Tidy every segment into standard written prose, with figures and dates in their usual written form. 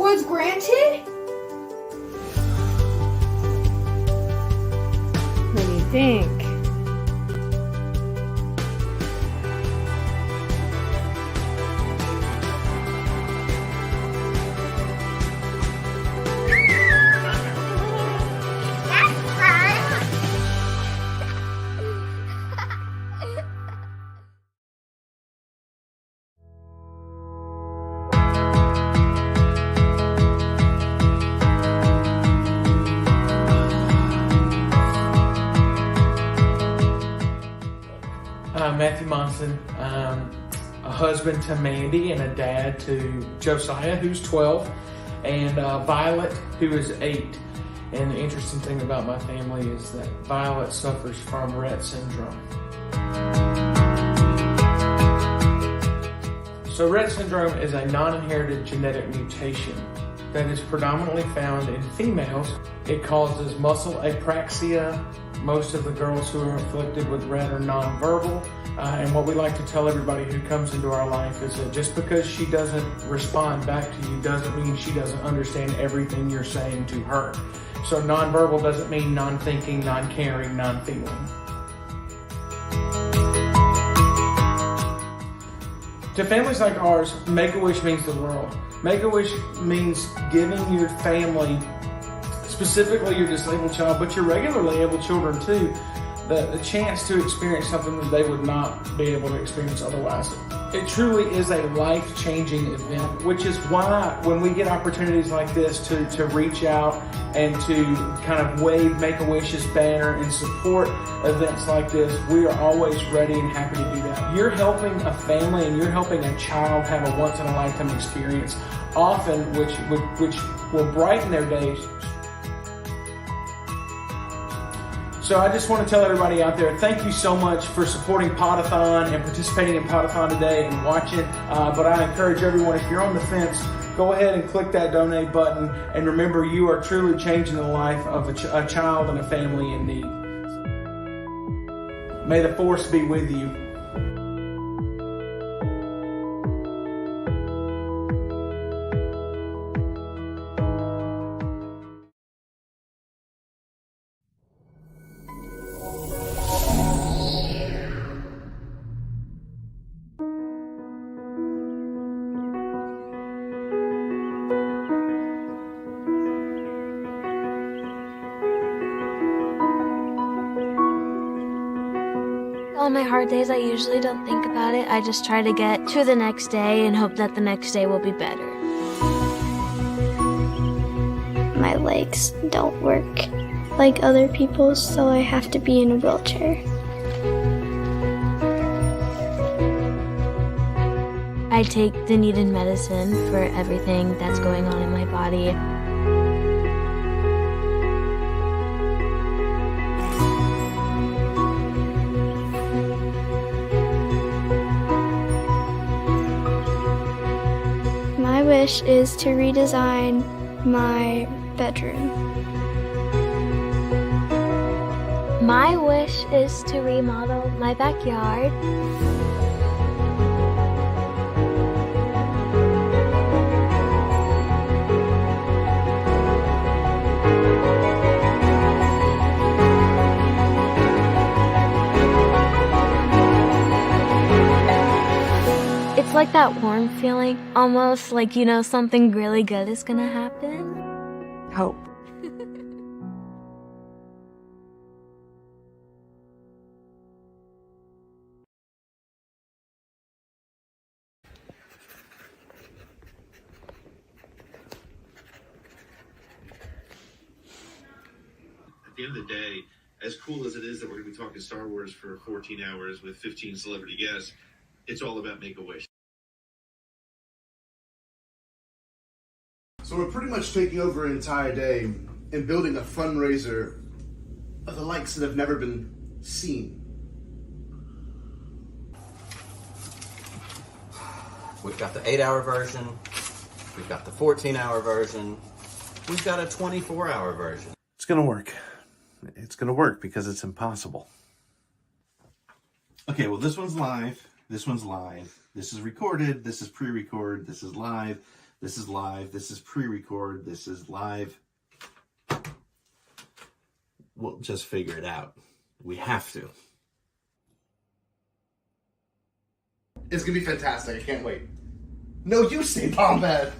was granted? What do you think? Matthew Monson, a husband to Mandy and a dad to Josiah, who's 12, and Violet, who is 8. And the interesting thing about my family is that Violet suffers from Rett syndrome. So Rett syndrome is a non-inherited genetic mutation that is predominantly found in females. It causes muscle apraxia. Most of the girls who are afflicted with Rett are nonverbal. And what we like to tell everybody who comes into our life is that just because she doesn't respond back to you doesn't mean she doesn't understand everything you're saying to her. So nonverbal doesn't mean non-thinking, non-caring, non-feeling. To families like ours, Make-A-Wish means the world. Make-A-Wish means giving your family, specifically your disabled child, but your regularly able children too, the chance to experience something that they would not be able to experience otherwise. It truly is a life-changing event, which is why when we get opportunities like this to reach out and to kind of wave Make-A-Wish's banner and support events like this, we are always ready and happy to do that. You're helping a family and you're helping a child have a once-in-a-lifetime experience, often which will brighten their days. So I just want to tell everybody out there, thank you so much for supporting Podathon and participating in Podathon today and watching. But I encourage everyone, if you're on the fence, go ahead and click that donate button. And remember, you are truly changing the life of a child and a family in need. May the force be with you. On my hard days, I usually don't think about it. I just try to get to the next day and hope that the next day will be better. My legs don't work like other people's, so I have to be in a wheelchair. I take the needed medicine for everything that's going on in my body. My wish is to redesign my bedroom. My wish is to remodel my backyard. It's like that warm feeling, almost like you know something really good is gonna happen. Hope. At the end of the day, as cool as it is that we're going to be talking Star Wars for 14 hours with 15 celebrity guests, it's all about Make-A-Wish. So we're pretty much taking over an entire day and building a fundraiser of the likes that have never been seen. We've got the 8-hour version, we've got the 14-hour version, we've got a 24-hour version. It's gonna work. It's gonna work because it's impossible. Okay, well, this one's live, this is recorded, this is pre-record, this is live, This is live. This is pre-record. This is live. We'll just figure it out. We have to. It's gonna be fantastic. I can't wait. No, you stay Bombad.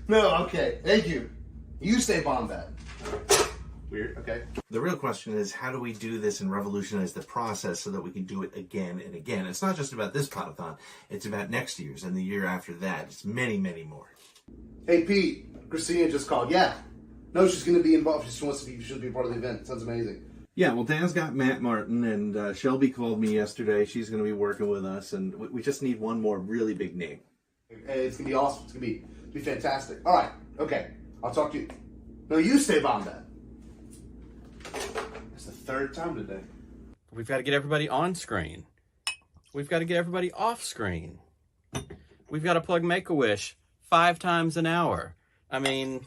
No, okay. Thank you. You stay Bombad. Weird. Okay. The real question is, how do we do this and revolutionize the process so that we can do it again and again? It's not just about this Podathon. It's about next year's and the year after that. It's many, many more. Hey, Pete. Krystina just called. Yeah. No, she's gonna be involved. She just wants to be. She'll be part of the event. Sounds amazing. Yeah, well, Dan's got Matt Martin, and Shelby called me yesterday. She's going to be working with us, and we just need one more really big name. Hey, it's gonna be awesome. It's gonna be fantastic. All right. Okay. I'll talk to you. No, you stay Bombad. It's the third time today. We've got to get everybody on screen. We've got to get everybody off screen. We've got to plug Make-A-Wish 5 times an hour. I mean...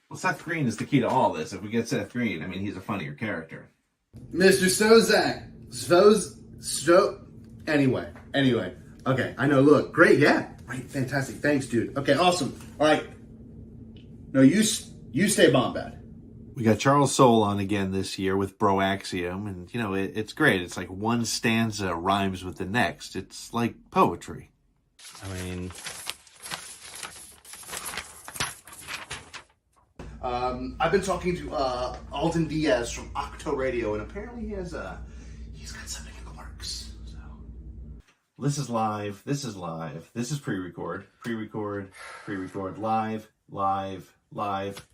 Well, Seth Green is the key to all this. If we get Seth Green, I mean, he's a funnier character. Mr. Sozak. Anyway. Okay, I know. Look, great, yeah. Right, fantastic. Thanks, dude. Okay, awesome. All right. No, you stay Bombad. We got Charles Soule on again this year with Broaxium, and, you know, it's great. It's like one stanza rhymes with the next. It's like poetry. I mean... I've been talking to Alden Diaz from Octo Radio, and apparently he's got something in the works. So This is live. This is live. This is pre-record. Pre-record. Pre-record. Live. Live. Live.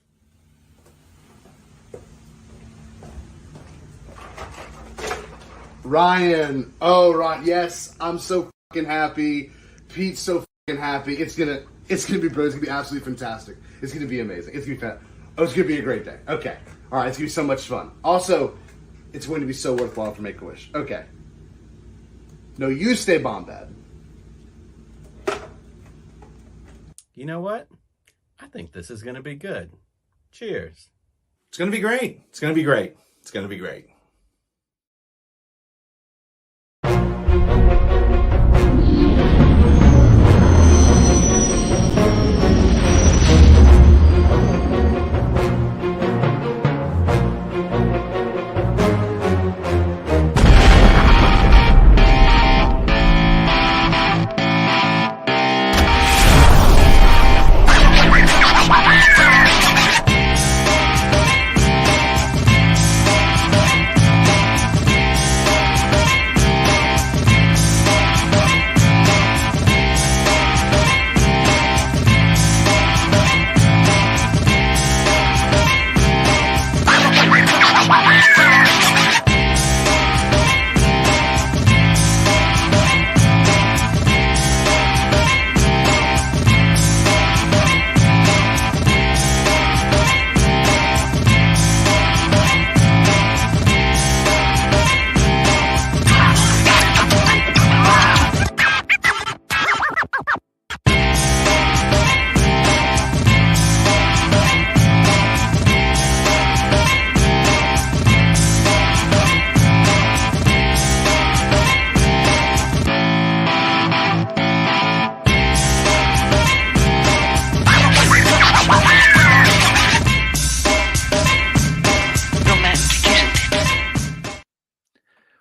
Ryan. Oh, Ryan. Yes, I'm so fucking happy. Pete's so fucking happy. It's gonna be brilliant. It's gonna be absolutely fantastic. It's gonna be amazing. It's gonna be fantastic. Oh, it's gonna be a great day. Okay. All right. It's gonna be so much fun. Also, it's going to be so worthwhile for Make-A-Wish. Okay. No, you stay Bombad. You know what? I think this is going to be good. Cheers. It's going to be great. It's going to be great. It's going to be great.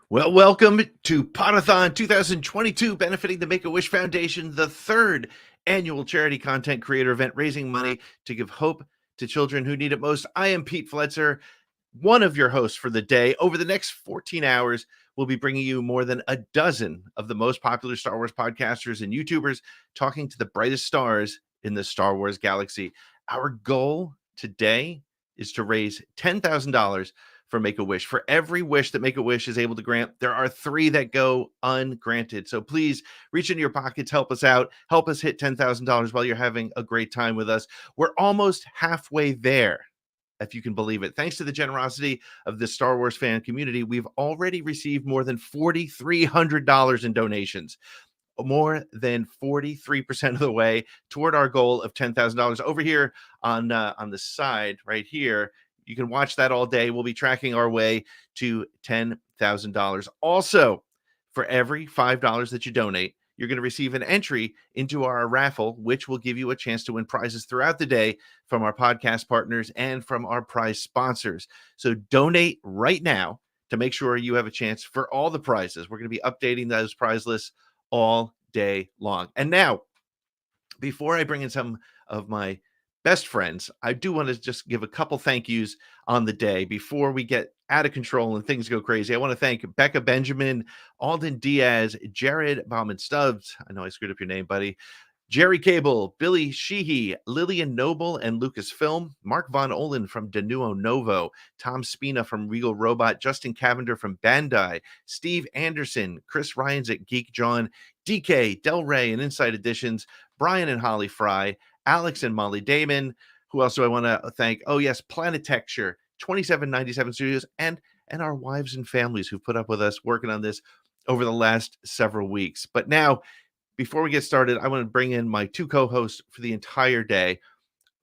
Well, welcome to Podathon 2022, benefiting the Make-A-Wish Foundation, the third annual charity content creator event, raising money to give hope to children who need it most. I am Pete Fletzer, one of your hosts for the day. Over the next 14 hours, we'll be bringing you more than a dozen of the most popular Star Wars podcasters and YouTubers talking to the brightest stars in the Star Wars galaxy. Our goal today is to raise $10,000 for Make-A-Wish. For every wish that Make-A-Wish is able to grant, there are 3 that go ungranted. So please reach into your pockets, help us out, help us hit $10,000 while you're having a great time with us. We're almost halfway there, if you can believe it. Thanks to the generosity of the Star Wars fan community, we've already received more than $4,300 in donations. More than 43% of the way toward our goal of $10,000. Over here on the side right here, you can watch that all day. We'll be tracking our way to $10,000. Also, for every $5 that you donate, you're going to receive an entry into our raffle, which will give you a chance to win prizes throughout the day from our podcast partners and from our prize sponsors. So donate right now to make sure you have a chance for all the prizes. We're going to be updating those prize lists all day long. And now, before I bring in some of my best friends, I do want to just give a couple thank yous on the day before we get out of control and things go crazy. I want to thank Becca Benjamin, Alden Diaz, Jared Bauman Stubbs. I know I screwed up your name, buddy. Jerry Cable, Billy Sheehy, Lillian Noble and Lucasfilm, Mark Von Olen from Denuo Novo, Tom Spina from Regal Robot, Justin Cavender from Bandai, Steve Anderson, Chris Ryans at Geek John, DK, Del Rey and Inside Editions, Bryan and Holly Fry, Alex and Molly Damon. Who else do I want to thank? Oh, yes, Planetecture, 2797 Studios, and our wives and families who've put up with us working on this over the last several weeks. But now, before we get started, I want to bring in my two co-hosts for the entire day.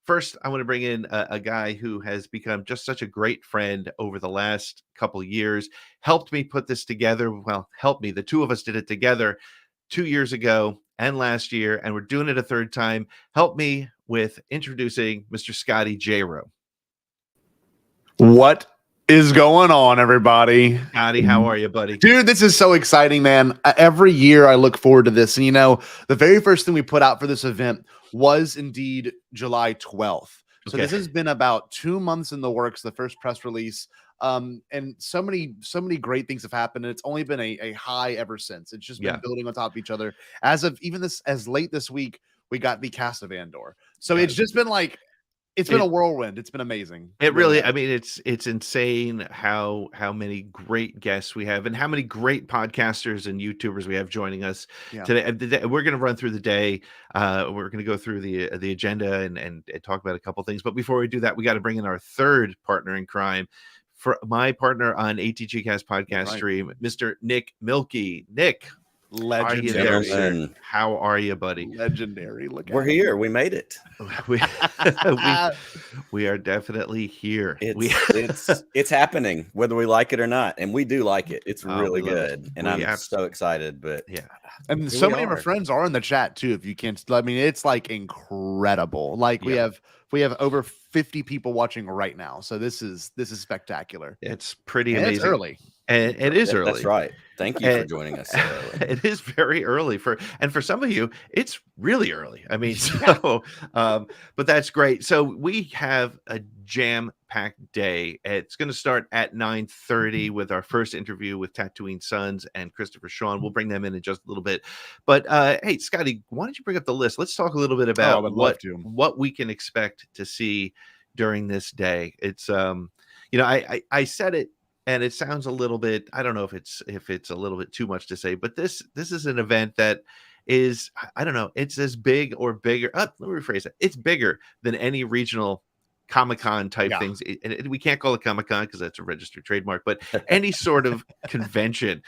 First, I want to bring in a guy who has become just such a great friend over the last couple of years, helped me put this together. Well, helped me. The two of us did it together 2 years ago and last year, and we're doing it a third time. Help me with introducing Mr. Scotty J-Ro. What is going on, everybody? Scotty, how are you, buddy? Dude, this is so exciting, man. Every year I look forward to this. And, the very first thing we put out for this event was indeed July 12th. So this has been about 2 months in the works, the first press release. And so many great things have happened. And it's only been a high ever since. It's just been building on top of each other. As of even as late this week, we got the cast of Andor. So it's just been like, it's been a whirlwind. It's been amazing. It really, I mean, it's insane how many great guests we have and how many great podcasters and YouTubers we have joining us today. We're going to run through the day. We're going to go through the agenda and talk about a couple things. But before we do that, we got to bring in our third partner in crime, for my partner on ATG Cast podcast stream, Mr. Nick Milkey. Nick, legendary. How are you, buddy? Legendary. We're here. We made it. we are definitely here. It's happening, whether we like it or not, and we do like it. It's really good, and I'm so excited. But and so many of our friends are in the chat too. If you can't, I mean, it's like incredible. Like we have over 50 people watching right now, so this is spectacular. It's pretty amazing. It's early. And it is early. That's right. Thank you for joining us so early. It is very early for some of you, it's really early. I mean, so but that's great. So we have a jam-packed day. It's going to start at 9:30 with our first interview with Tatooine Sons and Christopher Sean. We'll bring them in just a little bit. But hey, Scotty, why don't you bring up the list? Let's talk a little bit about what we can expect to see during this day. It's I said it, and it sounds a little bit, I don't know if it's a little bit too much to say, but this is an event that is, I don't know, it's as big or bigger. Let me rephrase it. It's bigger than any regional Comic-Con type things. And we can't call it Comic-Con because that's a registered trademark, but any sort of convention.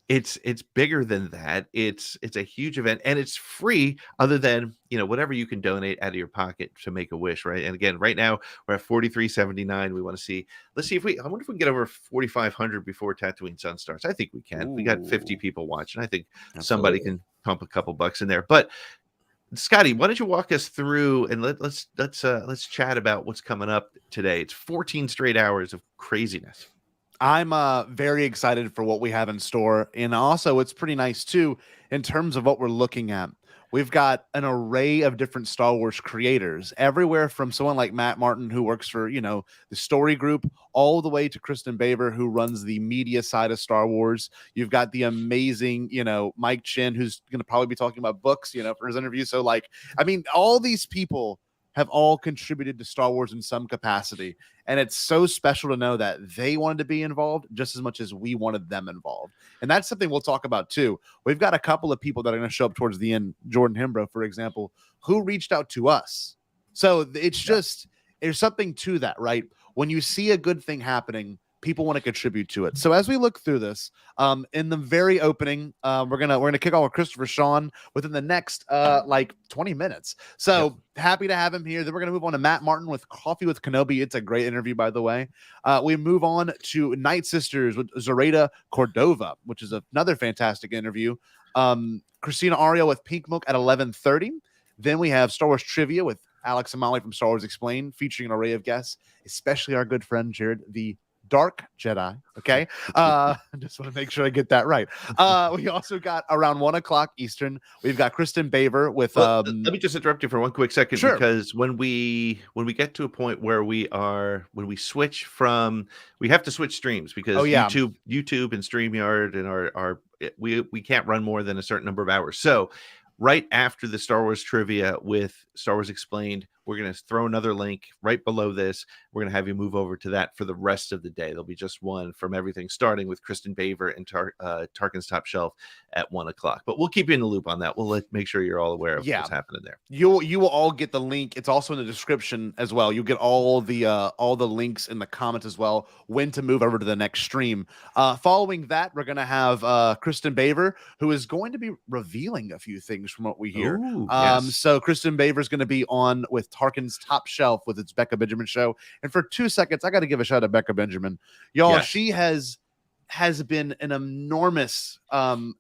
It's bigger than that. It's a huge event, and it's free other than, whatever you can donate out of your pocket to Make-A-Wish, right? And again, right now we're at $43.79. We want to see, I wonder if we can get over 4,500 before Tatooine Sun starts. I think we can. Ooh. We got 50 people watching. I think somebody can pump a couple bucks in there. But Scotty, why don't you walk us through and let's chat about what's coming up today. It's 14 straight hours of craziness. I'm very excited for what we have in store. And also, it's pretty nice, too, in terms of what we're looking at. We've got an array of different Star Wars creators, everywhere from someone like Matt Martin, who works for, the story group, all the way to Kristen Baber, who runs the media side of Star Wars. You've got the amazing, Mike Chin, who's going to probably be talking about books, for his interview. So, all these people have all contributed to Star Wars in some capacity. And it's so special to know that they wanted to be involved just as much as we wanted them involved. And that's something we'll talk about too. We've got a couple of people that are going to show up towards the end. Jordan Hembro, for example, who reached out to us. So it's just, there's something to that, right? When you see a good thing happening, people want to contribute to it. So as we look through this, in the very opening, we're gonna kick off with Christopher Sean within the next like 20 minutes. So happy to have him here. Then we're gonna move on to Matt Martin with Coffee with Kenobi. It's a great interview, by the way. We move on to Night Sisters with Zoraida Cordova, which is another fantastic interview. Krystina Arielle with Pink Milk at 11:30. Then we have Star Wars Trivia with Alex and Molly from Star Wars Explained, featuring an array of guests, especially our good friend Jared, the Dark Jedi. Okay. I just want to make sure I get that right. We also got around 1 o'clock Eastern. We've got Kristen Baver with let me just interrupt you for one quick second. Sure. Because when we get to a point where we switch from, we have to switch streams because YouTube and StreamYard and we can't run more than a certain number of hours. So right after the Star Wars Trivia with Star Wars Explained, we're going to throw another link right below this. We're going to have you move over to that for the rest of the day. There'll be just one from everything, starting with Kristen Baver and Tarkin's Top Shelf at 1 o'clock. But we'll keep you in the loop on that. We'll make sure you're all aware of what's happening there. You will all get the link. It's also in the description as well. You'll get all the links in the comments as well, when to move over to the next stream. Following that, we're going to have Kristen Baver, who is going to be revealing a few things from what we hear. Ooh, yes. So Kristen Baver is going to be on with Tarkin's Top Shelf with its Becca Benjamin show. And for 2 seconds, I got to give a shout out to Becca Benjamin. Y'all, she has been an enormous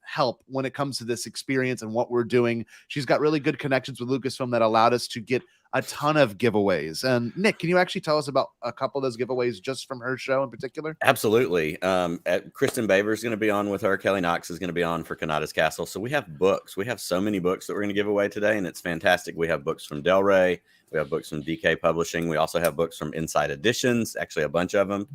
help when it comes to this experience and what we're doing. She's got really good connections with Lucasfilm that allowed us to get a ton of giveaways. And Nick, can you actually tell us about a couple of those giveaways just from her show in particular? Absolutely. Kristen Baver is going to be on with her. Kelly Knox is going to be on for Kanata's Castle. So we have books. We have so many books that we're going to give away today, and it's fantastic. We have books from Del Rey. We have books from DK Publishing. We also have books from Inside Editions, actually a bunch of them.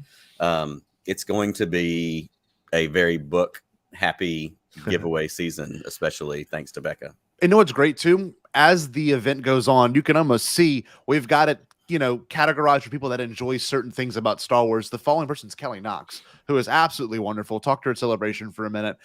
It's going to be a very book happy giveaway season, especially thanks to Becca. And you know what's great too? As the event goes on, you can almost see we've got it, categorized for people that enjoy certain things about Star Wars. The following person is Kelly Knox, who is absolutely wonderful. Talk to her at Celebration for a minute.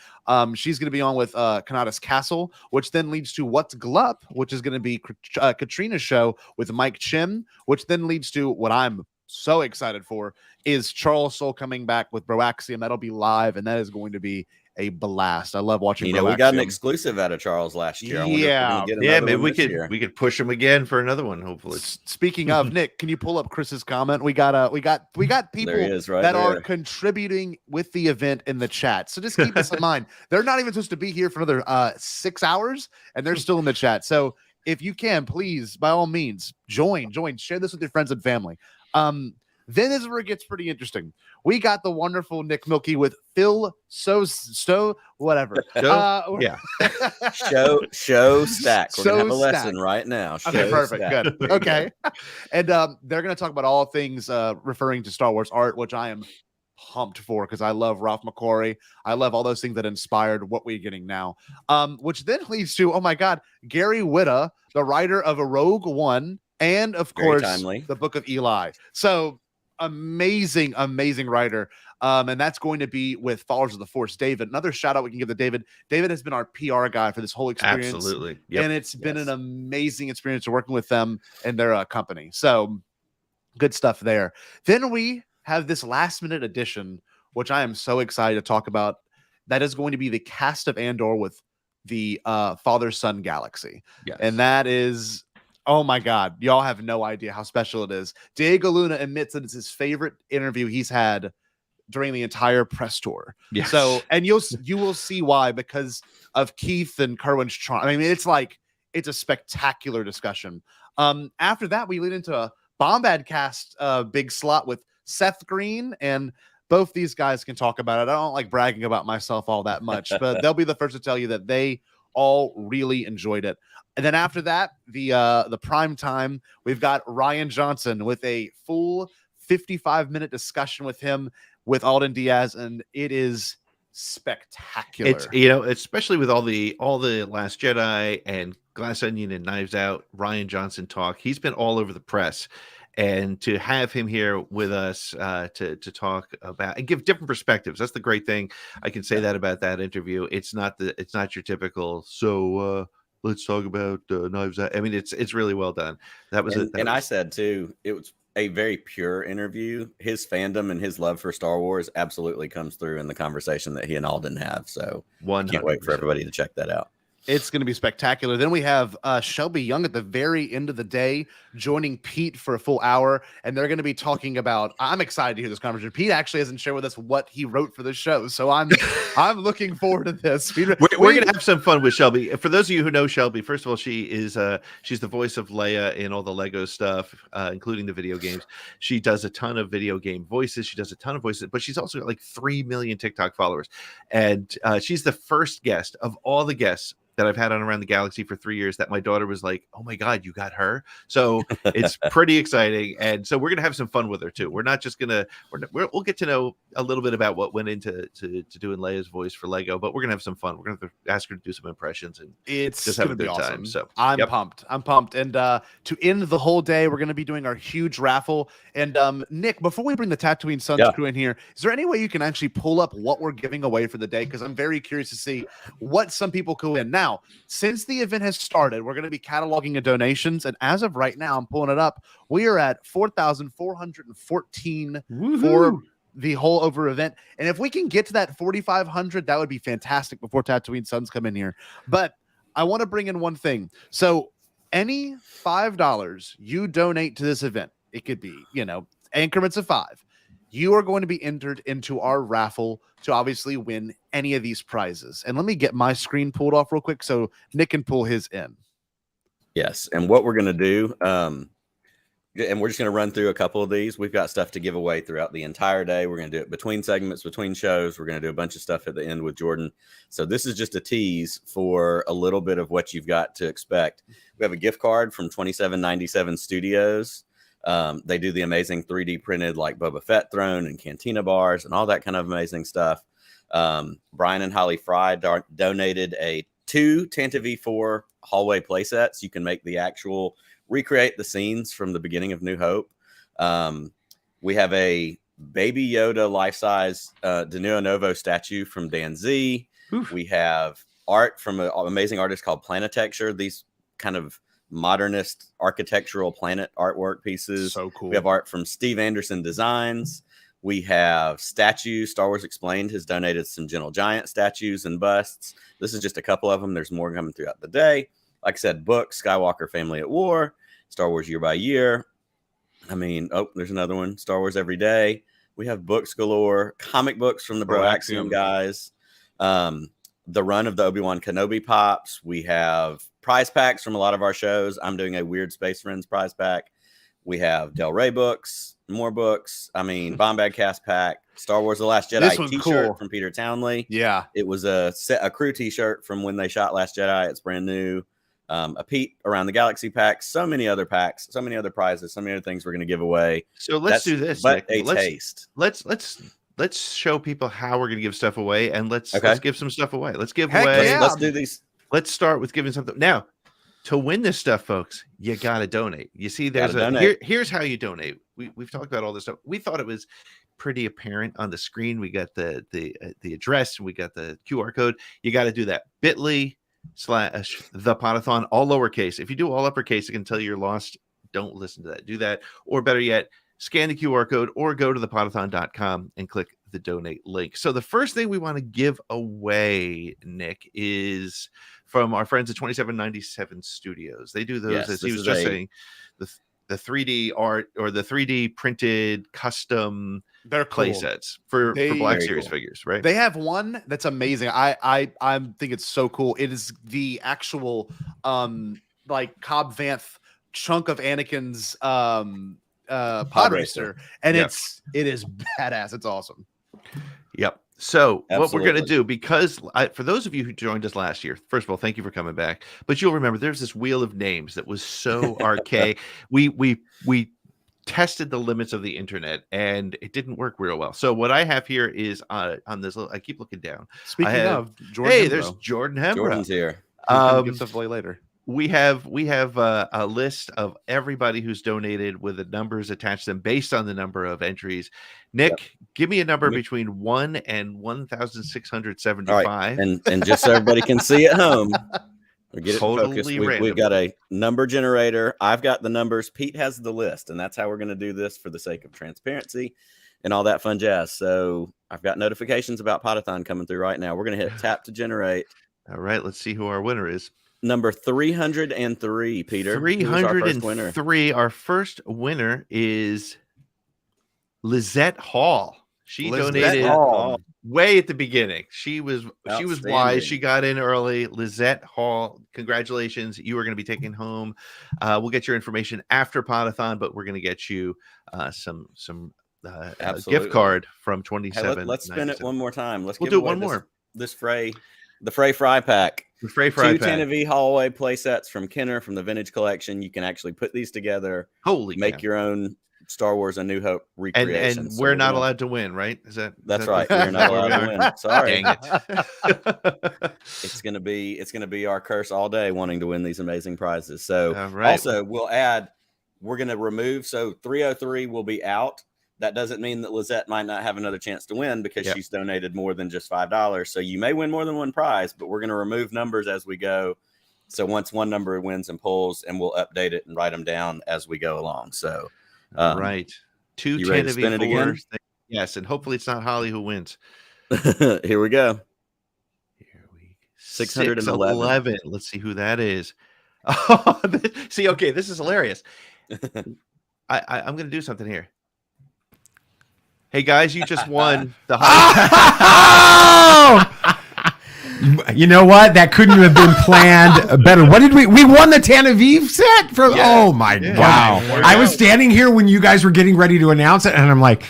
She's going to be on with Kanata's Castle, which then leads to What's Glup, which is going to be Katrina's show with Mike Chim, which then leads to what I'm so excited for is Charles Soule coming back with Broaxium. That'll be live, and that is going to be a blast. I love watching. We got an exclusive out of Charles last year. Maybe we could push him again for another one. Hopefully. Speaking of Nick, can you pull up Chris's comment? We got people that are contributing with the event in the chat. So just keep this in mind. They're not even supposed to be here for another 6 hours, and they're still in the chat. So if you can, please, by all means, join, share this with your friends and family. Then this is where it gets pretty interesting. We got the wonderful Nick Milky with Phil whatever. Show stack. We're gonna have a lesson right now. Okay, perfect. Stack. Good. Okay. And they're gonna talk about all things referring to Star Wars art, which I am pumped for because I love Ralph McQuarrie. I love all those things that inspired what we're getting now. Which then leads to, oh my God, Gary Whitta, the writer of A Rogue One, and of course the Book of Eli. So amazing writer. And that's going to be with Followers of the Force. David, another shout out we can give to David. David has been our PR guy for this whole experience. Absolutely. And it's been an amazing experience working with them and their company. So good stuff there. Then we have this last minute edition, which I am so excited to talk about. That is going to be the cast of Andor with the Father.Son.Galaxy. Yes. And that is, oh my God, y'all have no idea how special it is. Diego Luna admits that it's his favorite interview he's had during the entire press tour. Yes. So, and you will see why, because of Keith and Kerwin's charm. I mean, it's a spectacular discussion. After that, we lead into a Bombad cast big slot with Seth Green, and both these guys can talk about it. I don't like bragging about myself all that much, but they'll be the first to tell you that they all really enjoyed it. And then after that, the prime time, we've got Ryan Johnson with a full 55-minute discussion with him with Alden Diaz, and it is spectacular. It's especially with all the Last Jedi and Glass Onion and Knives Out, Ryan Johnson talk. He's been all over the press, and to have him here with us to talk about and give different perspectives. That's the great thing. I can say that about that interview. It's not your typical. So let's talk about Knives Out. I mean, it's really well done. That was and I said too, it was a very pure interview. His fandom and his love for Star Wars absolutely comes through in the conversation that he and Alden have. So I can't wait for 100%. everybody to check that out. It's going to be spectacular. Then we have Shelby Young at the very end of the day joining Pete for a full hour, and they're going to be talking about. I'm excited to hear this conversation. Pete actually hasn't shared with us what he wrote for the show, so I'm looking forward to this. We're going to have some fun with Shelby. For those of you who know Shelby, first of all, she is she's the voice of Leia in all the Lego stuff, including the video games. She does a ton of video game voices. She does a ton of voices, but she's also got like 3 million TikTok followers, and she's the first guest of all the guests that I've had on Around the Galaxy for 3 years that my daughter was like, "Oh my God, you got her." So it's pretty exciting. And so we're going to have some fun with her too. We're not just going to, we'll get to know a little bit about what went into doing Leia's voice for Lego, but we're going to have some fun. We're going to ask her to do some impressions, and it's just have a good awesome. time. So I'm pumped. I'm pumped. And to end the whole day, we're going to be doing our huge raffle. And Nick, before we bring the Tatooine Suns crew in here, is there any way you can actually pull up what we're giving away for the day? Because I'm very curious to see what some people could win. Now, since the event has started, we're going to be cataloging the donations, and as of right now, I'm pulling it up. We are at 4,414 for the whole over event, and if we can get to that 4,500, that would be fantastic before Tatooine Suns come in here. But I want to bring in one thing. So, any $5 you donate to this event, it could be increments of 5. You are going to be entered into our raffle to obviously win any of these prizes. And let me get my screen pulled off real quick so Nick can pull his in. Yes. And what we're going to do, and we're just going to run through a couple of these. We've got stuff to give away throughout the entire day. We're going to do it between segments, between shows. We're going to do a bunch of stuff at the end with Jordan. So this is just a tease for a little bit of what you've got to expect. We have a gift card from 2797 Studios. They do the amazing 3D printed like Boba Fett throne and Cantina bars and all that kind of amazing stuff. Bryan and Holly Fry donated 2 Tanta V4 hallway playsets. You can make the actual recreate the scenes from the beginning of New Hope. We have a Baby Yoda life-size De Niro Novo statue from Dan Z. Oof. We have art from an amazing artist called Planetecture. These kind of modernist architectural planet artwork pieces. So cool. We have art from Steve Anderson Designs. We have statues. Star Wars Explained has donated some Gentle Giant statues and busts. This is just a couple of them. There's more coming throughout the day. Like I said, books, Skywalker Family at War, Star Wars Year by Year. There's another one, Star Wars Every Day. We have books galore, comic books from the Broaxium guys. The run of the Obi-Wan Kenobi pops. We have prize packs from a lot of our shows. I'm doing a Weird Space Friends prize pack. We have Del Rey books, more books. Bombad cast pack, Star Wars The Last Jedi t-shirt from Peter Townley. Yeah. It was a crew t-shirt from when they shot Last Jedi. It's brand new. A Pete Around the Galaxy pack. So many other packs, so many other prizes, so many other things we're going to give away. So let's do this. But Nick. taste. Let's show people how we're going to give stuff away, and let's give some stuff away. Let's give Heck away. yeah. Let's do these. Let's start with giving something. Now, to win this stuff, folks, you got to donate. You see, here's how you donate. We've talked about all this stuff. We thought it was pretty apparent on the screen. We got the address, we got the QR code. You got to do that. bit.ly/the Podathon, all lowercase. If you do all uppercase, it can tell you you're lost. Don't listen to that. Do that. Or better yet, scan the QR code or go to thepodathon.com and click the donate link. So the first thing we want to give away, Nick, is from our friends at 2797 Studios. They do those, as he was just saying, the 3D art or the 3D printed custom play sets for Black Series figures, right? They have one that's amazing. I think it's so cool. It is the actual like Cobb Vanth chunk of Anakin's pod racer, and it is badass. It's awesome. Yep. So what we're going to do, because for those of you who joined us last year, first of all, thank you for coming back. But you'll remember there's this wheel of names that was so archaic. We tested the limits of the internet and it didn't work real well. So what I have here is on this little, I keep looking down. Speaking of Jordan, there's Jordan Hembrough. Jordan's here. Give stuff away later. We have a list of everybody who's donated with the numbers attached to them based on the number of entries. Nick, give me a number between 1 and 1,675. Right. And just so everybody can see at home, We get it Totally focused. random. We've got a number generator. I've got the numbers. Pete has the list, and that's how we're going to do this for the sake of transparency and all that fun jazz. So I've got notifications about Podathon coming through right now. We're going to hit tap to generate. All right, let's see who our winner is. Number 303, Peter. Who's our first winner? 303. Our first winner is Lizette Hall. She donated way at the beginning. She was wise. She got in early. Lizette Hall, congratulations. You are going to be taken home. We'll get your information after Podathon, but we're going to get you some gift card from 27. Hey, let's spin it one more time. We'll do it one more. The Frey Fry Pack. The Frey Fry Two Pack. Kenobi hallway play sets from Kenner from the Vintage Collection. You can actually put these together. Make your own Star Wars: A New Hope recreation. And we're not allowed to win, right? That's right. We're not allowed to win. Sorry. Dang it. It's gonna be our curse all day wanting to win these amazing prizes. So also we'll add, we're gonna remove, so 303 will be out. That doesn't mean that Lizette might not have another chance to win because she's donated more than just $5. So you may win more than one prize, but we're going to remove numbers as we go. So once one number wins and pulls, and we'll update it and write them down as we go along. So, right. 2 you ready to spin it again? Yes. And hopefully it's not Holly who wins. Here we go. 611. Let's see who that is. See, okay, this is hilarious. I'm going to do something here. Hey guys, you just won the You know what? That couldn't have been planned better. What did we won the Tanaviv set from? Oh my wow. I was standing here when you guys were getting ready to announce it, and I'm like,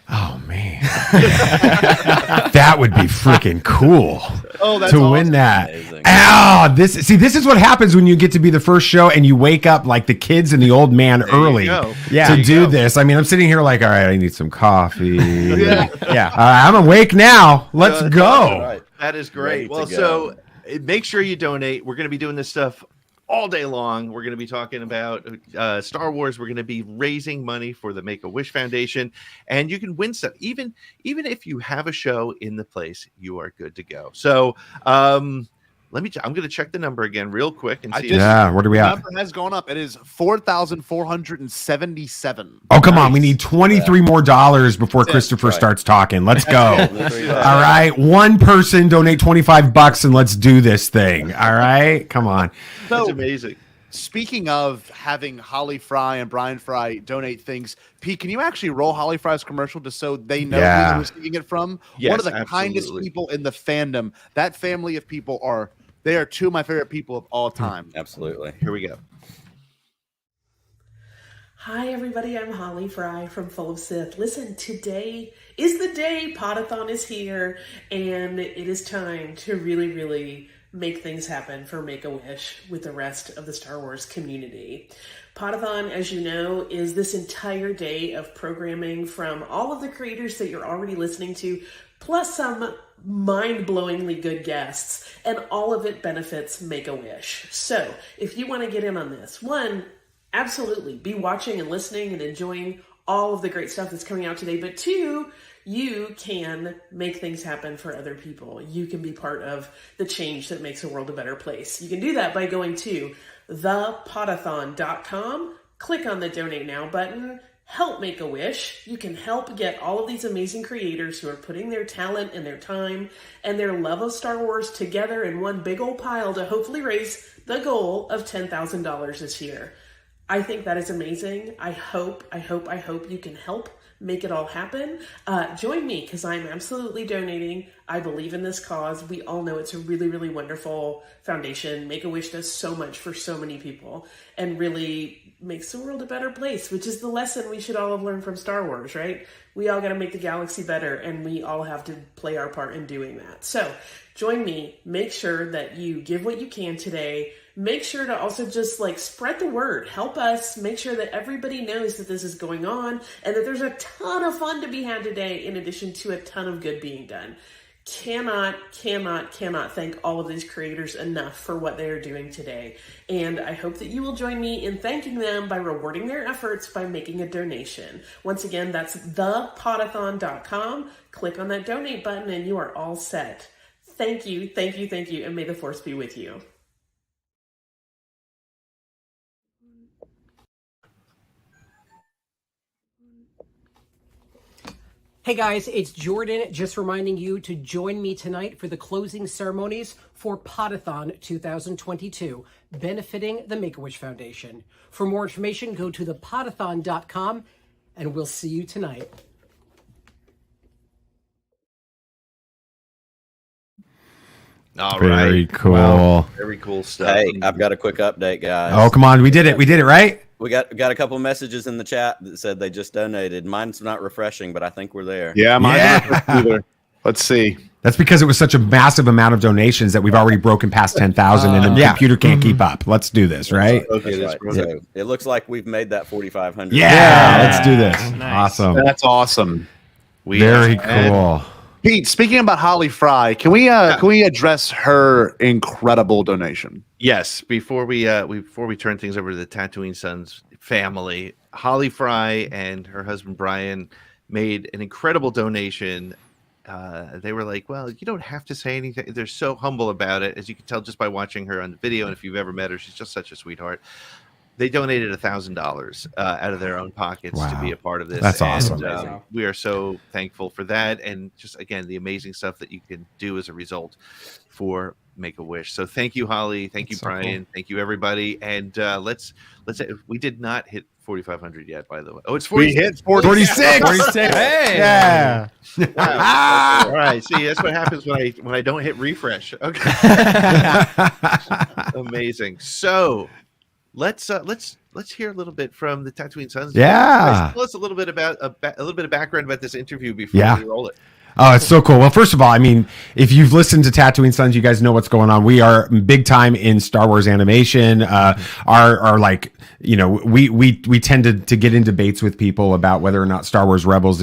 oh man, that would be freaking cool to win that. This is what happens when you get to be the first show and you wake up like the kids and the old man early to do this. I mean, I'm sitting here like, all right, I need some coffee. I'm awake now. Let's go. Right. That is great. Well, so make sure you donate. We're going to be doing this stuff all day long. We're going to be talking about Star Wars. We're going to be raising money for the Make-A-Wish Foundation, and you can win stuff. Even if you have a show in the place, you are good to go. So I'm going to check the number again real quick and see. Where do we at? The number has gone up. It is 4,477. Oh, come on. We need $23 more before Christopher starts talking. Let's go. All right. One person donate $25 and let's do this thing. All right. Come on. That's amazing. Speaking of having Holly Fry and Bryan Fry donate things, Pete, can you actually roll Holly Fry's commercial just so they know who they're receiving it from? Yes, one of the kindest people in the fandom. That family of people they are two of my favorite people of all time. Absolutely. Here we go. Hi, everybody. I'm Holly Fry from Full of Sith. Listen, today is the day. Podathon is here, and it is time to really, really make things happen for Make-A-Wish with the rest of the Star Wars community. Podathon, as you know, is this entire day of programming from all of the creators that you're already listening to, plus some mind-blowingly good guests, and all of it benefits Make-A-Wish. So, if you want to get in on this, one, absolutely be watching and listening and enjoying all of the great stuff that's coming out today, but two, you can make things happen for other people. You can be part of the change that makes the world a better place. You can do that by going to thepodathon.com, click on the Donate Now button, help Make-A-Wish. You can help get all of these amazing creators who are putting their talent and their time and their love of Star Wars together in one big old pile to hopefully raise the goal of $10,000 this year. I think that is amazing. I hope you can help make it all happen. Join me because I'm absolutely donating. I believe in this cause. We all know it's a really, really wonderful foundation. Make-A-Wish does so much for so many people and really makes the world a better place, which is the lesson we should all have learned from Star Wars, right? We all got to make the galaxy better, and we all have to play our part in doing that. So join me. Make sure that you give what you can today. Make sure to also just spread the word. Help us make sure that everybody knows that this is going on and that there's a ton of fun to be had today in addition to a ton of good being done. Cannot thank all of these creators enough for what they are doing today. And I hope that you will join me in thanking them by rewarding their efforts by making a donation. Once again, that's thepodathon.com. Click on that donate button and you are all set. Thank you, and may the Force be with you. Hey guys, it's Jordan, just reminding you to join me tonight for the closing ceremonies for Podathon 2022, benefiting the Make-A-Wish Foundation. For more information, go to thepodathon.com, and we'll see you tonight. All Very right. cool. Wow. Very cool stuff. Hey, I've got a quick update, guys. Oh, come on. We did it, right? We got a couple of messages in the chat that said they just donated. Mine's not refreshing, but I think we're there. Yeah, mine's not either. Let's see. That's because it was such a massive amount of donations that we've already broken past 10,000 and the computer can't keep up. Let's do this, right? Okay, that's right. So it looks like we've made that 4,500. Yeah, let's do this. Nice. Awesome. That's awesome. Very cool. Pete, speaking about Holly Fry, can we address her incredible donation? Yes, before we turn things over to the Tatooine Sons family, Holly Fry and her husband Bryan made an incredible donation. They were like, well, you don't have to say anything. They're so humble about it, as you can tell just by watching her on the video. And if you've ever met her, she's just such a sweetheart. They donated $1,000 out of their own pockets to be a part of this. That's awesome. And, we are so thankful for that, and just again the amazing stuff that you can do as a result for Make-A-Wish. So thank you, Holly. Thank you, Bryan. Thank you, everybody. And let's we did not hit 4,500 yet, by the way. Oh, it's 46. We hit 46. 46. Hey. Yeah. Wow. All right. See, that's what happens when I don't hit refresh. Okay. Amazing. So let's hear a little bit from the Tatooine Sons. Yeah. Tell us a little bit about a little bit of background about this interview before we roll it. Oh, it's so cool. Well, first of all, I mean, if you've listened to Tatooine Sons, you guys know what's going on. We are big time in Star Wars animation. Our like, you know, we tend to get in debates with people about whether or not Star Wars Rebels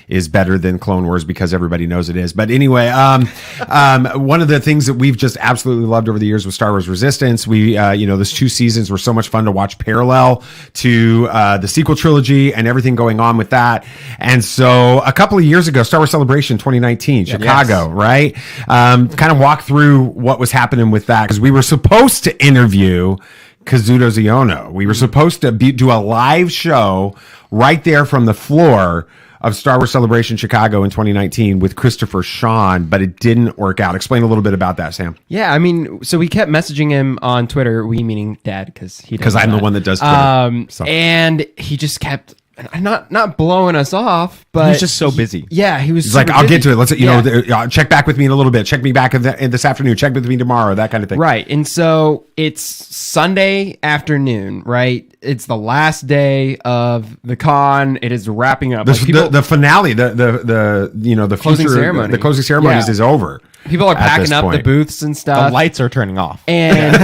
is better than Clone Wars, because everybody knows it is. But anyway, one of the things that we've just absolutely loved over the years was Star Wars Resistance. We, you know, those 2 seasons were so much fun to watch parallel to the sequel trilogy and everything going on with that. And so a couple of years ago, Star Wars Celebration 2019, Chicago, right? Kind of walk through what was happening with that, because we were supposed to interview Kazuto Ziono. We were supposed to do a live show right there from the floor of Star Wars Celebration Chicago in 2019 with Christopher Sean, but it didn't work out. Explain a little bit about that, Sam. Yeah, I mean, so we kept messaging him on Twitter, we meaning Dad, because I'm the one that does Twitter. And he just kept not blowing us off, but he's just so busy. Yeah, he's like, I'll get to it. Let's, you know, check back with me in a little bit. Check me back in this afternoon. Check with me tomorrow. That kind of thing. Right. And so it's Sunday afternoon, right? It's the last day of the con. It is wrapping up. The finale, the you know, the closing future, ceremony. the closing ceremonies is over. People are packing up the booths and stuff. The lights are turning off. And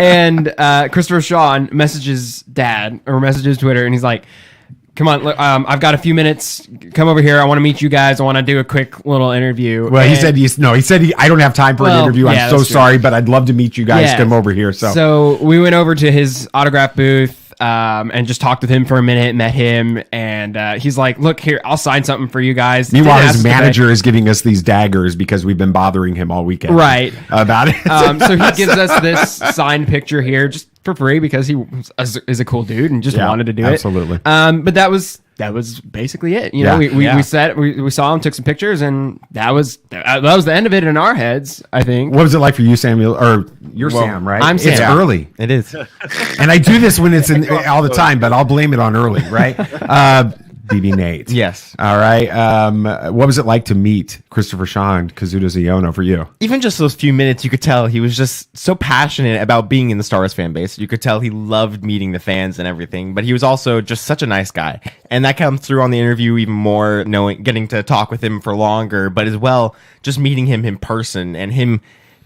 and Christopher Sean messages Dad or messages Twitter, and he's like, come on, look, I've got a few minutes. Come over here. I want to meet you guys. I want to do a quick little interview. Well, he said I don't have time for an interview. I'm so sorry, but I'd love to meet you guys. Come over here. So we went over to his autograph booth. And just talked with him for a minute, met him, and he's like, look here, I'll sign something for you guys. Meanwhile, his manager is giving us these daggers because we've been bothering him all weekend. Right. About it. So he gives us this signed picture here just for free because he is a cool dude and just wanted to do it. Absolutely. But that was basically it. You know, we saw him, took some pictures, and that was the end of it in our heads, I think. What was it like for you, Samuel? Or you're Sam, right? I'm Sam. It's early. It is. And I do this when it's all the time, but I'll blame it on early, right? BB Nate. Yes. All right. What was it like to meet Christopher Sean, Kazuto Ziono, for you? Even just those few minutes, you could tell he was just so passionate about being in the Star Wars fan base. You could tell he loved meeting the fans and everything, but he was also just such a nice guy. And that comes through on the interview even more, getting to talk with him for longer, but as well, just meeting him in person and him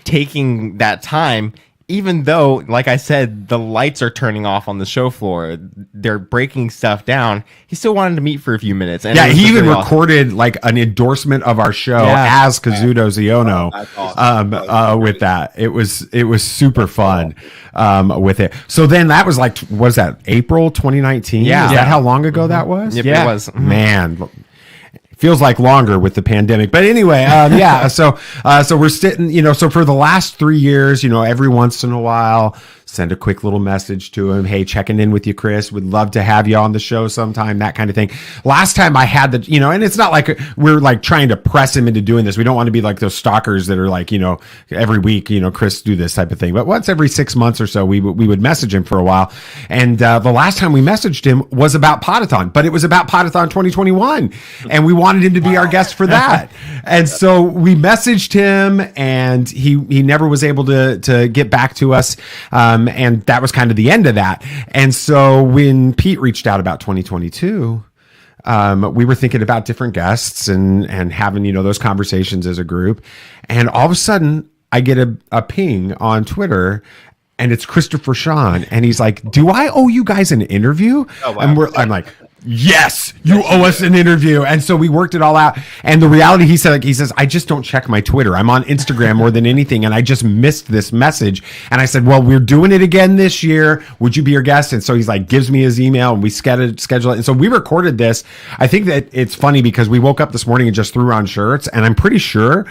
taking that time. Even though, like I said, the lights are turning off on the show floor, they're breaking stuff down, he still wanted to meet for a few minutes. And he even recorded like an endorsement of our show as Kazuto Ziono with that. It was super fun with it. So then that was like, what was that, April 2019? Yeah. Is that how long ago that was? Yep, it was. Man. Feels like longer with the pandemic, but anyway, so we're sitting, so for the last 3 years, every once in a while, send a quick little message to him. Hey, checking in with you, Chris. Would love to have you on the show sometime, that kind of thing. Last time I had the, and it's not like we're like trying to press him into doing this. We don't want to be like those stalkers that are like, every week, Chris, do this type of thing. But once every 6 months or so, we would message him for a while. And the last time we messaged him was about Podathon, but it was about Podathon 2021. And we wanted him to be our guest for that. And so we messaged him, and he never was able to get back to us. And that was kind of the end of that. And so when Pete reached out about 2022, we were thinking about different guests and having, those conversations as a group. And all of a sudden I get a ping on Twitter, and it's Christopher Sean. And he's like, do I owe you guys an interview? Oh, wow. And I'm like, yes, you owe us an interview. And so we worked it all out. And the reality, he says, I just don't check my Twitter. I'm on Instagram more than anything. And I just missed this message. And I said, well, we're doing it again this year. Would you be your guest? And so he's like, gives me his email, and we schedule it. And so we recorded this. I think that it's funny because we woke up this morning and just threw on shirts. And I'm pretty sure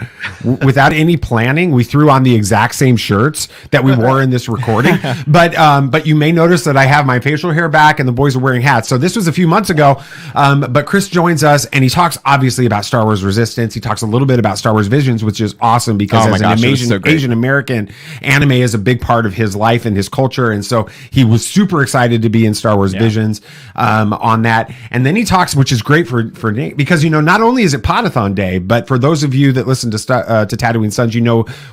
without any planning, we threw on the exact same shirts that we wore in this recording. But you may notice that I have my facial hair back and the boys are wearing hats. So this was a few months ago, but Chris joins us, and he talks obviously about Star Wars Resistance. He talks a little bit about Star Wars Visions, which is awesome because Asian American, anime is a big part of his life and his culture, and so he was super excited to be in Star Wars Visions on that. And then he talks, which is great for Nate, because not only is it Podathon Day, but for those of you that listen to Tatooine Sons,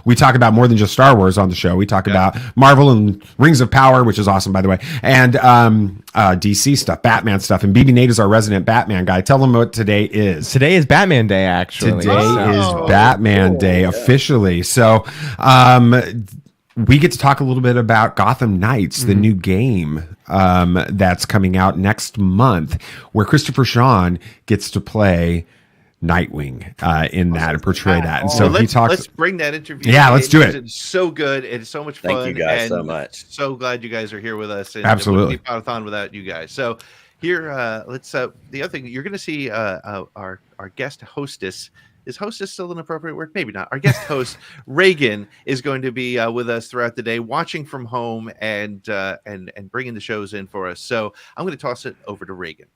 we talk about more than just Star Wars on the show. We talk about Marvel and Rings of Power, which is awesome, by the way, and DC stuff, Batman stuff. And BB Nate is our resident Batman guy. Tell them what today is. Today is Batman Day, actually. Today is Batman Day officially. So we get to talk a little bit about Gotham Knights, the new game that's coming out next month, where Christopher Sean gets to play Nightwing in that and portray that. And so he talks. Let's bring that interview. Yeah, let's do it. It's so good. It's so much fun. Thank you guys so much. So glad you guys are here with us. And absolutely. It wouldn't be Podathon without you guys. So here, let's. The other thing you're going to see our guest hostess. Is hostess still an appropriate word? Maybe not. Our guest host Reagan is going to be with us throughout the day, watching from home and bringing the shows in for us. So I'm going to toss it over to Reagan.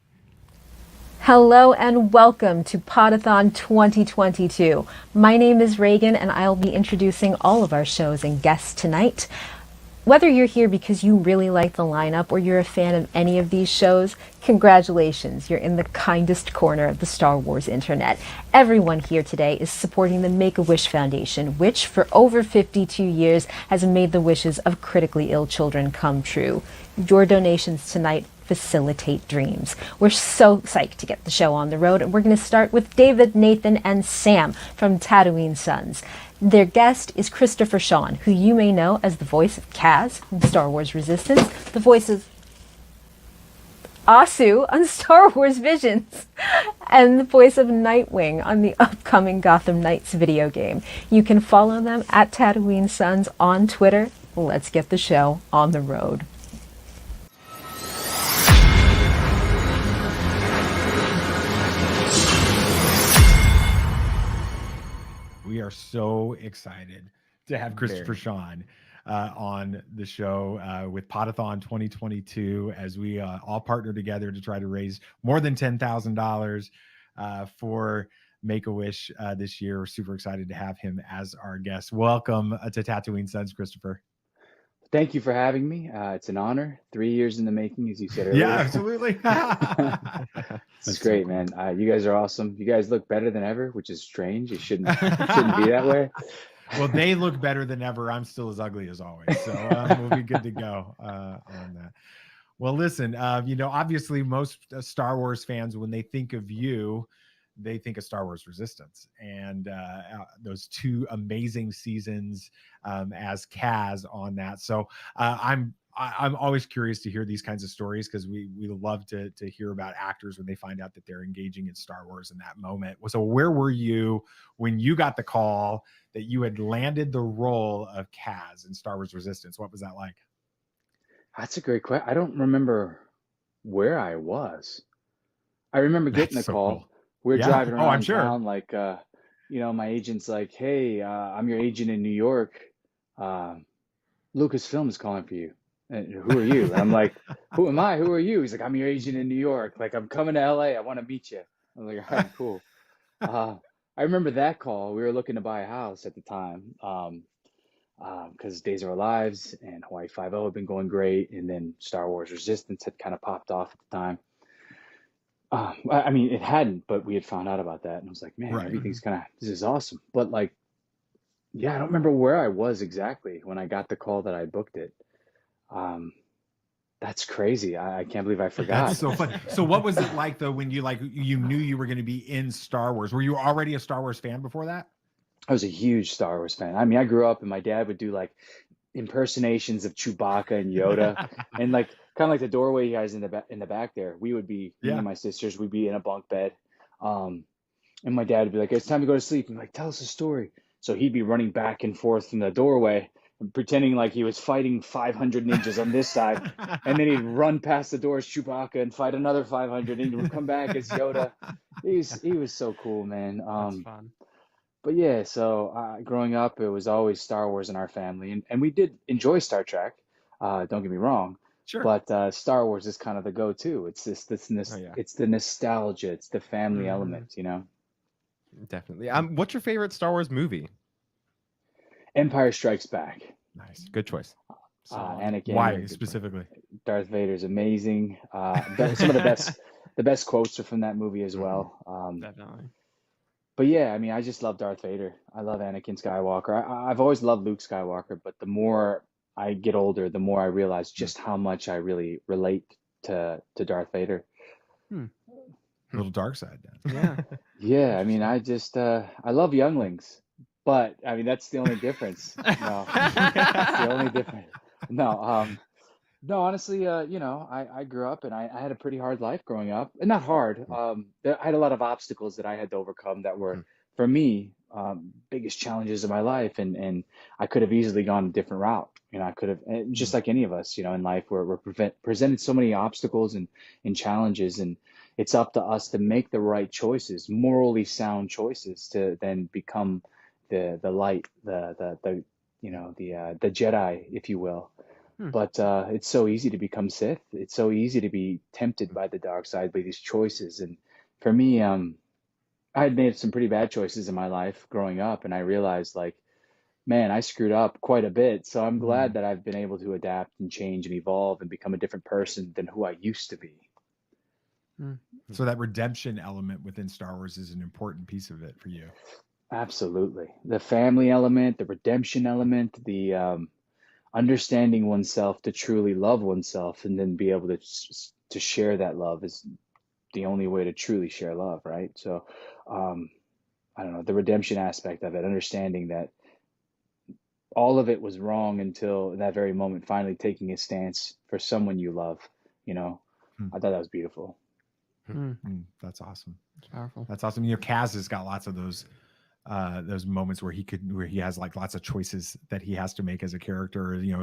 Hello and welcome to Podathon 2022. My name is Reagan, and I'll be introducing all of our shows and guests tonight. Whether you're here because you really like the lineup or you're a fan of any of these shows, congratulations, you're in the kindest corner of the Star Wars internet. Everyone here today is supporting the Make-A-Wish Foundation, which for over 52 years has made the wishes of critically ill children come true. Your donations tonight facilitate dreams. We're so psyched to get the show on the road, and we're going to start with David, Nathan, and Sam from Tatooine Sons. Their guest is Christopher Sean, who you may know as the voice of Kaz in Star Wars Resistance, the voice of Asu on Star Wars Visions, and the voice of Nightwing on the upcoming Gotham Knights video game. You can follow them at Tatooine Sons on Twitter. Let's get the show on the road. We are so excited to have Christopher Sean on the show with Podathon 2022 as we all partner together to try to raise more than $10,000 for Make-A-Wish this year. We're super excited to have him as our guest. Welcome to Tatooine Sons, Christopher. Thank you for having me. It's an honor. 3 years in the making, as you said earlier. Yeah, absolutely. It's great, man. You guys are awesome. You guys look better than ever, which is strange. It shouldn't be that way. Well, they look better than ever. I'm still as ugly as always. So we'll be good to go on that. Well, listen, obviously most Star Wars fans, when they think of you, they think of Star Wars Resistance and those two amazing seasons as Kaz on that. So I'm always curious to hear these kinds of stories because we love to hear about actors when they find out that they're engaging in Star Wars in that moment. So where were you when you got the call that you had landed the role of Kaz in Star Wars Resistance? What was that like? That's a great question. I don't remember where I was. I remember getting the call. Cool. We're driving around I'm sure. town, like, my agent's like, hey, I'm your agent in New York. Lucasfilm is calling for you. And who are you? And I'm like, who am I? Who are you? He's like, I'm your agent in New York. Like, I'm coming to LA. I want to meet you. I'm like, all right, cool. I remember that call. We were looking to buy a house at the time. Because Days of Our Lives and Hawaii Five-0 had been going great, and then Star Wars Resistance had kind of popped off at the time. I mean, it hadn't, but we had found out about that, and I was like, man, everything's this is awesome. But like, yeah, I don't remember where I was exactly when I got the call that I booked it. That's crazy. I can't believe I forgot. That's so funny. So what was it like though when you knew you were going to be in Star Wars? Were you already a Star Wars fan before that? I was a huge Star Wars fan. I mean, I grew up and my dad would do like impersonations of Chewbacca and Yoda, and like kind of like the doorway guys in the back there. We would be me and my sisters. We'd be in a bunk bed, and my dad would be like, "It's time to go to sleep." And like, "Tell us a story." So he'd be running back and forth from the doorway and pretending like he was fighting 500 ninjas on this side, and then he'd run past the door as Chewbacca and fight another 500, and he'd come back as Yoda. He was so cool, man. That's fun. But yeah, so growing up, it was always Star Wars in our family, and we did enjoy Star Trek. Don't get me wrong, but Star Wars is kind of the go-to. It's it's the nostalgia, it's the family element, you know. Definitely. What's your favorite Star Wars movie? Empire Strikes Back. Nice, good choice. Anakin. Why specifically? Darth Vader's amazing. Some of the best quotes are from that movie as well. Definitely. But yeah, I mean, I just love Darth Vader. I love Anakin Skywalker. I've always loved Luke Skywalker, but the more I get older, the more I realize just how much I really relate to Darth Vader. A little dark side then. Yeah. Yeah, I mean, I love younglings, but I mean, that's the only difference. No, that's the only difference. No, honestly, you know, I grew up and I had a pretty hard life growing up, and not hard. I had a lot of obstacles that I had to overcome that were, for me, biggest challenges of my life, and I could have easily gone a different route. You know, I could have, just like any of us, you know, in life, we're presented so many obstacles and challenges, and it's up to us to make the right choices, morally sound choices, to then become the light, the you know, the Jedi, if you will. But it's so easy to become Sith. It's so easy to be tempted by the dark side by these choices. And for me, I had made some pretty bad choices in my life growing up, and I realized, like, man, I screwed up quite a bit. So I'm glad that I've been able to adapt and change and evolve and become a different person than who I used to be. So that redemption element within Star Wars is an important piece of it for you. Absolutely. The family element, the redemption element, the understanding oneself to truly love oneself, and then be able to share that love is the only way to truly share love, right? So I don't know, the redemption aspect of it, understanding that all of it was wrong until that very moment, finally taking a stance for someone you love, you know. I thought that was beautiful. That's awesome. It's powerful. That's awesome. You know, Kaz has got lots of those moments where he has like lots of choices that he has to make as a character, or, you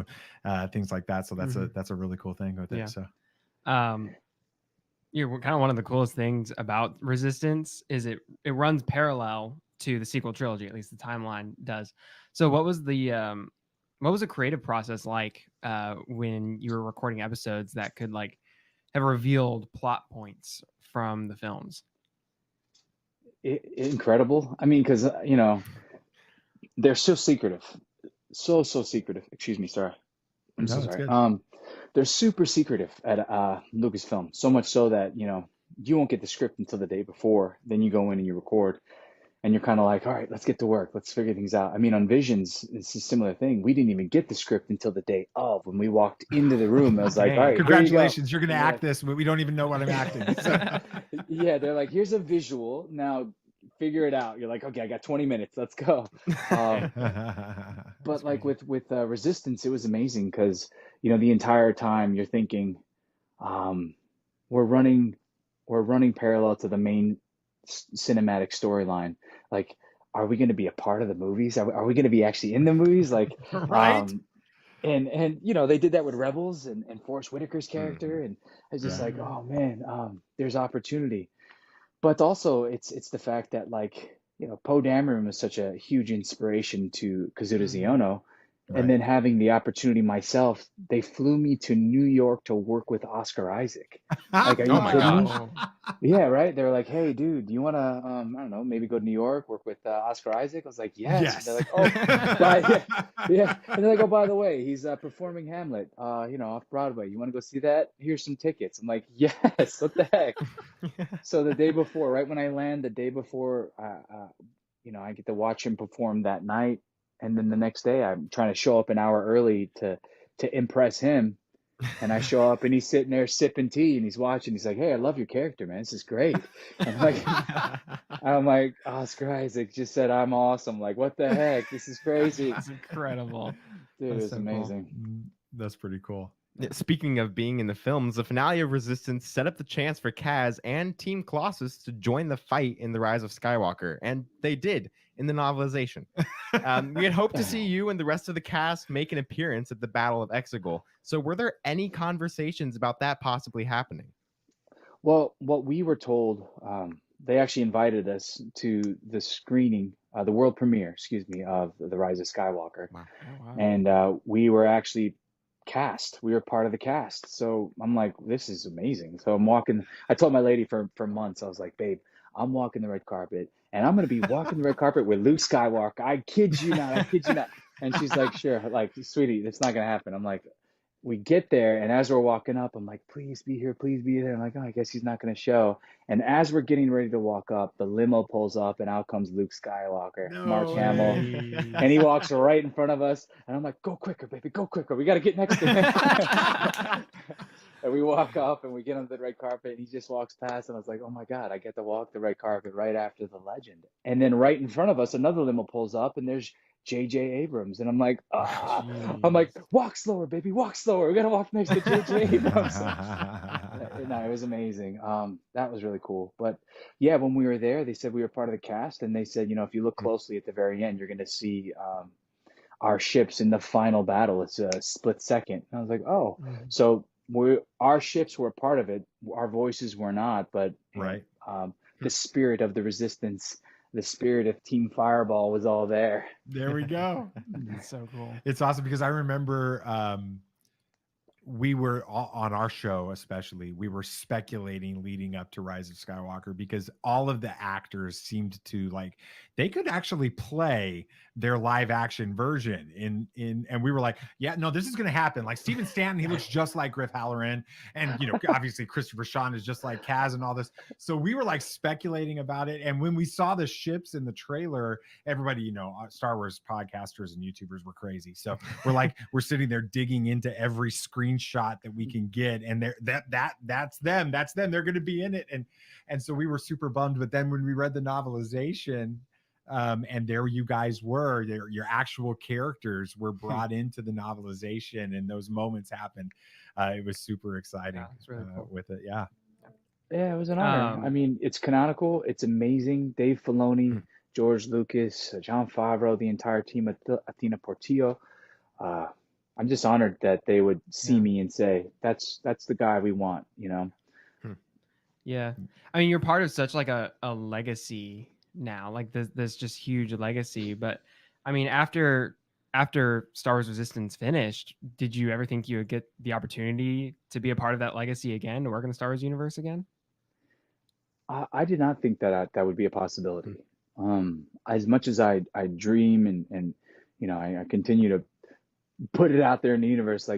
know, things like that. So that's a really cool thing with it. So yeah, kind of one of the coolest things about Resistance is it runs parallel to the sequel trilogy, at least the timeline does. So what was the creative process like when you were recording episodes that could like have revealed plot points from the films? Incredible. I mean, because you know, they're so secretive, so secretive. Excuse me, sorry. I'm so sorry. They're super secretive at Lucasfilm, so much so that, you know, you won't get the script until the day before. Then you go in and you record, and you're kind of like, all right, let's get to work. Let's figure things out. I mean, on Visions, it's a similar thing. We didn't even get the script until the day of. When we walked into the room, I was like, all right, congratulations, you're going to act this, but we don't even know what I'm acting. So. Yeah, they're like, here's a visual. Now figure it out. You're like, okay, I got 20 minutes. Let's go. But like with Resistance, it was amazing because, you know, the entire time you're thinking, we're running parallel to the main cinematic storyline. Like, are we going to be a part of the movies? Are we going to be actually in the movies? Like, right. And you know, they did that with Rebels and Forrest Whitaker's character, and I was just like, oh man, there's opportunity. But also, it's the fact that, like, you know, Poe Dameron was such a huge inspiration to Kazuda Xiono. And then having the opportunity myself, they flew me to New York to work with Oscar Isaac. Like, are you Oh my kidding me? gosh. Yeah, right. They were like, "Hey, dude, do you want to, I don't know, maybe go to New York, work with Oscar Isaac?" I was like, "Yes." And they're like, "Oh, yeah." And they're like, "Oh, by the way, he's performing Hamlet, off Broadway. You want to go see that? Here's some tickets." I'm like, "Yes, what the heck?" So the day before, right when I land, the day before, I get to watch him perform that night, and then the next day, I'm trying to show up an hour early to impress him. And I show up and he's sitting there sipping tea and he's watching. He's like, "Hey, I love your character, man. This is great." And I'm like, Oscar Isaac just said I'm awesome. Like, what the heck? This is crazy. That's incredible. Dude, That's it was so cool. amazing. That's pretty cool. Speaking of being in the films, the finale of Resistance set up the chance for Kaz and Team Colossus to join the fight in The Rise of Skywalker, and they did in the novelization. We had hoped to see you and the rest of the cast make an appearance at the Battle of Exegol. So were there any conversations about that possibly happening? Well, what we were told, they actually invited us to the screening, the world premiere, of The Rise of Skywalker. Wow. Oh, wow. And we were actually cast. We were part of the cast. So I'm like, this is amazing. So I'm walking. I told my lady for months, I was like, "Babe, I'm walking the red carpet, and I'm going to be walking the red carpet with Luke Skywalker. I kid you not. I kid you not." And she's like, "Sure, like, sweetie, it's not going to happen." I'm like, we get there, and as we're walking up, I'm like, "Please be here, please be there." I'm like, "Oh, I guess he's not going to show." And as we're getting ready to walk up, the limo pulls up, and out comes Luke Skywalker, Mark Hamill, and he walks right in front of us. And I'm like, "Go quicker, baby, go quicker. We got to get next to him." And we walk up, and we get on the red carpet, and he just walks past, and I was like, "Oh my God, I get to walk the red carpet right after the legend." And then right in front of us, another limo pulls up, and there's J.J. Abrams, and I'm like, I'm like, "Walk slower, baby, walk slower. We gotta walk next to J.J. Abrams." No, it was amazing. That was really cool. But yeah, when we were there, they said we were part of the cast, and they said, if you look closely at the very end, you're gonna see our ships in the final battle. It's a split second. And I was like, oh, so our ships were part of it. Our voices were not, but right. The spirit of the Resistance. The spirit of Team Fireball was all there. There we go. That's so cool. It's awesome because I remember we were on our show, especially, we were speculating leading up to Rise of Skywalker because all of the actors seemed to they could actually play their live action version and we were like, yeah, no, this is going to happen. Like Stephen Stanton, he looks just like Griff Halloran, and obviously Christopher Sean is just like Kaz and all this. So we were speculating about it, and when we saw the ships in the trailer, everybody, Star Wars podcasters and YouTubers were crazy. So we're sitting there digging into every screenshot that we can get, and that's them. They're going to be in it, and so we were super bummed. But then when we read the novelization, and there you guys were, your actual characters were brought into the novelization, and those moments happened. It was super exciting. It's really cool. With it. Yeah, it was an honor. I mean, it's canonical. It's amazing. Dave Filoni, George Lucas, Jon Favreau, the entire team at Athena Portillo. I'm just honored that they would see me and say, that's the guy we want, Yeah. I mean, you're part of such a legacy now, this just huge legacy. But I mean, after Star Wars Resistance finished, did you ever think you would get the opportunity to be a part of that legacy again, to work in the Star Wars universe again? I did not think that would be a possibility. As much as I dream and I continue to put it out there in the universe,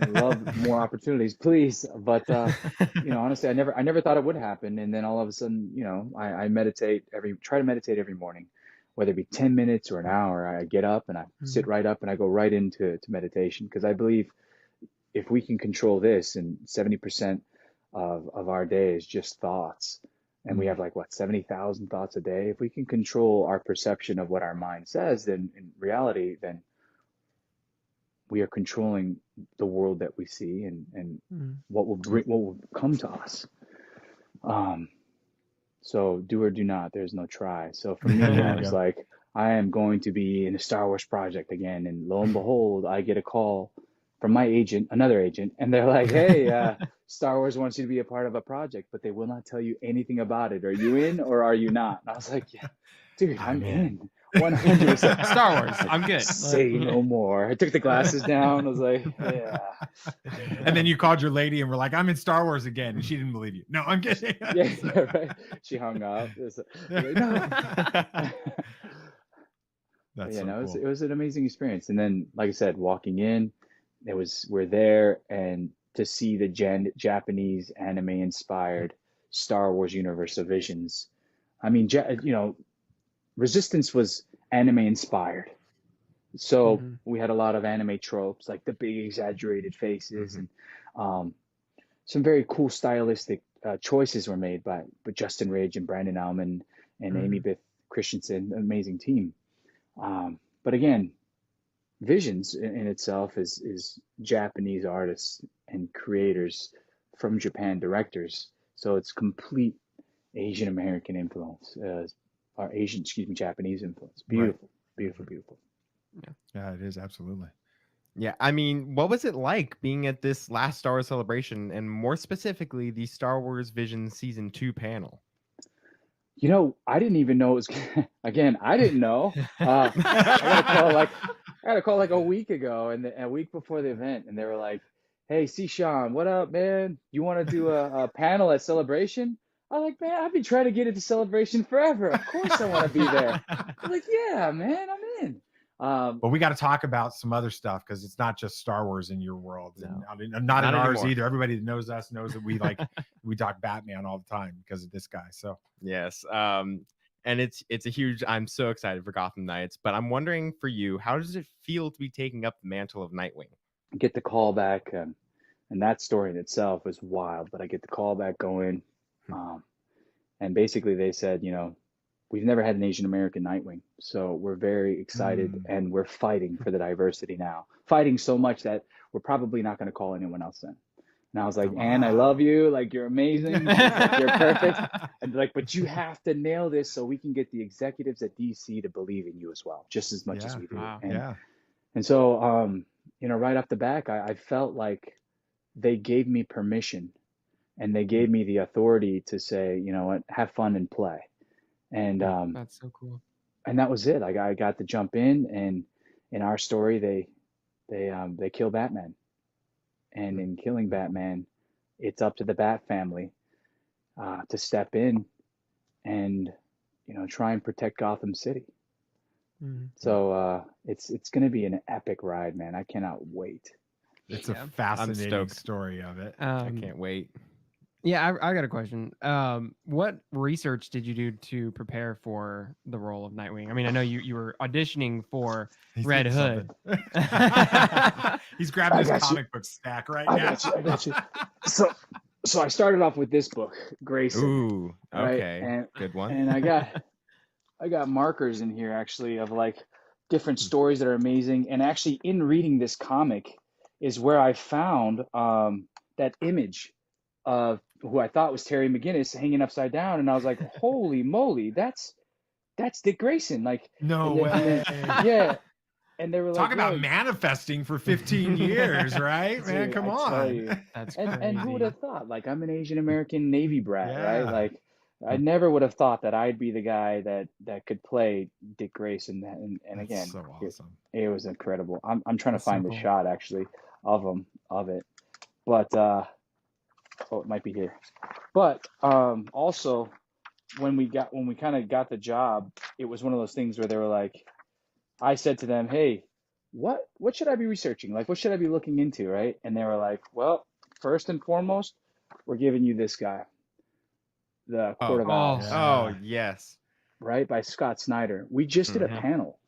love more opportunities, please. But honestly, I never thought it would happen. And then all of a sudden, I try to meditate every morning, whether it be 10 minutes or an hour. I get up and I sit right up and I go right into meditation, because I believe if we can control this, and 70% of our day is just thoughts, and we have 70,000 thoughts a day. If we can control our perception of what our mind says, then in reality, then we are controlling the world that we see and what will come to us. So do or do not, there's no try. So for me, I was like, I am going to be in a Star Wars project again. And lo and behold, I get a call from my agent, another agent, and they're like, "Hey, Star Wars wants you to be a part of a project, but they will not tell you anything about it. Are you in or are you not?" And I was like, "Yeah, dude, I'm in 100%. Star Wars, I'm good. Say no more. I took the glasses down. I was like, yeah. And then you called your lady and were like, I'm in Star Wars again. And she didn't believe you. No, I'm kidding. Yeah, right. She hung up. Like, no. That's Yeah, so no, cool. it was an amazing experience. And then, like I said, walking in, we're there, and to see the Japanese anime inspired Star Wars universe of visions. I mean, Resistance was anime inspired. So we had a lot of anime tropes, like the big exaggerated faces, and some very cool stylistic choices were made by Justin Ridge and Brandon Auman and Amy Beth Christensen, an amazing team. But again, Visions in itself is Japanese artists and creators from Japan, directors. So it's complete Asian American influence, Japanese influence. Beautiful, beautiful, beautiful. Yeah, it is absolutely. Yeah, I mean, what was it like being at this last Star Wars celebration, and more specifically, the Star Wars Vision Season 2 panel? I didn't even know it was. Again, I didn't know. I got a call like a week ago, and a week before the event, and they were like, "Hey, C. Sean, what up, man? You want to do a panel at Celebration?" I was like, "Man, I've been trying to get into Celebration forever. Of course, I want to be there." I'm like, "Yeah, man, I'm in." But we got to talk about some other stuff, because it's not just Star Wars in your world, and not in ours anymore. either. Everybody that knows us knows that we we talk Batman all the time because of this guy. So yes, and it's a huge. I'm so excited for Gotham Knights, but I'm wondering for you, how does it feel to be taking up the mantle of Nightwing? Get the call back, and that story in itself was wild. But I get the call back going, and basically they said, we've never had an Asian American Nightwing, so we're very excited, and we're fighting for the diversity now. Fighting so much that we're probably not going to call anyone else in. And I was like, Anne, I love you. Like, you're amazing. Like, you're perfect. And like, but you have to nail this so we can get the executives at DC to believe in you as well, just as much as we do. Wow. And so, right off the back, I felt like they gave me permission, and they gave me the authority to say, you know what, have fun and play. And that's so cool. And that was it. Like, I got to jump in, and in our story, they kill Batman, and in killing Batman, it's up to the Bat family to step in and try and protect Gotham City. So it's going to be an epic ride, man. I cannot wait. It's a fascinating story of it. I can't wait. Yeah, I got a question. What research did you do to prepare for the role of Nightwing? I mean, I know you were auditioning for Red Hood. He's grabbing his comic book stack right now. I got you. So I started off with this book, Grayson. Ooh, okay, right? good one. And I got markers in here actually of like different stories that are amazing. And actually, in reading this comic, is where I found that image of who I thought was Terry McGinnis hanging upside down, and I was like, "Holy moly, that's Dick Grayson!" Like, no way. Yeah, and they were talk like, about manifesting for 15 years, right, man? Dude, come on. That's and who would have thought? Like, I'm an Asian American Navy brat, right? Like, I never would have thought that I'd be the guy that could play Dick Grayson. And again, so awesome. It was incredible. I'm trying to find so the cool. shot actually of it, but it might be here. But also when we kind of got the job, it was one of those things where they were like, I said to them, "Hey, what should I be researching? Like, what should I be looking into?" Right? And they were like, "Well, first and foremost, we're giving you this guy, the Court of Owls." Oh, yes. Right, by Scott Snyder. We just did a panel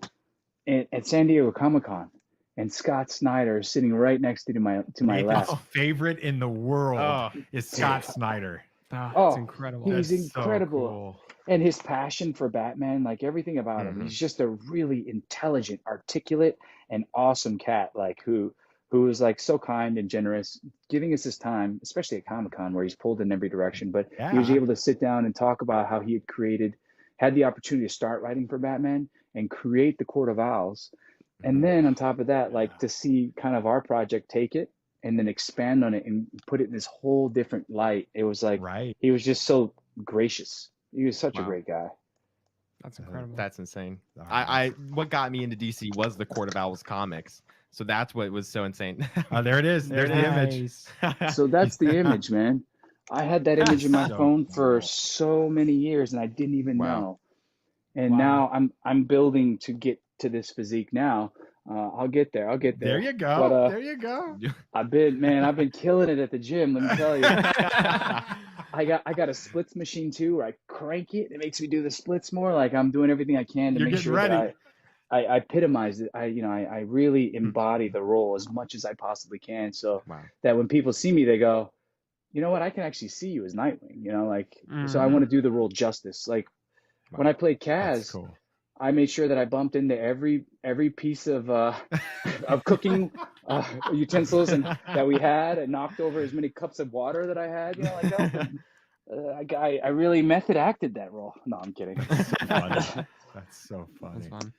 at San Diego Comic-Con, and Scott Snyder is sitting right next to my left. His favorite in the world is Scott Snyder. It's incredible. He's That's incredible. So cool. And his passion for Batman, like everything about him, he's just a really intelligent, articulate, and awesome cat. Like who is like so kind and generous, giving us his time, especially at Comic-Con where he's pulled in every direction. But he was able to sit down and talk about how he had the opportunity to start writing for Batman and create the Court of Owls. And then on top of that, like to see kind of our project take it and then expand on it and put it in this whole different light. It was like, he was just so gracious. He was such a great guy. That's incredible. That's insane. I what got me into DC was the Court of Owls comics. So that's what was so insane. Oh, there it is. There's the image. So that's the image, man. I had that image in my phone for so many years, and I didn't even know. And now I'm building to get to this physique now. I'll get there. I'll get there. There you go. But, there you go. I've been killing it at the gym. Let me tell you. I got a splits machine too, where I crank it. It makes me do the splits more. Like I'm doing everything I can to make sure that I epitomize it. I really embody the role as much as I possibly can, so that when people see me, they go, you know what, I can actually see you as Nightwing. So I want to do the role justice. Like when I played Kaz, I made sure that I bumped into every piece of cooking utensils that we had, and knocked over as many cups of water that I had. I really method acted that role. No, I'm kidding. That's so funny. That's fun.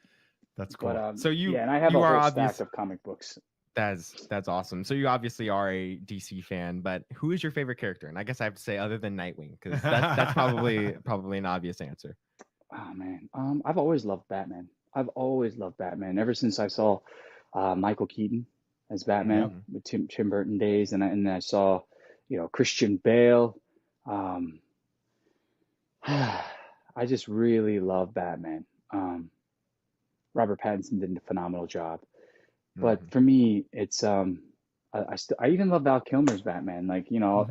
That's cool. But, So and I have a whole stack of comic books. That's awesome. So you obviously are a DC fan, but who is your favorite character? And I guess I have to say other than Nightwing, because that's probably an obvious answer. Oh man, I've always loved Batman. Ever since I saw Michael Keaton as Batman with Tim Burton days, and I saw Christian Bale. I just really love Batman. Robert Pattinson did a phenomenal job, but for me, it's I even love Val Kilmer's Batman. Like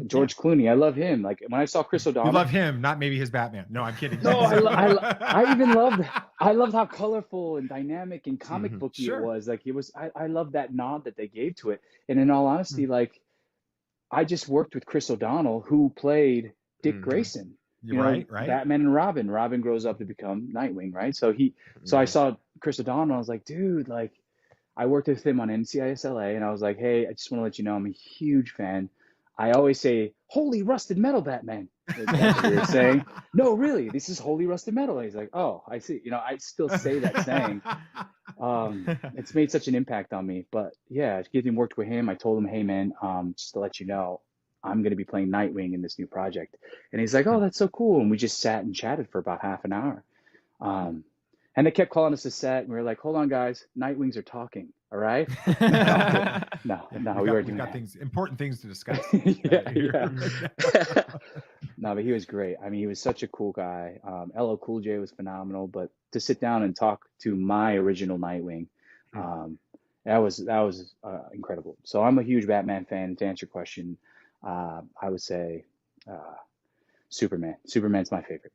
George Clooney, I love him. Like when I saw Chris O'Donnell, you love him, not maybe his Batman. No, I'm kidding. No, I even loved how colorful and dynamic and comic booky it was. Like it was. I love that nod that they gave to it. And in all honesty, like I just worked with Chris O'Donnell, who played Dick Grayson. Right. Batman and Robin. Robin grows up to become Nightwing, right? So I saw Chris O'Donnell. I was like, dude, like I worked with him on NCIS LA, and I was like, hey, I just want to let you know I'm a huge fan. I always say, holy rusted metal, Batman. That's what you're saying. No, really, this is holy rusted metal. And he's like, oh, I see. I still say that saying. It's made such an impact on me. But yeah, getting worked with him, I told him, hey man, just to let you know, I'm going to be playing Nightwing in this new project. And he's like, oh, that's so cool. And we just sat and chatted for about half an hour. And they kept calling us to set. And we were like, hold on, guys. Nightwings are talking. All right. No, we weren't doing that. Important things to discuss. yeah. No, but he was great. I mean, he was such a cool guy. LL Cool J was phenomenal. But to sit down and talk to my original Nightwing, that was incredible. So I'm a huge Batman fan. To answer your question, I would say Superman. Superman's my favorite.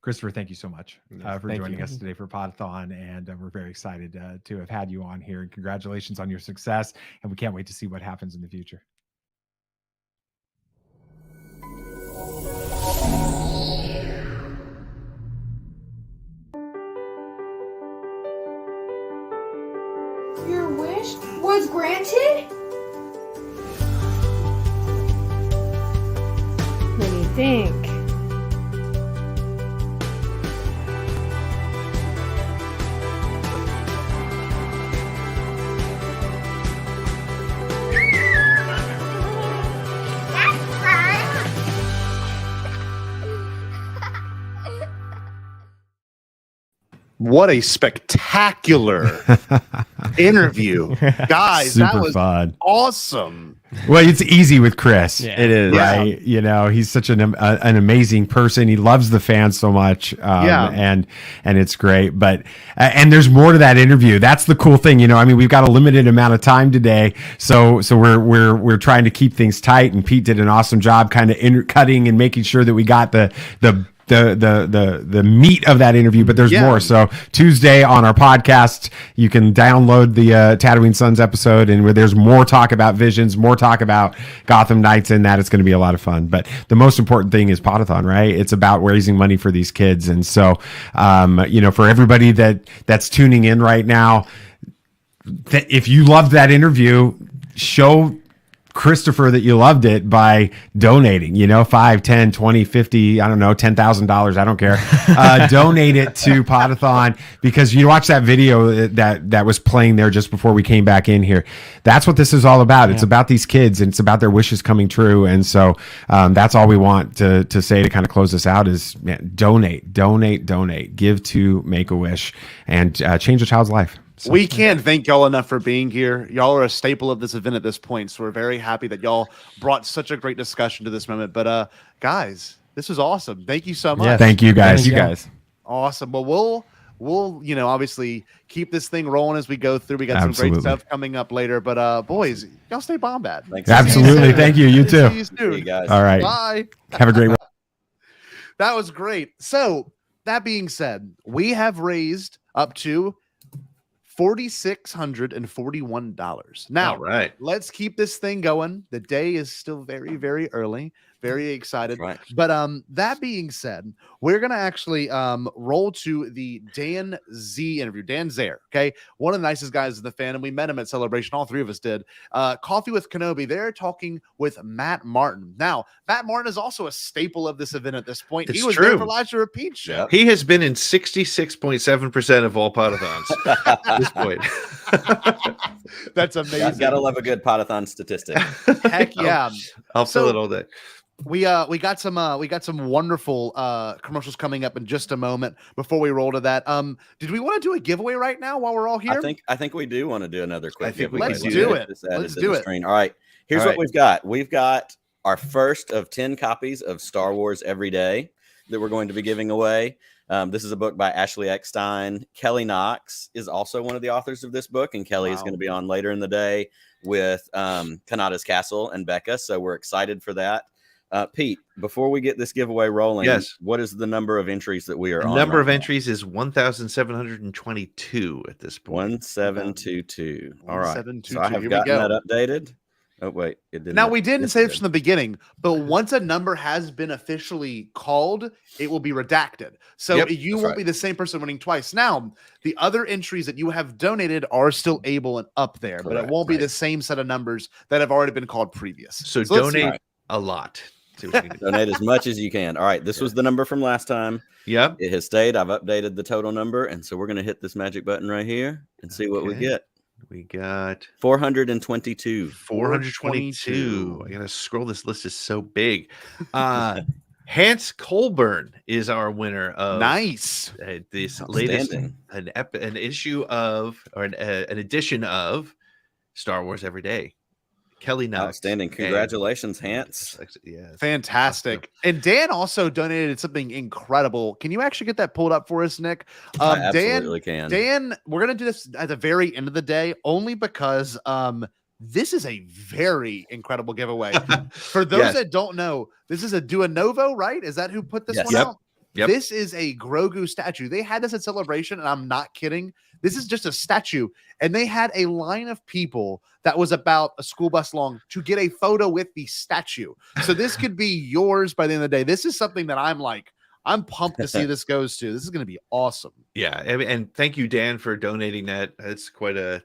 Christopher, thank you so much for joining us today for Podathon, and we're very excited to have had you on here. And congratulations on your success, and we can't wait to see what happens in the future. Your wish was granted? What do you think? What a spectacular interview, guys. Super that was fun. Awesome. Well, it's easy with Chris. Yeah, it is. Right. He's such an amazing person. He loves the fans so much. And it's great. But, and there's more to that interview. That's the cool thing. We've got a limited amount of time today. So we're trying to keep things tight, and Pete did an awesome job kind of cutting and making sure that we got the meat of that interview, but there's more. So Tuesday on our podcast, you can download the Tatooine Sons episode, and where there's more talk about Visions, more talk about Gotham Knights, and that it's going to be a lot of fun. But the most important thing is Podathon, right? It's about raising money for these kids. And so, for everybody that's tuning in right now, if you loved that interview, show Christopher that you loved it by donating, you know, 5, 10, 20, 50, I don't know, $10,000. I don't care. Donate it to Podathon, because you watch that video that was playing there just before we came back in here. That's what this is all about. It's about these kids, and it's about their wishes coming true. And so that's all we want to say to kind of close this out is, man, donate, give to Make-A-Wish, and change a child's life. So. We can't thank y'all enough for being here. Y'all are a staple of this event at this point, so we're very happy that y'all brought such a great discussion to this moment. But guys, this was awesome. Thank you so much. Yeah, thank you guys. Awesome. Well, we'll obviously keep this thing rolling as we go through. We got some Absolutely. great stuff coming up later. But boys, y'all stay Bombad. Thanks. Absolutely. Thank you. You too. See you soon. See you guys. All right. Bye. Have a great That was great. So that being said, we have raised up to $4,641. Now, All right. let's keep this thing going. The day is still very, very early. Very excited. Right. But that being said, we're gonna actually roll to the Dan Z interview. Dan Zaire, okay, one of the nicest guys in the fandom. We met him at Celebration. All three of us did. Coffee with Kenobi. They're talking with Matt Martin. Now, Matt Martin is also a staple of this event at this point. It's he was true. there for Elijah Repeat show. He has been in 66.7% of all Podathons at this point. That's amazing. Gotta love a good Podathon statistic. Heck yeah. I'll fill it all day. We got some wonderful commercials coming up in just a moment. Before we roll to that, did we want to do a giveaway right now while we're all here? I think we do want to do another quick giveaway. Let's do it. Let's do it. All right. Here's what we've got. We've got our first of 10 copies of Star Wars Every Day that we're going to be giving away. This is a book by Ashley Eckstein. Kelly Knox is also one of the authors of this book, and Kelly is going to be on later in the day with Kanata's Castle and Becca. So we're excited for that. Pete, before we get this giveaway rolling, yes, what is the number of entries that we are on? The number of entries is 1,722 at this point. 1722. All right. 1722. So I have Here we gotten go. that updated. Oh, wait. It didn't. Now, we didn't say this from the beginning, but once a number has been officially called, it will be redacted. So you won't be the same person winning twice. Now, the other entries that you have donated are still able and up there, but it won't be the same set of numbers that have already been called previous. So let's see. donate a lot. Donate as much as you can. All right. This was the number from last time. Yep. It has stayed. I've updated the total number. And so we're going to hit this magic button right here and see what we get. We got 422. 422. I gotta scroll. This list is so big. Hans Colburn is our winner of this latest an issue of or an edition of Star Wars Every Day. Kelly Knox. Outstanding. Congratulations, Hans. Yeah. Fantastic. And Dan also donated something incredible. Can you actually get that pulled up for us, Nick? I absolutely can. Dan, we're going to do this at the very end of the day only because this is a very incredible giveaway. For those that don't know, this is a Duonovo, right? Is that who put this one out? Yep. This is a Grogu statue. They had this at Celebration, and I'm not kidding. This is just a statue, and they had a line of people that was about a school bus long to get a photo with the statue. So this could be yours by the end of the day. This is something that I'm pumped to see this goes to. This is going to be awesome. Yeah, and thank you, Dan, for donating that. It's quite a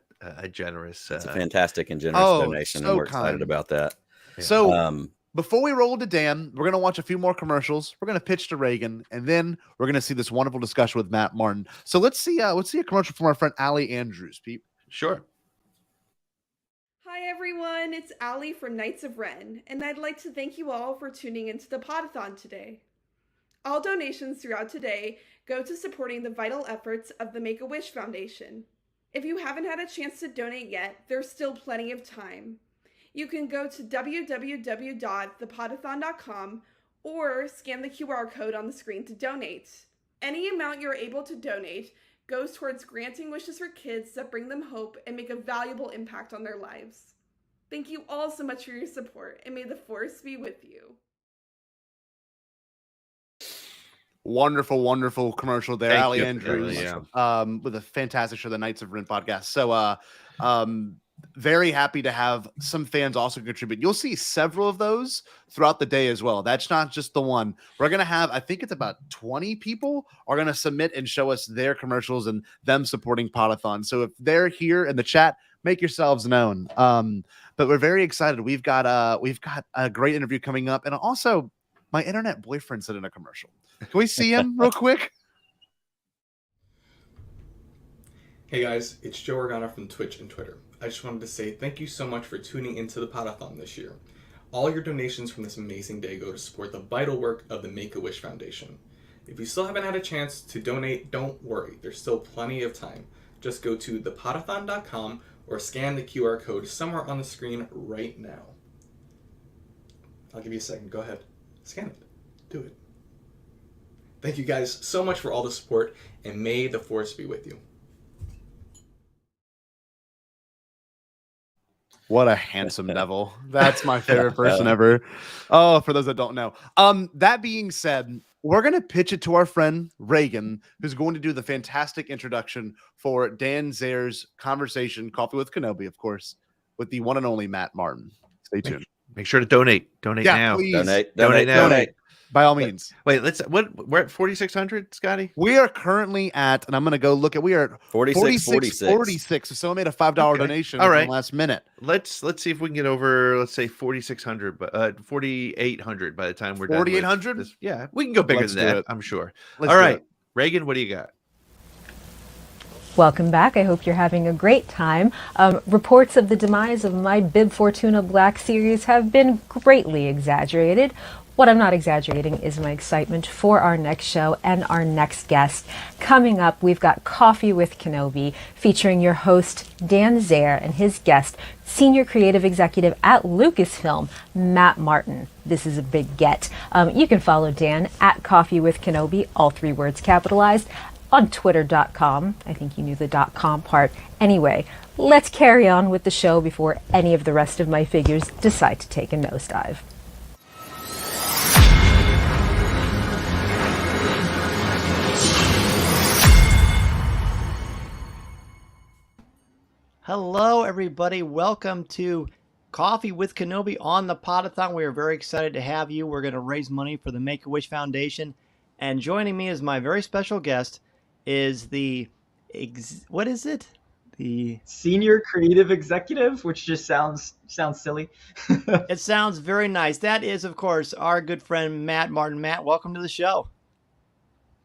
generous. It's a fantastic and generous donation, and we're excited about that. So before we roll to Dan, we're going to watch a few more commercials. We're going to pitch to Reagan, and then we're going to see this wonderful discussion with Matt Martin. So let's see a commercial from our friend Allie Andrews, Pete. Sure. Hi everyone, it's Allie from Knights of Ren, and I'd like to thank you all for tuning into the Podathon today. All donations throughout today go to supporting the vital efforts of the Make-A-Wish Foundation. If you haven't had a chance to donate yet, there's still plenty of time. You can go to www.thepodathon.com or scan the QR code on the screen to donate. Any amount you're able to donate goes towards granting wishes for kids that bring them hope and make a valuable impact on their lives. Thank you all so much for your support, and may the Force be with you. Wonderful, wonderful commercial there, Thank Allie you, Andrews, Ellie, with a fantastic show, the Knights of Ren podcast. So, very happy to have some fans also contribute. You'll see several of those throughout the day as well. That's not just the one. We're going to have, I think it's about 20 people are going to submit and show us their commercials and them supporting Podathon. So if they're here in the chat, make yourselves known. But we're very excited. We've got a great interview coming up, and also my internet boyfriend said in a commercial. Can we see him real quick? Hey guys, it's Joe Organa from Twitch and Twitter. I just wanted to say thank you so much for tuning into the Podathon this year. All your donations from this amazing day go to support the vital work of the Make-A-Wish Foundation. If you still haven't had a chance to donate, don't worry, there's still plenty of time. Just go to thepodathon.com or scan the QR code somewhere on the screen right now. I'll give you a second, go ahead, scan it, do it. Thank you guys so much for all the support, and may the force be with you. What a handsome devil. That's my favorite person ever. Oh, for those that don't know. That being said, we're going to pitch it to our friend Reagan, who's going to do the fantastic introduction for Dan Zayer's conversation, Coffee with Kenobi, of course, with the one and only Matt Martin. Stay tuned. Make sure to donate. Donate now. Please. Donate now. Donate. By all means. Wait, we're at 4,600, Scotty? We are currently at, and I'm going to go look at, we are 46. So someone made a $5 donation All right. in the last minute. Let's see if we can get over, let's say 4,600, but 4,800 by the time we're done. 4,800? Yeah, we can go bigger Let's than do that, it. I'm sure. Let's All do right, it. Reagan, what do you got? Welcome back. I hope you're having a great time. Reports of the demise of my Bib Fortuna Black series have been greatly exaggerated. What I'm not exaggerating is my excitement for our next show and our next guest. Coming up, we've got Coffee with Kenobi, featuring your host, Dan Zayer, and his guest, Senior Creative Executive at Lucasfilm, Matt Martin. This is a big get. You can follow Dan at Coffee with Kenobi, all 3 words capitalized, on twitter.com. I think you knew the .com part. Anyway, let's carry on with the show before any of the rest of my figures decide to take a nosedive. Hello, everybody. Welcome to Coffee with Kenobi on the Podathon. We are very excited to have you. We're going to raise money for the Make-A-Wish Foundation. And joining me as my very special guest is the, what is it? The Senior Creative Executive, which just sounds silly. It sounds very nice. That is, of course, our good friend Matt Martin. Matt, welcome to the show.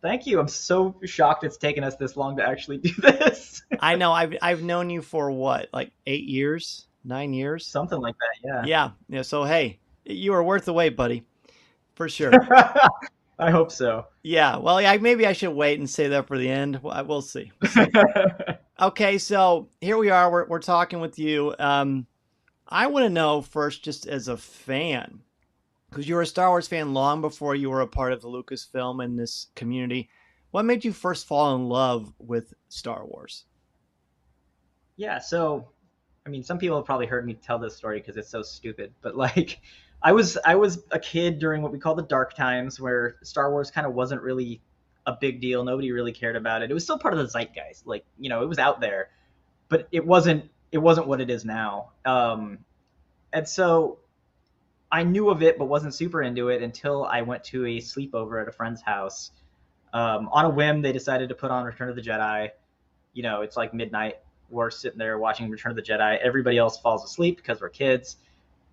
Thank you. I'm so shocked it's taken us this long to actually do this. I know. I've known you for what, like 8 years, 9 years? Something like that, yeah. Yeah. So, hey, you are worth the wait, buddy. For sure. I hope so. Yeah. Well, maybe I should wait and say that for the end. We'll see. Okay. So here we are. We're talking with you. I want to know first, just as a fan, because you were a Star Wars fan long before you were a part of the Lucasfilm and this community. What made you first fall in love with Star Wars? Yeah, so, I mean, some people have probably heard me tell this story because it's so stupid, but like, I was a kid during what we call the dark times, where Star Wars kind of wasn't really a big deal. Nobody really cared about it. It was still part of the zeitgeist. Like, you know, it was out there, but it wasn't what it is now. And so I knew of it, but wasn't super into it until I went to a sleepover at a friend's house. On a whim, they decided to put on Return of the Jedi. You know, it's like midnight. We're sitting there watching Return of the Jedi. Everybody else falls asleep because we're kids.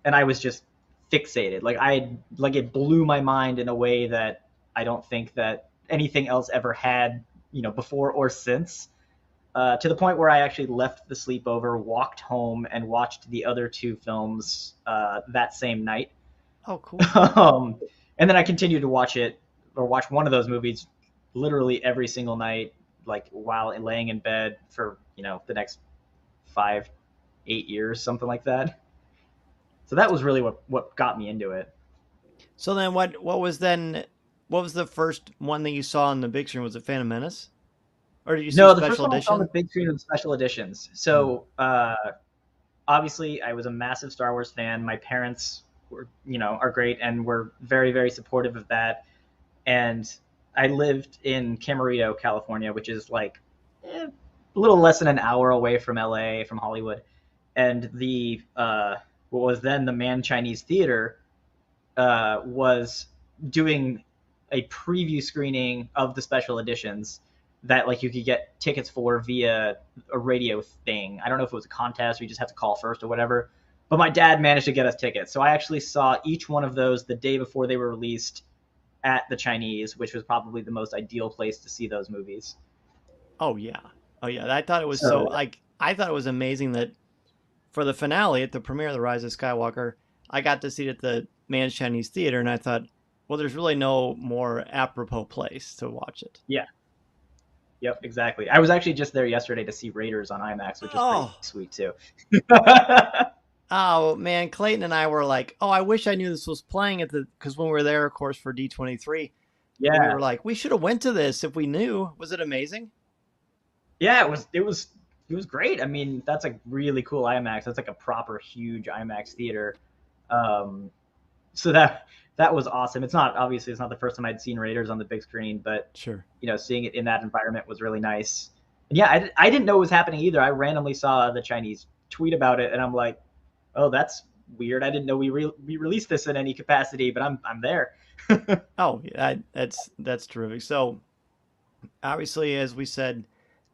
And I was just fixated. Like it blew my mind in a way that I don't think that anything else ever had, you know, before or since. To the point where I actually left the sleepover, walked home, and watched the other 2 films that same night. Oh, cool. And then I continued to watch one of those movies literally every single night, like while laying in bed for, you know, the next 5-8 years, something like that. So that was really what got me into it. So then what was the first one that you saw on the big screen? Was it Phantom Menace? Or did you see No, the special first one edition? I saw on the big screen was special editions. So obviously I was a massive Star Wars fan. My parents are great and were very, very supportive of that. And I lived in Camarillo, California, which is like a little less than an hour away from LA, from Hollywood. And the what was then the Man Chinese Theater was doing a preview screening of the special editions. that like you could get tickets for via a radio thing. I don't know if it was a contest or you just had to call first or whatever. But my dad managed to get us tickets. So I actually saw each one of those the day before they were released at the Chinese, which was probably the most ideal place to see those movies. Oh yeah. Oh yeah. I thought it was So- I thought it was amazing that for the finale at the premiere of The Rise of Skywalker, I got to see it at the Man's Chinese Theater, and I thought, well, there's really no more apropos place to watch it. Yeah. Yep, exactly. I was actually just there yesterday to see Raiders on IMAX, which is pretty sweet too. Oh man, Clayton and I were like, "Oh, I wish I knew this was playing at the," because when we were there, of course, for D23, we Yeah. were like, "We should have went to this if we knew." Was it amazing? Yeah, it was great. I mean, that's a really cool IMAX. That's like a proper huge IMAX theater. So that was awesome. It's not the first time I'd seen Raiders on the big screen, but sure, seeing it in that environment was really nice. And yeah, I didn't know it was happening either. I randomly saw the Chinese tweet about it, and I'm like, oh, that's weird. I didn't know we released this in any capacity, but I'm there. Oh, yeah, that's terrific. So, obviously, as we said,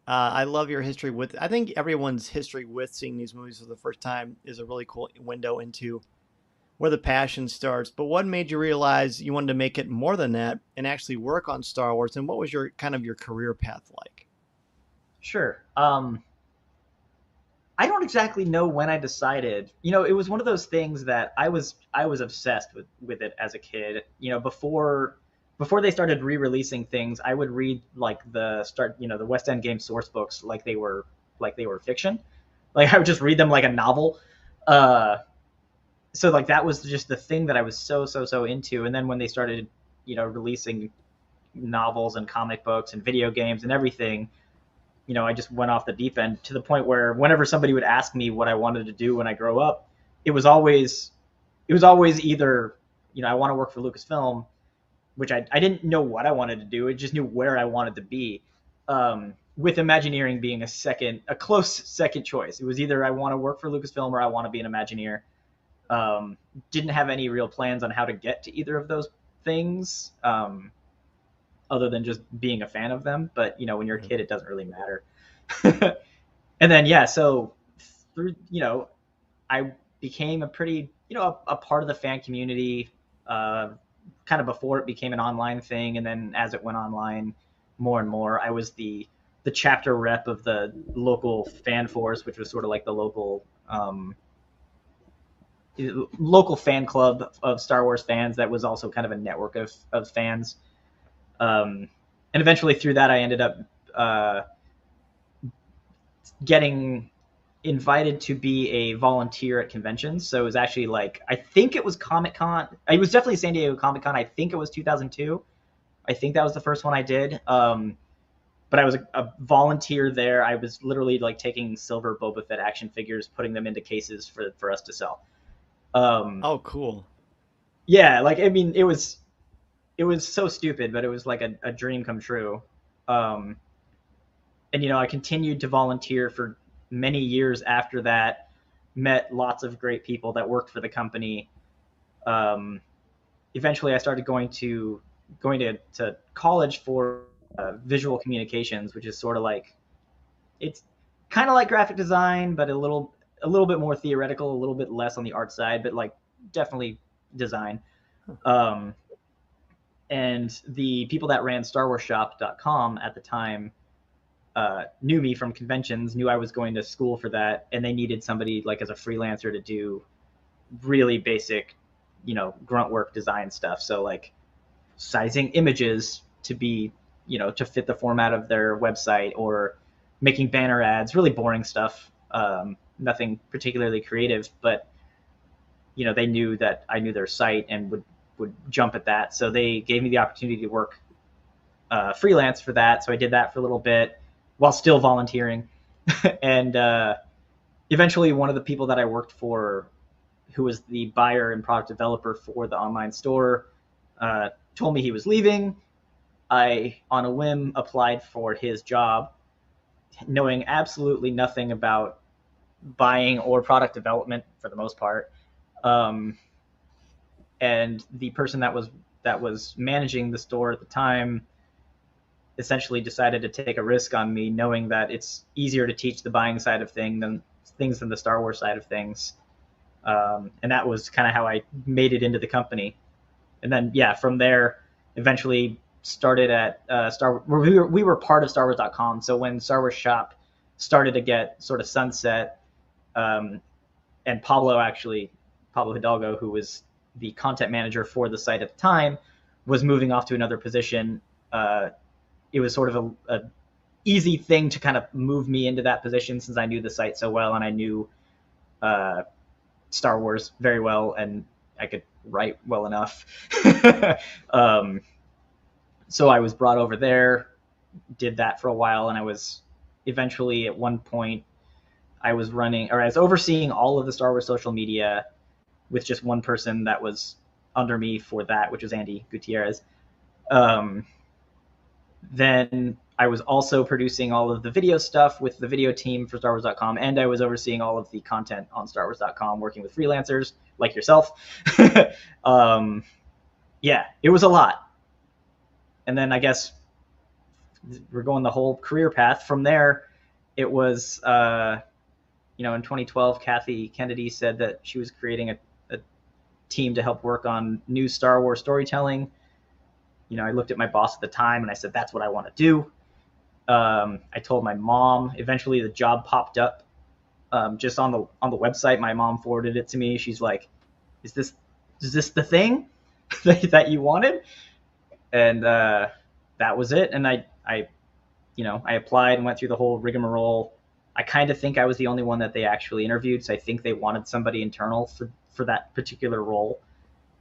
I love your history with. I think everyone's history with seeing these movies for the first time is a really cool window into where the passion starts. But what made you realize you wanted to make it more than that and actually work on Star Wars? And what was your career path like? Sure. I don't exactly know when I decided. It was one of those things that I was obsessed with it as a kid. Before they started re-releasing things, I would read like the West End Game source books like they were fiction. Like I would just read them like a novel. So like that was just the thing that I was so into. And then when they started, releasing novels and comic books and video games and everything, I just went off the deep end to the point where whenever somebody would ask me what I wanted to do when I grow up, it was always either, I want to work for Lucasfilm, which I didn't know what I wanted to do. I just knew where I wanted to be. With Imagineering being a close second choice. It was either I want to work for Lucasfilm or I want to be an Imagineer. Didn't have any real plans on how to get to either of those things. Other than just being a fan of them. But, when you're a kid, it doesn't really matter. And then, yeah, so through, I became a pretty, a part of the fan community, kind of before it became an online thing. And then as it went online more and more, I was the chapter rep of the local fan force, which was sort of like the local fan club of Star Wars fans. That was also kind of a network of fans. And eventually through that, I ended up getting invited to be a volunteer at conventions. So it was actually I think it was Comic-Con. It was definitely San Diego Comic-Con. I think it was 2002. I think that was the first one I did. But I was a volunteer there. I was literally taking silver Boba Fett action figures, putting them into cases for us to sell. Oh, cool. Yeah. I mean, it was so stupid, but it was like a dream come true. And, I continued to volunteer for many years after that, met lots of great people that worked for the company. Eventually I started going to college for visual communications, which is sort of it's kind of like graphic design, but a little bit more theoretical, a little bit less on the art side, but definitely design. And the people that ran StarWarsShop.com at the time knew me from conventions, knew I was going to school for that, and they needed somebody as a freelancer to do really basic, grunt work design stuff. So sizing images to be, to fit the format of their website, or making banner ads, really boring stuff. Nothing particularly creative, but they knew that I knew their site and would jump at that. So they gave me the opportunity to work freelance for that. So I did that for a little bit while still volunteering. And eventually one of the people that I worked for, who was the buyer and product developer for the online store, told me he was leaving. I, on a whim, applied for his job, knowing absolutely nothing about buying or product development for the most part. And the person that was managing the store at the time essentially decided to take a risk on me, knowing that it's easier to teach the buying side of than the Star Wars side of things. And that was kind of how I made it into the company. And then, yeah, from there, eventually started at Star Wars. We were part of StarWars.com. So when Star Wars Shop started to get sort of sunset, and Pablo Hidalgo, who was the content manager for the site at the time, was moving off to another position. It was sort of a easy thing to kind of move me into that position since I knew the site so well and I knew Star Wars very well and I could write well enough. So I was brought over there, did that for a while, and I was eventually at one point I was overseeing all of the Star Wars social media with just one person that was under me for that, which was Andy Gutierrez. Then I was also producing all of the video stuff with the video team for StarWars.com, and I was overseeing all of the content on StarWars.com, working with freelancers like yourself. Yeah, it was a lot. And then I guess we're going the whole career path. From there, it was, in 2012, Kathy Kennedy said that she was creating a team to help work on new Star Wars storytelling. I looked at my boss at the time and I said, that's what I want to do. I told my mom. Eventually the job popped up just on the website. My mom forwarded it to me. She's like, is this the thing that you wanted? And that was it. And I applied and went through the whole rigmarole. I kind of think I was the only one that they actually interviewed, so I think they wanted somebody internal for that particular role.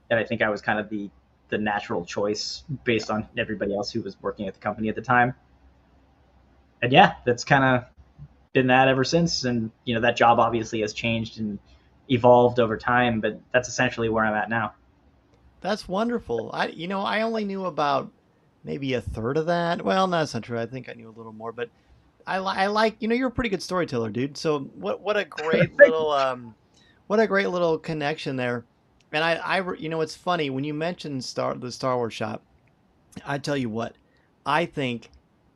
And I think I was kind of the natural choice based on everybody else who was working at the company at the time. And yeah, that's kind of been that ever since. And, that job obviously has changed and evolved over time, but that's essentially where I'm at now. That's wonderful. I only knew about maybe a third of that. Well, no, that's not true. I think I knew a little more, but I like, you're a pretty good storyteller, dude. So what a great little connection there. And I it's funny when you mentioned the Star Wars Shop. I tell you what, I think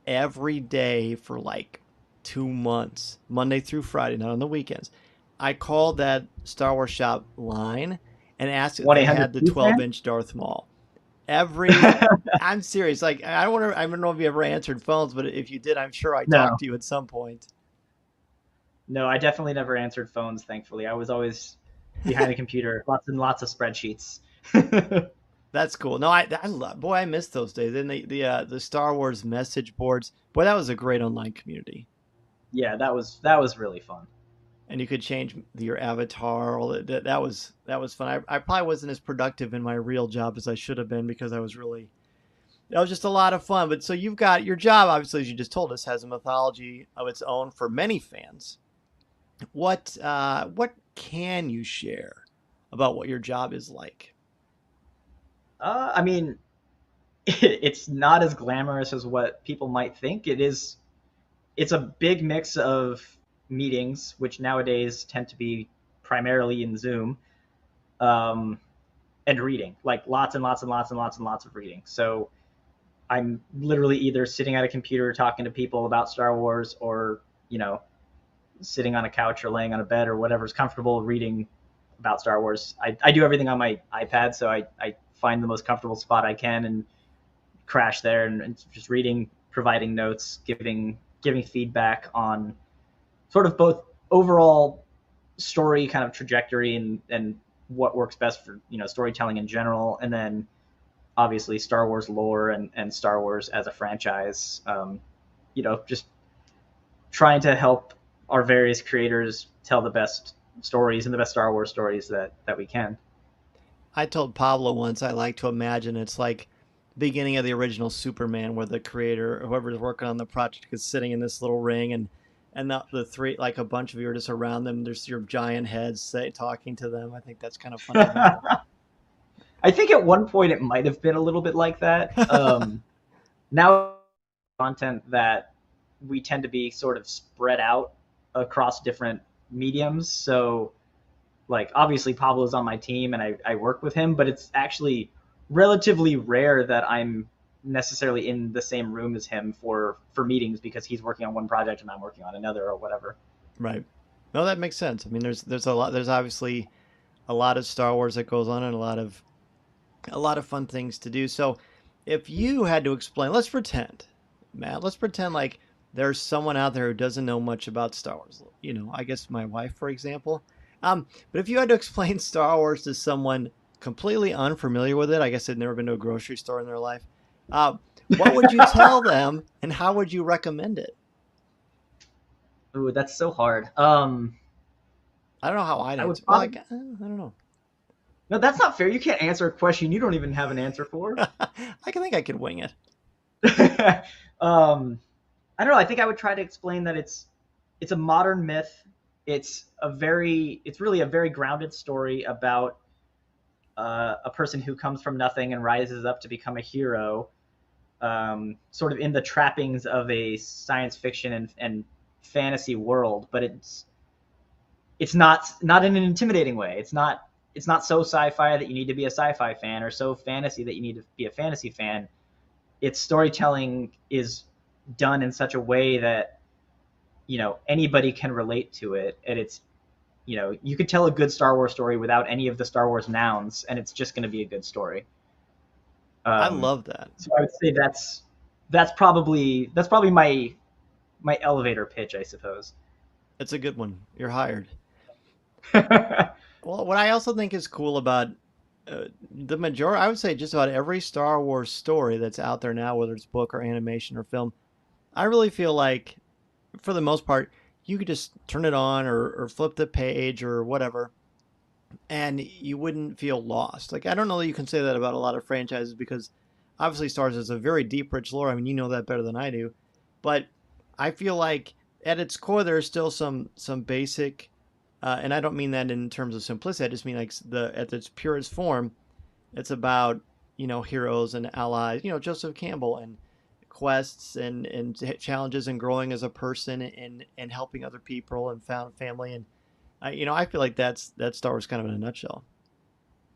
every day for like 2 months, Monday through Friday, not on the weekends, I called that Star Wars Shop line and asked if they had the 12-inch Darth Maul. I'm serious. Like, I don't know if you ever answered phones, but if you did, I'm sure I talked to you at some point. No, I definitely never answered phones, thankfully. I was always behind a computer, lots and lots of spreadsheets. That's cool. No, I miss those days. Then the Star Wars message boards. Boy, that was a great online community. Yeah, that was really fun. And you could change your avatar. That was fun. I probably wasn't as productive in my real job as I should have been because that was just a lot of fun. But so you've got your job, obviously, as you just told us, has a mythology of its own for many fans. What can you share about what your job is like? I mean, it's not as glamorous as what people might think. It's a big mix of meetings, which nowadays tend to be primarily in Zoom, and reading, like lots and lots and lots and lots and lots of reading. So I'm literally either sitting at a computer talking to people about Star Wars or, sitting on a couch or laying on a bed or whatever's comfortable reading about Star Wars. I do everything on my iPad, so I find the most comfortable spot I can and crash there and just reading, providing notes, giving feedback on sort of both overall story kind of trajectory and what works best for, storytelling in general. And then obviously Star Wars lore and Star Wars as a franchise, just trying to help our various creators tell the best stories and the best Star Wars stories that we can. I told Pablo once I like to imagine it's like the beginning of the original Superman where the creator, whoever's working on the project, is sitting in this little ring and the three, like a bunch of you are just around them. There's your giant heads talking to them. I think that's kind of funny. I think at one point it might have been a little bit like that. Now content that we tend to be sort of spread out across different mediums. So like obviously Pablo's on my team and I work with him, but it's actually relatively rare that I'm necessarily in the same room as him for meetings because he's working on one project and I'm working on another or whatever. Right. No, that makes sense. I mean, there's a lot. There's obviously a lot of Star Wars that goes on, and a lot of fun things to do. So, if you had to explain, let's pretend, Matt, let's pretend like there's someone out there who doesn't know much about Star Wars. You know, I guess my wife, for example. But if you had to explain Star Wars to someone completely unfamiliar with it, I guess they'd never been to a grocery store in their life. What would you tell them, and how would you recommend it? Ooh, that's so hard. I don't know how I'd answer. I don't know. No, that's not fair. You can't answer a question you don't even have an answer for. I think I could wing it. I don't know. I think I would try to explain that it's a modern myth. It's really a very grounded story about a person who comes from nothing and rises up to become a hero, sort of in the trappings of a science fiction and fantasy world, but it's not in an intimidating way. It's not so sci-fi that you need to be a sci-fi fan or so fantasy that you need to be a fantasy fan. Its storytelling is done in such a way that, you know, anybody can relate to it, and it's, you know, you could tell a good Star Wars story without any of the Star Wars nouns, and it's just going to be a good story. I love that. So I would say that's probably my elevator pitch, I suppose. It's a good one. You're hired. Well, what I also think is cool about the majority, I would say just about every Star Wars story that's out there now, whether it's book or animation or film, I really feel like, for the most part, you could just turn it on or flip the page or whatever, and you wouldn't feel lost. Like, I don't know that you can say that about a lot of franchises, because obviously Star Wars is a very deep, rich lore. I mean, you know that better than I do. But I feel like at its core, there's still some basic, and I don't mean that in terms of simplicity. I just mean like at its purest form, it's about, you know, heroes and allies, you know, Joseph Campbell, and quests and challenges and growing as a person and helping other people and found family. And you know, I feel like that's Star Wars kind of in a nutshell.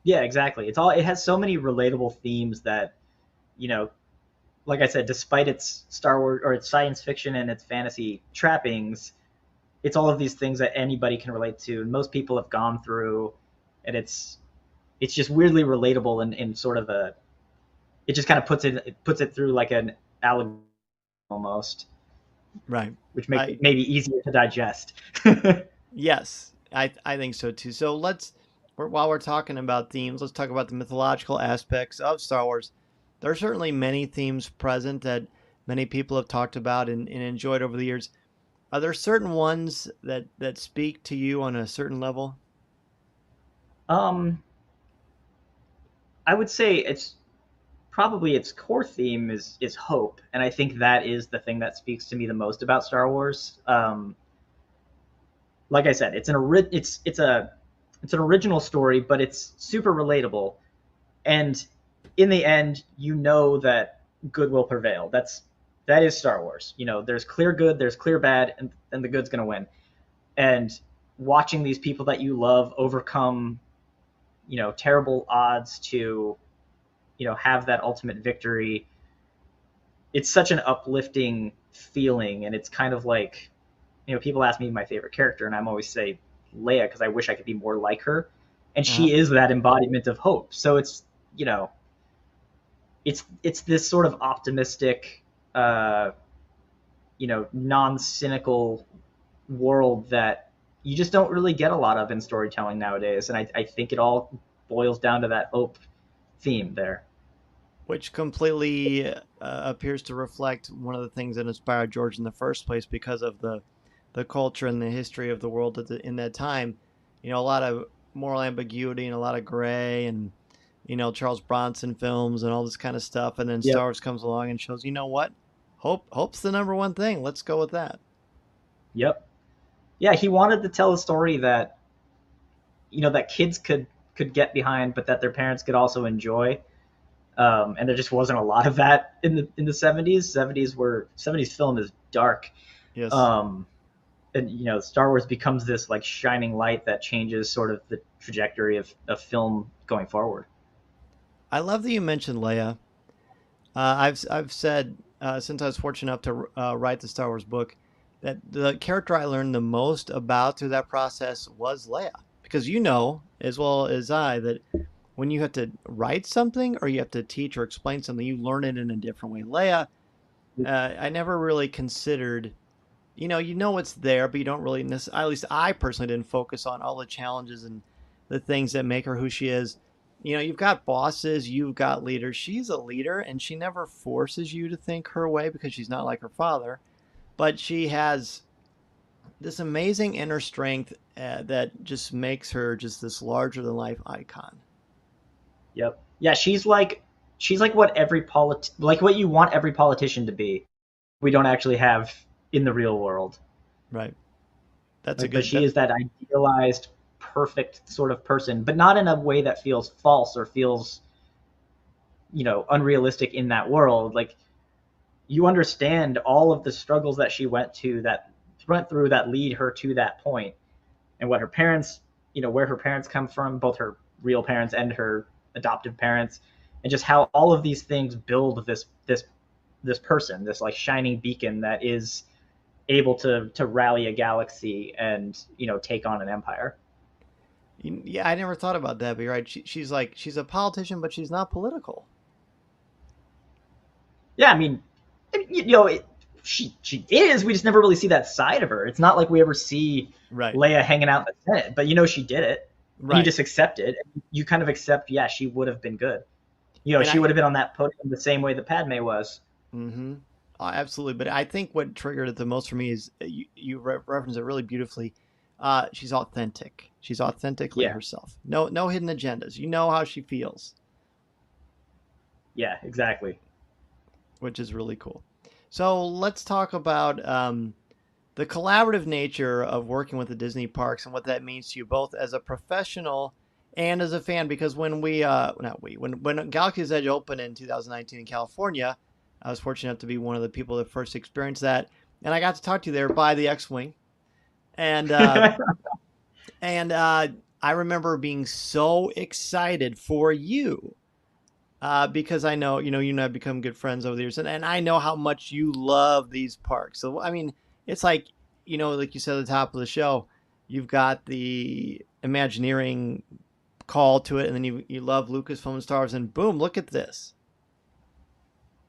Yeah, exactly. It has so many relatable themes that, you know, like I said, despite its Star Wars or its science fiction and its fantasy trappings, it's all of these things that anybody can relate to, and most people have gone through, and it's just weirdly relatable in sort of it just kind of puts it through like an allegory almost, right? Which makes it maybe easier to digest. Yes, I think so too. So while we're talking about themes, let's talk about the mythological aspects of Star Wars. There are certainly many themes present that many people have talked about and enjoyed over the years. Are there certain ones that speak to you on a certain level? I would say it's probably its core theme is hope, and I think that is the thing that speaks to me the most about Star Wars. Like I said, it's an original story, but it's super relatable, and in the end, you know that good will prevail. That is Star Wars. You know, there's clear good, there's clear bad, and the good's gonna win. And watching these people that you love overcome, you know, terrible odds to, you know, have that ultimate victory, it's such an uplifting feeling. And it's kind of like, you know, people ask me my favorite character, and I'm always say Leia, because I wish I could be more like her, and she is that embodiment of hope. So it's, you know, it's this sort of optimistic, you know, non-cynical world that you just don't really get a lot of in storytelling nowadays. And I think it all boils down to that hope theme there. Which completely appears to reflect one of the things that inspired George in the first place, because of the culture and the history of the world in that time. You know, a lot of moral ambiguity and a lot of gray, and, you know, Charles Bronson films and all this kind of stuff. And then Star Wars comes along and shows, you know what? Hope's the number one thing. Let's go with that. Yep. Yeah, he wanted to tell a story that, you know, that kids could get behind, but that their parents could also enjoy. And there just wasn't a lot of that in the 70s. 70s film is dark. Yes. And, you know, Star Wars becomes this like shining light that changes sort of the trajectory of film going forward. I love that you mentioned Leia. I've said since I was fortunate enough to write the Star Wars book that the character I learned the most about through that process was Leia, because you know as well as I that when you have to write something or you have to teach or explain something, you learn it in a different way. Leia, I never really considered. You know it's there, but you don't really necessarily. At least I personally didn't focus on all the challenges and the things that make her who she is. You've got bosses, you've got leaders. She's a leader, and she never forces you to think her way because she's not like her father. But she has this amazing inner strength that just makes her just this larger than life icon. Yep. Yeah, she's like what like what you want every politician to be. We don't actually have in the real world. Right. That's like, but she is that idealized, perfect sort of person, but not in a way that feels false or feels, unrealistic in that world. Like, you understand all of the struggles that she went through that lead her to that point, and what her parents, where her parents come from, both her real parents and her adoptive parents, and just how all of these things build this person, this like shining beacon that is able to rally a galaxy and take on an empire. Yeah, I never thought about that, but you're right. She's a politician, but she's not political. Yeah, I mean, she is. We just never really see that side of her. It's not like we ever see Leia hanging out in the Senate, but she did it. Right. You just accept it. You kind of accept, yeah, she would have been good. She would have been on that podium the same way that Padme was. Mm-hmm. Absolutely. But I think what triggered it the most for me is you reference it really beautifully. She's authentic. She's authentically herself. No hidden agendas. You know how she feels. Yeah, exactly. Which is really cool. So let's talk about the collaborative nature of working with the Disney parks and what that means to you both as a professional and as a fan. Because when when Galaxy's Edge opened in 2019 in California, I was fortunate enough to be one of the people that first experienced that, and I got to talk to you there by the X-wing, and I remember being so excited for you because I know you and I have become good friends over the years, and I know how much you love these parks. So I mean, it's like like you said at the top of the show, you've got the Imagineering call to it, and then you love Lucasfilm and Star Wars, and boom, look at this.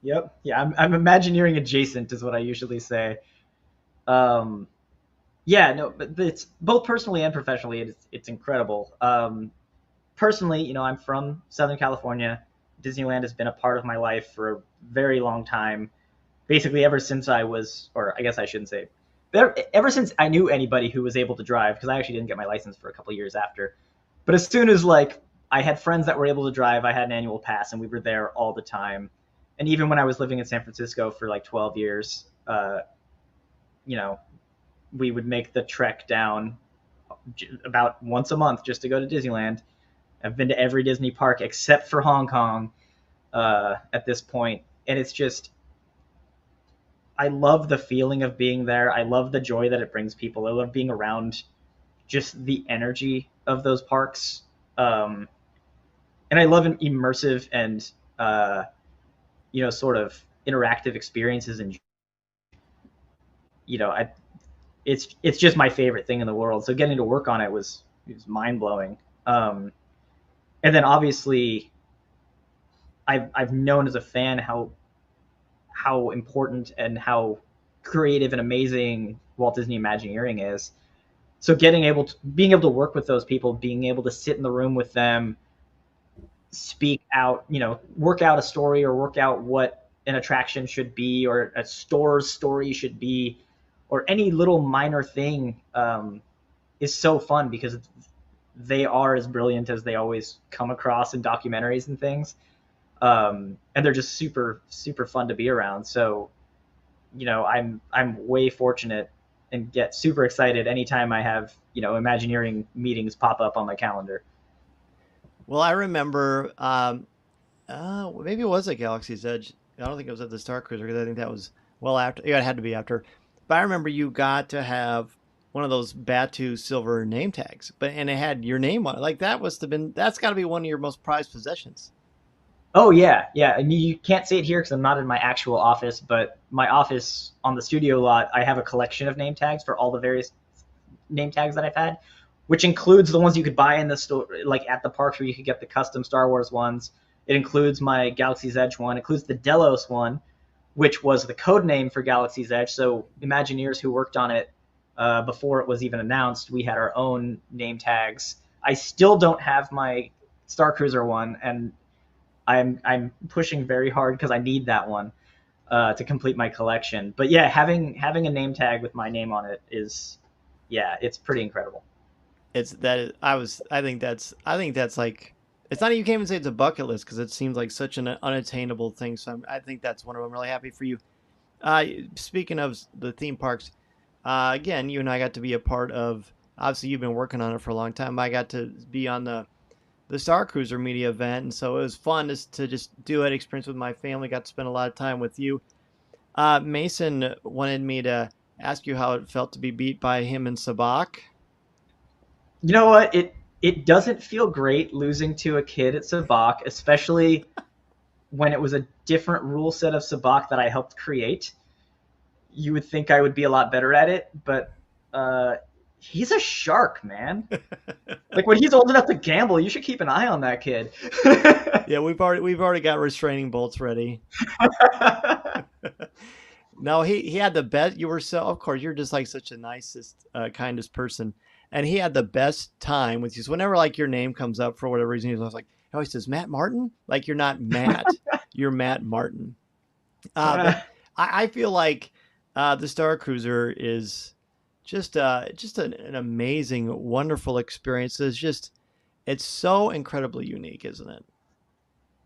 Yep. Yeah, I'm Imagineering adjacent is what I usually say. Yeah, no, but it's both personally and professionally. It's incredible. Personally, I'm from Southern California. Disneyland has been a part of my life for a very long time. Basically, ever since I was, or I guess I shouldn't say, ever since I knew anybody who was able to drive, because I actually didn't get my license for a couple of years after. But as soon as I had friends that were able to drive, I had an annual pass, and we were there all the time. And even when I was living in San Francisco for 12 years, we would make the trek down about once a month just to go to Disneyland. I've been to every Disney park except for Hong Kong at this point. And it's just, I love the feeling of being there. I love the joy that it brings people. I love being around just the energy of those parks. And I love immersive and, sort of interactive experiences. And, it's just my favorite thing in the world. So getting to work on it was mind blowing. And then obviously I've known as a fan how important and how creative and amazing Walt Disney Imagineering is. So being able to work with those people, being able to sit in the room with them, speak out, work out a story or work out what an attraction should be or a store's story should be, or any little minor thing is so fun because they are as brilliant as they always come across in documentaries and things. And they're just super, super fun to be around. So, I'm way fortunate and get super excited anytime I have, Imagineering meetings pop up on my calendar. Well, I remember, maybe it was at Galaxy's Edge. I don't think it was at the Star Cruiser because I think that was well after. Yeah, it had to be after. But I remember you got to have one of those Batu silver name tags, and it had your name on it. Like that's got to be one of your most prized possessions. Oh yeah, yeah. And you can't see it here because I'm not in my actual office, but my office on the studio lot, I have a collection of name tags for all the various name tags that I've had, which includes the ones you could buy in the store, like at the parks where you could get the custom Star Wars ones. It includes my Galaxy's Edge one, it includes the Delos one, which was the code name for Galaxy's Edge. So Imagineers who worked on it before it was even announced, we had our own name tags. I still don't have my Star Cruiser one, and I'm pushing very hard because I need that one to complete my collection. But yeah, having a name tag with my name on it is, yeah, it's pretty incredible. I think that's like, it's not, you can't even say it's a bucket list because it seems like such an unattainable thing. So I think that's one of them. I'm really happy for you. Speaking of the theme parks, again, you and I got to be a part of. Obviously, you've been working on it for a long time. I got to be on the Star Cruiser media event, and so it was fun to just do it, experience with my family. Got to spend a lot of time with you. Mason wanted me to ask you how it felt to be beat by him and Sabak. You know what? It doesn't feel great losing to a kid at Sabak, especially when it was a different rule set of Sabak that I helped create. You would think I would be a lot better at it, but he's a shark, man. Like, when he's old enough to gamble, you should keep an eye on that kid. Yeah, we've already got restraining bolts ready. No, he had the best. You were so, of course, you're just like such a nicest, kindest person, and he had the best time with you. So whenever like your name comes up for whatever reason, he was like, he always says Matt Martin. Like, you're not Matt, you're Matt Martin. But I feel like the Star Cruiser is just an amazing, wonderful experience. It's so incredibly unique, isn't it?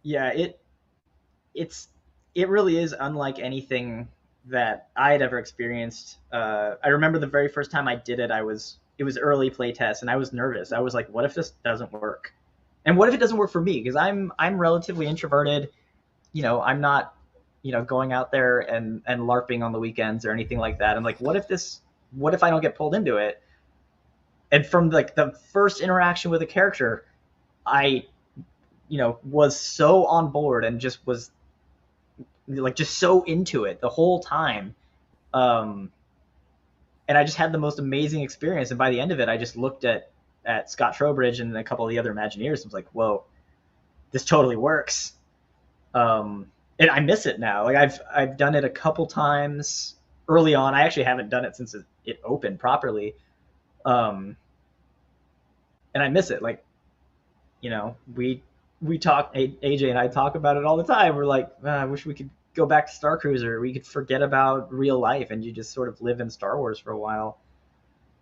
Yeah, it really is unlike anything that I had ever experienced. I remember the very first time I did it, it was early playtest, and I was nervous. I was like, what if this doesn't work? And what if it doesn't work for me? Because I'm relatively introverted. You know, I'm not, going out there and LARPing on the weekends or anything like that. I'm like, what if I don't get pulled into it? And from like the first interaction with a character, I, was so on board and just was like just so into it the whole time. And I just had the most amazing experience. And by the end of it, I just looked at Scott Trowbridge and a couple of the other Imagineers and was like, whoa, this totally works. And I miss it now. Like, I've done it a couple times early on. I actually haven't done it since it opened properly. And I miss it. Like, we talk, AJ and I talk about it all the time. We're like, I wish we could go back to Star Cruiser. We could forget about real life and you just sort of live in Star Wars for a while.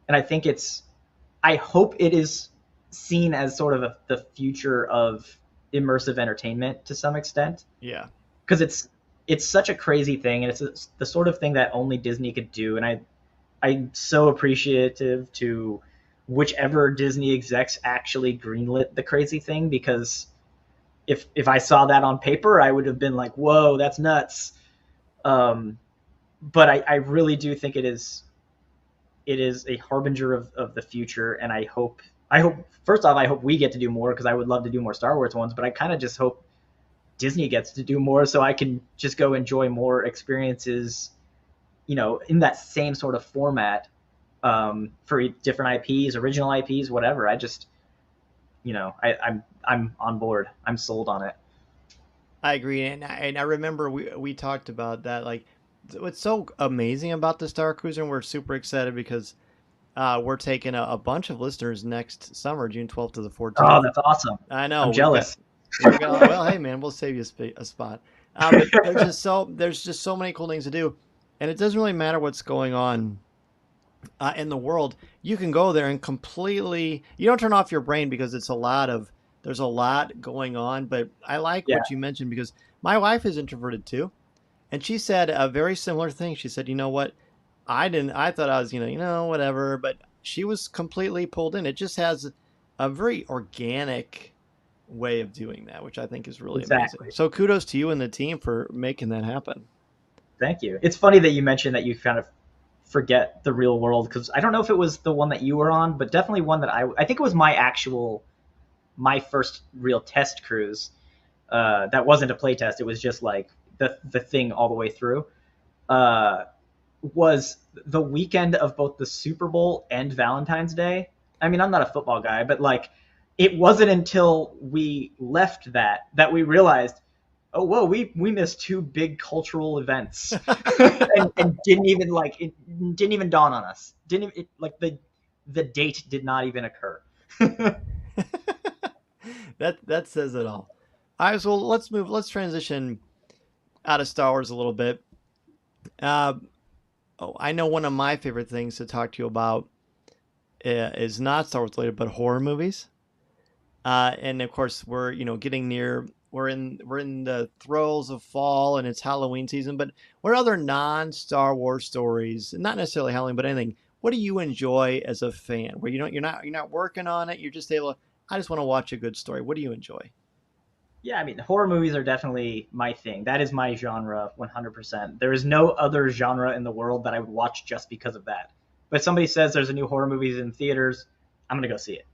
And I hope it is seen as sort of the future of immersive entertainment to some extent. Yeah. Because it's such a crazy thing, and it's the sort of thing that only Disney could do. And I'm so appreciative to whichever Disney execs actually greenlit the crazy thing, because if I saw that on paper, I would have been like, whoa, that's nuts. But I really do think it is a harbinger of the future, and I hope first off, I hope we get to do more, because I would love to do more Star Wars ones, but I kind of just hope Disney gets to do more so I can just go enjoy more experiences, in that same sort of format, for different IPs, original IPs, whatever. I just, I'm on board. I'm sold on it. I agree, and I remember we talked about that. Like, what's so amazing about the Star Cruiser, and we're super excited because we're taking a bunch of listeners next summer, June 12th to the 14th. Oh, that's awesome! I know. I'm jealous. Well, hey man, we'll save you a spot. But there's just so many cool things to do, and it doesn't really matter what's going on in the world. You can go there and completely, you don't turn off your brain because there's a lot going on. But I like what you mentioned, because my wife is introverted too, and she said a very similar thing. She said, you know what, I thought I was, whatever, but she was completely pulled in. It just has a very organic way of doing that, which I think is really amazing. So kudos to you and the team for making that happen. Thank you. It's funny that you mentioned that you kind of forget the real world, because I don't know if it was the one that you were on, but definitely one that I think it was my first real test cruise. that wasn't a playtest. It was just like the thing all the way through. Was the weekend of both the Super Bowl and Valentine's Day. I mean, I'm not a football guy, but like, it wasn't until we left that we realized, oh, whoa, we missed two big cultural events, and didn't even it didn't even dawn on us. The date did not even occur. That says it all. All right, so let's transition out of Star Wars a little bit. I know one of my favorite things to talk to you about is not Star Wars related, but horror movies. And of course, we're getting near. We're in the throes of fall, and it's Halloween season. But what other non-Star Wars stories, not necessarily Halloween, but anything, what do you enjoy as a fan? Where you're not working on it, you're just able to, I just want to watch a good story. What do you enjoy? Yeah, I mean, horror movies are definitely my thing. That is my genre, 100%. There is no other genre in the world that I would watch just because of that. But if somebody says there's a new horror movie in theaters, I'm gonna go see it.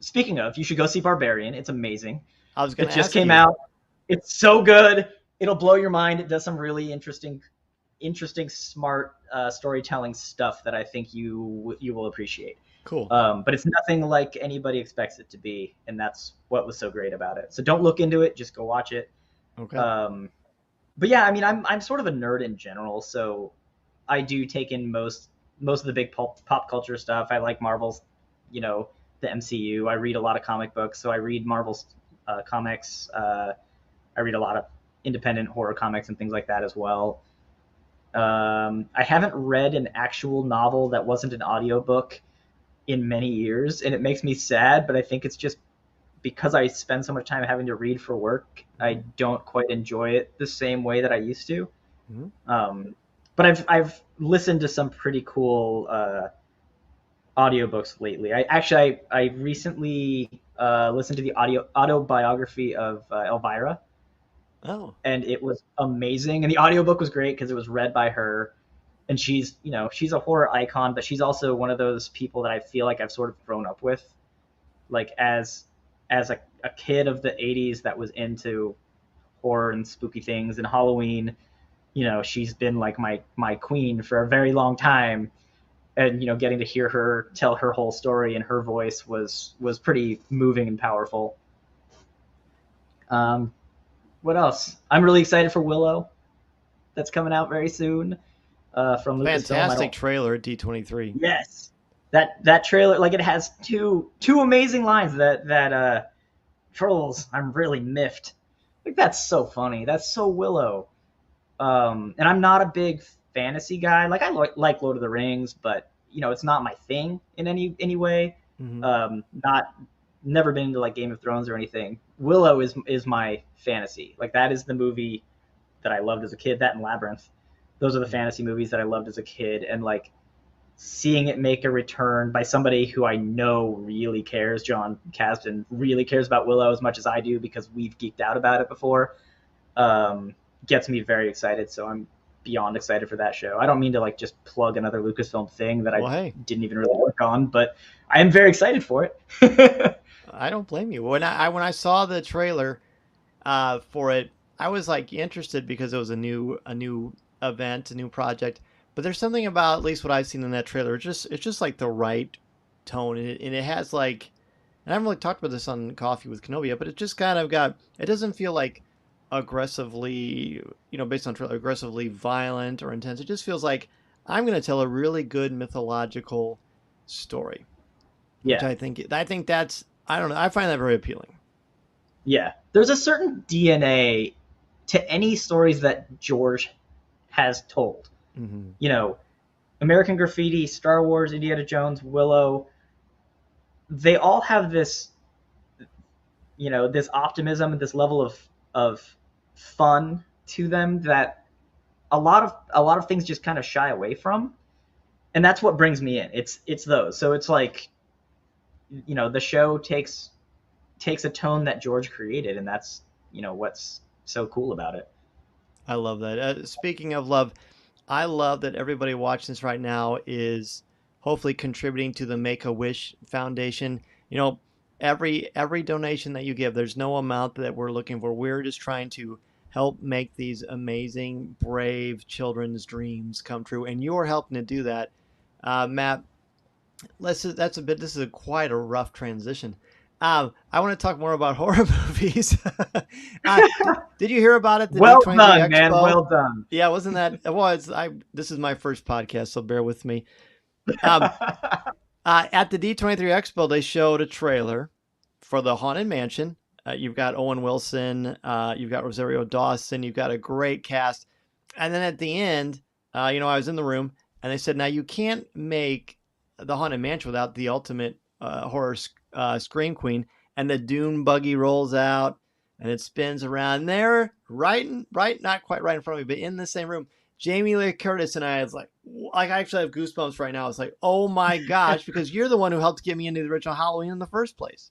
Speaking of, you should go see Barbarian. It's amazing. I was gonna It just ask came you. out. It's so good. It'll blow your mind. It does some really interesting, smart storytelling stuff that I think you will appreciate. Cool. But it's nothing like anybody expects it to be, and that's what was so great about it. So don't look into it. Just go watch it. Okay. But yeah, I mean, I'm sort of a nerd in general, so I do take in most of the big pop culture stuff. I like Marvel's, the MCU. I read a lot of comic books, so I read Marvel's comics. I read a lot of independent horror comics and things like that as well. I haven't read an actual novel that wasn't an audiobook in many years, and it makes me sad, but I think it's just because I spend so much time having to read for work, I don't quite enjoy it the same way that I used to. Mm-hmm. But I've listened to some pretty cool audiobooks lately. I recently listened to the autobiography of Elvira. Oh. And it was amazing. And the audiobook was great because it was read by her. And she's a horror icon, but she's also one of those people that I feel like I've sort of grown up with. Like as a kid of the 80s that was into horror and spooky things and Halloween, she's been like my queen for a very long time. And, getting to hear her tell her whole story in her voice was pretty moving and powerful. What else? I'm really excited for Willow. That's coming out very soon. From Lucasfilm. Fantastic trailer at D23. Yes, that trailer, like, it has two amazing lines that trolls, I'm really miffed. Like, that's so funny. That's so Willow. And I'm not a big fantasy guy. Like, I like Lord of the Rings, but it's not my thing in any way. Mm-hmm. Never been into like Game of Thrones or anything. Willow is my fantasy. Like, that is the movie that I loved as a kid. That and Labyrinth. Those are the fantasy movies that I loved as a kid, and like seeing it make a return by somebody who I know really cares, John Kasdan, really cares about Willow as much as I do because we've geeked out about it before, gets me very excited. So I'm beyond excited for that show. I don't mean to like just plug another Lucasfilm thing that I didn't even really work on, but I am very excited for it. I don't blame you. When I saw the trailer for it, I was like interested because it was a new event, a new project. But there's something about, at least what I've seen in that trailer, it's just like the right tone, and it has like, and I haven't really talked about this on Coffee with Kenobi yet, but it just kind of it doesn't feel like aggressively, based on trailer, aggressively violent or intense. It just feels like I'm going to tell a really good mythological story. Yeah. Which I think that's, I don't know, I find that very appealing. Yeah. There's a certain DNA to any stories that George has told. Mm-hmm. American Graffiti, Star Wars, Indiana Jones, Willow, they all have this, this optimism and this level of fun to them that a lot of things just kind of shy away from. And that's what brings me in. It's those. So it's like, the show takes a tone that George created, and that's, what's so cool about it. I love that. Speaking of love, I love that everybody watching this right now is hopefully contributing to the Make-A-Wish Foundation. every donation that you give, there's no amount that we're looking for. We're just trying to help make these amazing, brave children's dreams come true, and you're helping to do that. Matt, this is quite a rough transition. I want to talk more about horror movies. Did you hear about it? The Well D23 done, Expo? man. Well done. Yeah, wasn't that? This is my first podcast, so bear with me. At the D23 Expo, they showed a trailer for the Haunted Mansion. You've got Owen Wilson, you've got Rosario Dawson, you've got a great cast. And then at the end, I was in the room, and they said, now you can't make the Haunted Mansion without the ultimate horror scream queen. And the dune buggy rolls out, and it spins around there, not quite right in front of me, but in the same room. Jamie Lee Curtis and I was like I actually have goosebumps right now. It's like, oh my gosh, because you're the one who helped get me into the original Halloween in the first place.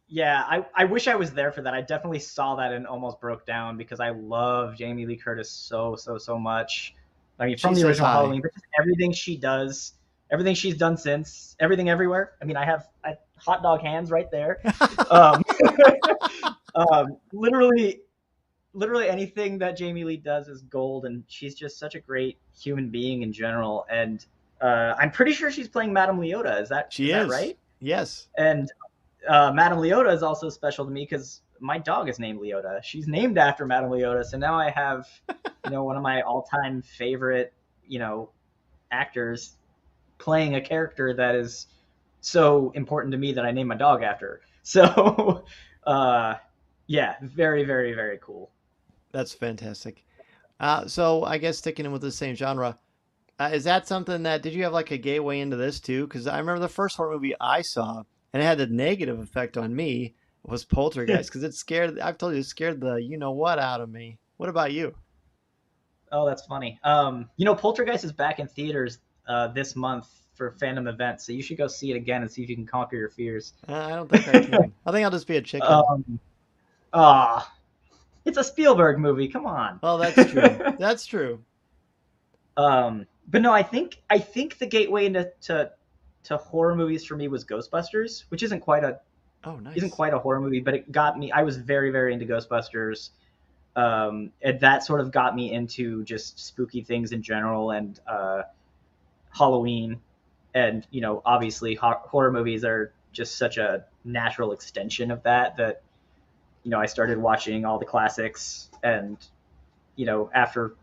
Yeah, I wish I was there for that. I definitely saw that and almost broke down because I love Jamie Lee Curtis so much. I mean, from the original Halloween, but just everything she does, everything she's done since, everything everywhere. I mean, I have hot dog hands right there. Literally anything that Jamie Lee does is gold, and she's just such a great human being in general. And I'm pretty sure she's playing Madame Leota. Is that right? Yes. And Madame Leota is also special to me because my dog is named Leota. She's named after Madame Leota, so now I have, one of my all-time favorite, actors playing a character that is so important to me that I named my dog after. So, yeah, very, very, very cool. That's fantastic. So I guess sticking in with the same genre, is that something that, did you have like a gateway into this too? Because I remember the first horror movie I saw, and it had a negative effect on me, was Poltergeist, because it scared the you-know-what out of me. What about you? Oh, that's funny. Poltergeist is back in theaters this month for fandom events, so you should go see it again and see if you can conquer your fears. I don't think I can. I think I'll just be a chicken. It's a Spielberg movie. Come on. Oh, that's true. That's true. But no, I think the gateway into horror movies for me was Ghostbusters, which isn't quite a horror movie, but it got me. I was very, very into Ghostbusters. And that sort of got me into just spooky things in general, and Halloween, and obviously horror movies are just such a natural extension of that I started watching all the classics, and after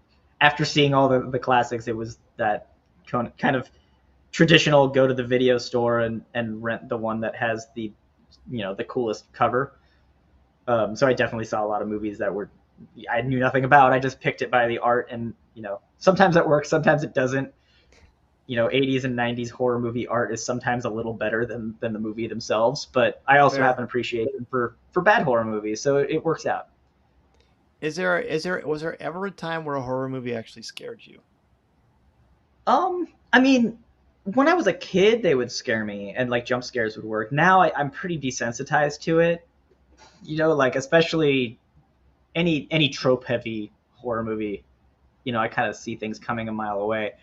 seeing all the classics, it was that kind of traditional go to the video store and rent the one that has the the coolest cover. So I definitely saw a lot of movies that I knew nothing about. I just picked it by the art, and sometimes that works, sometimes it doesn't. 80s and 90s horror movie art is sometimes a little better than the movie themselves, but I also have an appreciation for bad horror movies, so it works out. Was there ever a time where a horror movie actually scared you? I mean, when I was a kid, they would scare me, and like jump scares would work. Now I'm pretty desensitized to it. Especially any trope heavy horror movie, I kind of see things coming a mile away.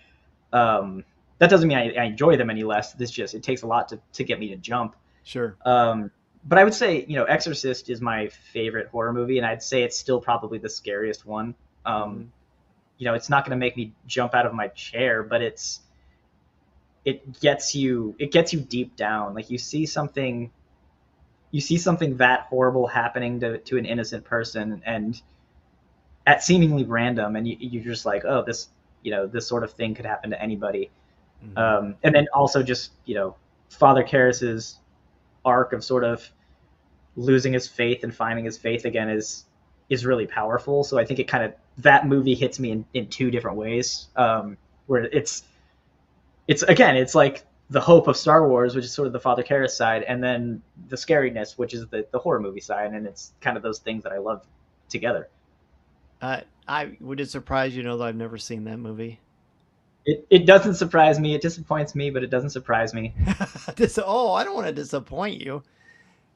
That doesn't mean I enjoy them any less. It takes a lot to get me to jump. Sure. But I would say, Exorcist is my favorite horror movie, and I'd say it's still probably the scariest one. It's not going to make me jump out of my chair, but it gets you deep down. Like you see something that horrible happening to an innocent person, and at seemingly random, and you're just like, oh, this sort of thing could happen to anybody. And then also just, Father Karras's arc of sort of losing his faith and finding his faith again is really powerful. So I think that movie hits me in two different ways, where it's like the hope of Star Wars, which is sort of the Father Karras side, and then the scariness, which is the horror movie side. And it's kind of those things that I love together. Would it surprise you to know that I've never seen that movie? It doesn't surprise me. It disappoints me, but it doesn't surprise me. I don't want to disappoint you.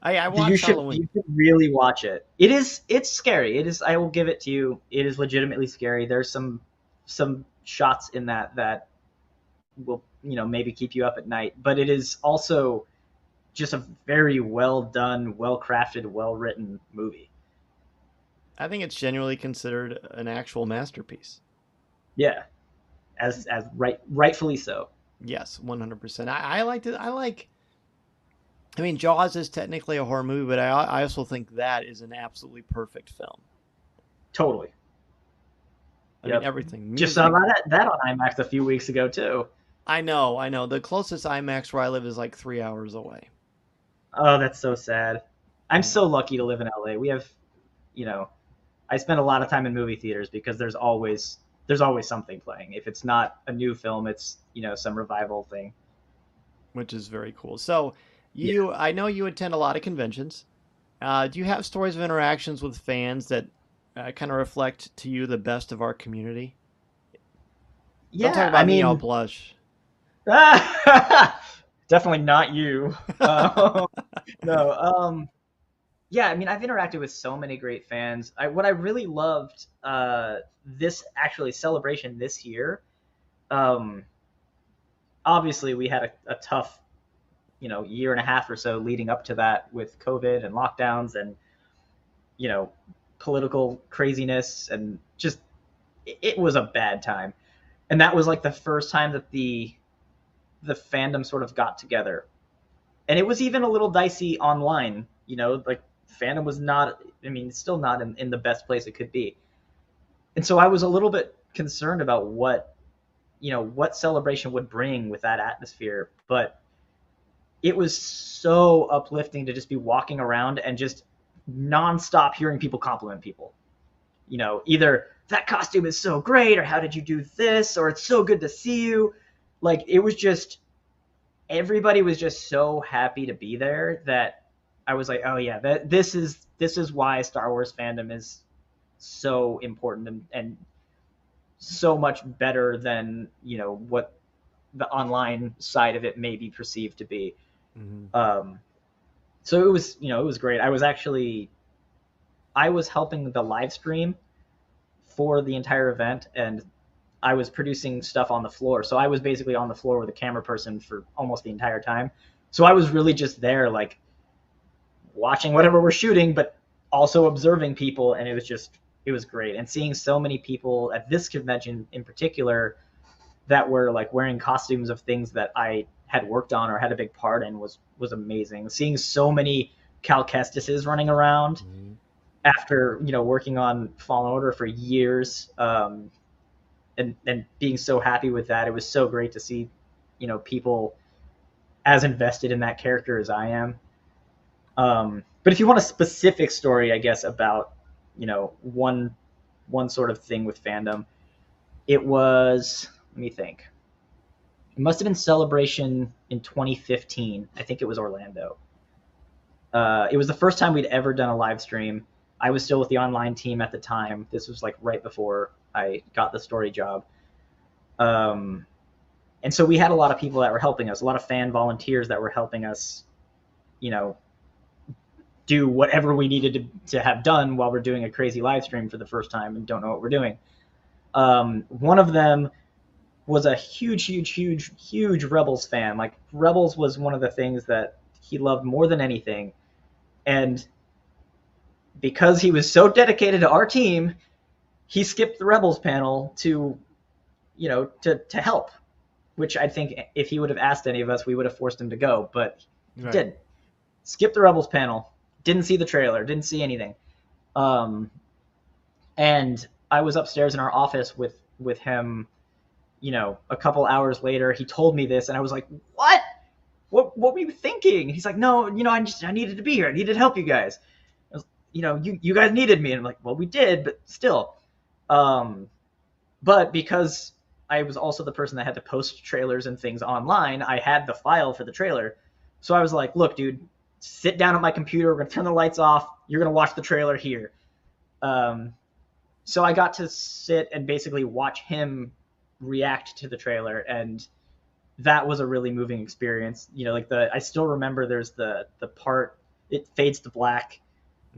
I watched Halloween. You should really watch it. It's scary. It is. I will give it to you. It is legitimately scary. There's some shots in that will maybe keep you up at night, but it is also just a very well done, well crafted, well written movie. I think it's genuinely considered an actual masterpiece. Yeah, as rightfully so. Yes, 100%. I liked it. I mean, Jaws is technically a horror movie, but I also think that is an absolutely perfect film. Totally. I mean, everything. Just saw Music. that on IMAX a few weeks ago too. I know. The closest IMAX where I live is like 3 hours away. Oh, that's so sad. I'm so lucky to live in LA. We have, I spend a lot of time in movie theaters because there's always something playing. If it's not a new film, it's some revival thing. Which is very cool. So I know you attend a lot of conventions. Do you have stories of interactions with fans that kind of reflect to you the best of our community? Yeah, Don't talk about me, I'll blush. Definitely not you. No. Yeah, I mean, I've interacted with so many great fans. What I really loved this actually celebration this year. Obviously, we had a tough, year and a half or so leading up to that with COVID and lockdowns and political craziness, and just it was a bad time. And that was like the first time that the fandom sort of got together. And it was even a little dicey online, like fandom was not, still not in the best place it could be. And so I was a little bit concerned about what celebration would bring with that atmosphere. But it was so uplifting to just be walking around and just nonstop hearing people compliment people. Either that costume is so great, or how did you do this, or it's so good to see you. Like, it was just, everybody was just so happy to be there that I was like, oh yeah, this is why Star Wars fandom is so important and so much better than what the online side of it may be perceived to be. Mm-hmm. So it was great. I was helping the live stream for the entire event, and I was producing stuff on the floor. So I was basically on the floor with a camera person for almost the entire time. So I was really just there, like, watching whatever we're shooting, but also observing people. And it was great. And seeing so many people at this convention in particular that were like wearing costumes of things that I had worked on or had a big part in was amazing. Seeing so many Cal Kestises running around after, working on Fallen Order for years, and being so happy with that. It was so great to see, people as invested in that character as I am. But if you want a specific story, I guess, about, one sort of thing with fandom, it was, let me think. It must have been Celebration in 2015. I think it was Orlando. It was the first time we'd ever done a live stream. I was still with the online team at the time. This was like right before I got the story job. And so we had a lot of people that were helping us, a lot of fan volunteers that were helping us, do whatever we needed to have done while we're doing a crazy live stream for the first time and don't know what we're doing. One of them was a huge Rebels fan. Like, Rebels was one of the things that he loved more than anything. And because he was so dedicated to our team, he skipped the Rebels panel to help, which I think if he would have asked any of us, we would have forced him to go, but he didn't. Skip the Rebels panel, didn't see the trailer, didn't see anything. And I was upstairs in our office with him, a couple hours later. He told me this, and I was like, what were you thinking? He's like, no, I needed to be here. I needed to help you guys. I was, you guys needed me. And I'm like, well, we did, but still. But because I was also the person that had to post trailers and things online, I had the file for the trailer. So I was like, look, dude, sit down at my computer. We're going to turn the lights off. You're going to watch the trailer here. So I got to sit and basically watch him react to the trailer, and that was a really moving experience. I still remember there's the part, it fades to black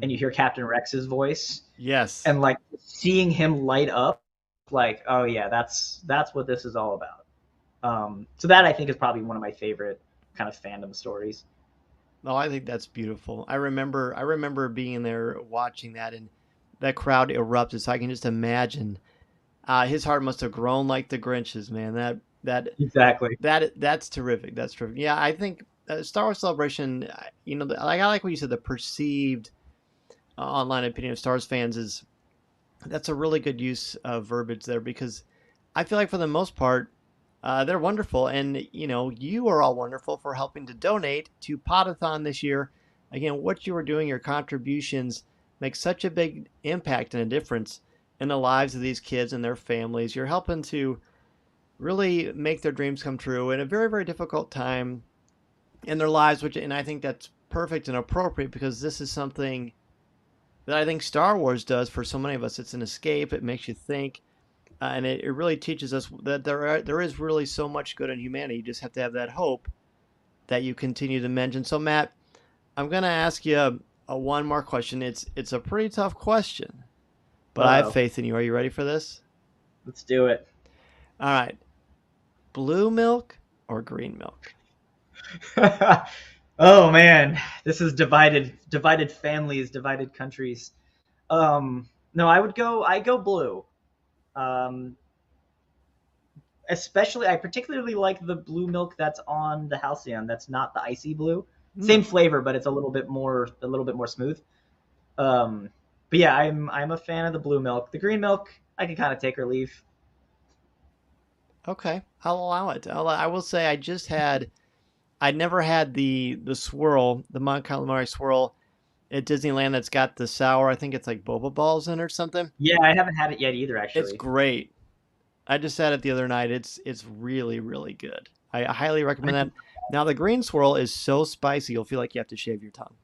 and you hear Captain Rex's voice. Yes. And like seeing him light up, like, oh yeah, that's what this is all about. So that I think is probably one of my favorite kind of fandom stories. No, I think that's beautiful. I remember being there watching that, and that crowd erupted. So I can just imagine his heart must have grown like the Grinch's, man. Exactly. That's terrific. That's terrific. Yeah, I think Star Wars Celebration. I like what you said. The perceived online opinion of Star Wars fans is that's a really good use of verbiage there, because I feel like for the most part they're wonderful, and you are all wonderful for helping to donate to Podathon this year. Again, what you are doing, your contributions make such a big impact and a difference in the lives of these kids and their families. You're helping to really make their dreams come true in a very, very difficult time in their lives, and I think that's perfect and appropriate, because this is something that I think Star Wars does for so many of us. It's an escape. It makes you think, and it really teaches us that there is really so much good in humanity. You just have to have that hope that you continue to mention. So, Matt, I'm going to ask you one more question. It's a pretty tough question, but I have faith in you. Are you ready for this? Let's do it. All right. Blue milk or green milk? Oh man, this is divided families, divided countries. No, I go blue. Especially, I particularly like the blue milk that's on the Halcyon. That's not the icy blue. Same flavor, but it's a little bit more smooth. But yeah, I'm a fan of the blue milk. The green milk, I can kind of take or leave. Okay, I'll allow it. I will say I'd never had the swirl, the Mon Calamari swirl at Disneyland that's got the sour, I think it's like boba balls in it or something. Yeah, I haven't had it yet either, actually. It's great. I just had it the other night. It's really, really good. I highly recommend that. Now, the green swirl is so spicy, you'll feel like you have to shave your tongue.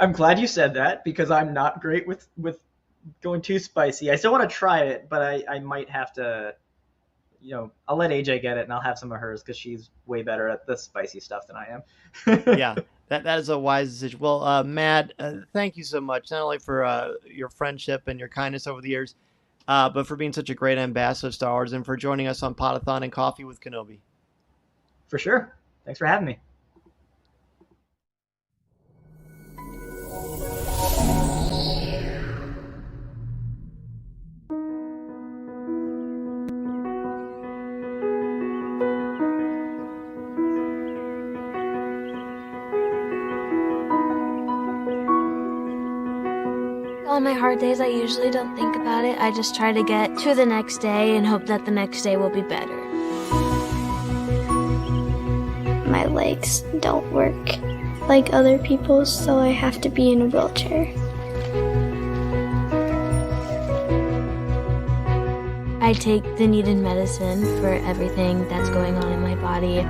I'm glad you said that, because I'm not great with going too spicy. I still want to try it, but I might have to, I'll let AJ get it, and I'll have some of hers, because she's way better at the spicy stuff than I am. Yeah, that is a wise decision. Well, Matt, thank you so much, not only for your friendship and your kindness over the years, but for being such a great ambassador of Star Wars, and for joining us on Podathon and Coffee with Kenobi. For sure. Thanks for having me. On my hard days, I usually don't think about it. I just try to get to the next day and hope that the next day will be better. My legs don't work like other people's, so I have to be in a wheelchair. I take the needed medicine for everything that's going on in my body.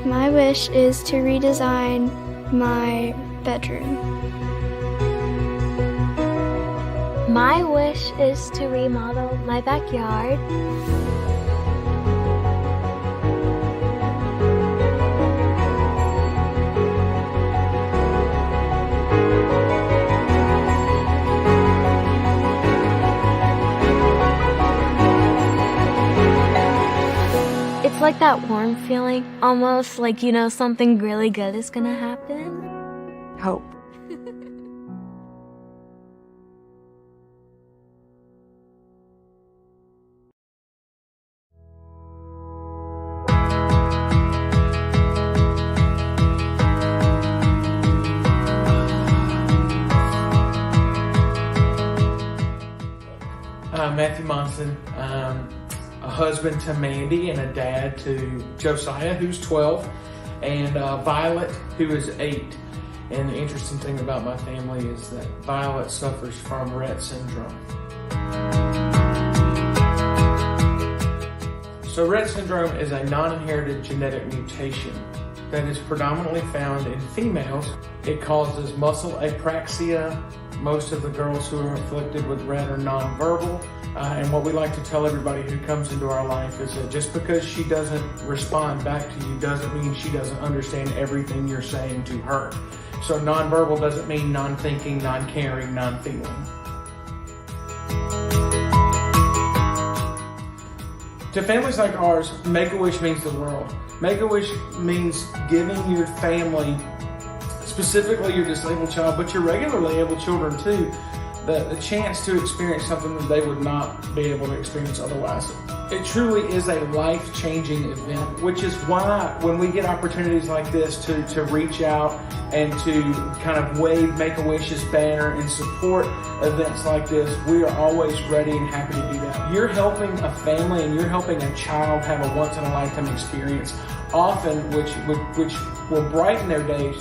My wish is to redesign my bedroom. My wish is to remodel my backyard. It's like that warm feeling, almost like, something really good is gonna happen. Hope. Matthew Monson, a husband to Mandy and a dad to Josiah, who's 12, and Violet, who is 8. And the interesting thing about my family is that Violet suffers from Rett syndrome. So Rett syndrome is a non-inherited genetic mutation that is predominantly found in females. It causes muscle apraxia. Most of the girls who are afflicted with Rett are nonverbal. And what we like to tell everybody who comes into our life is that just because she doesn't respond back to you doesn't mean she doesn't understand everything you're saying to her. So nonverbal doesn't mean non-thinking, non-caring, non-feeling. To families like ours, Make-A-Wish means the world. Make-A-Wish means giving your family, specifically your disabled child, but your regularly able children too, the chance to experience something that they would not be able to experience otherwise. It truly is a life-changing event, which is why when we get opportunities like this to reach out and to kind of wave Make-A-Wish's banner and support events like this, we are always ready and happy to do that. You're helping a family and you're helping a child have a once-in-a-lifetime experience, often which will brighten their days.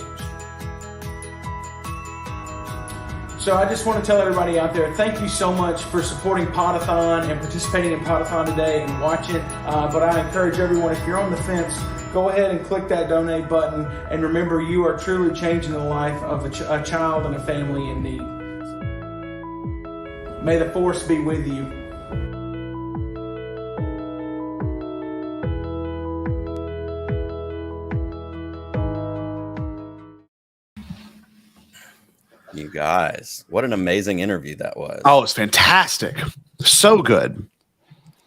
So I just want to tell everybody out there, thank you so much for supporting Podathon and participating in Podathon today and watching. But I encourage everyone, if you're on the fence, go ahead and click that donate button. And remember, you are truly changing the life of a child and a family in need. May the force be with you. You guys, what an amazing interview that was. Oh, it's fantastic. So good.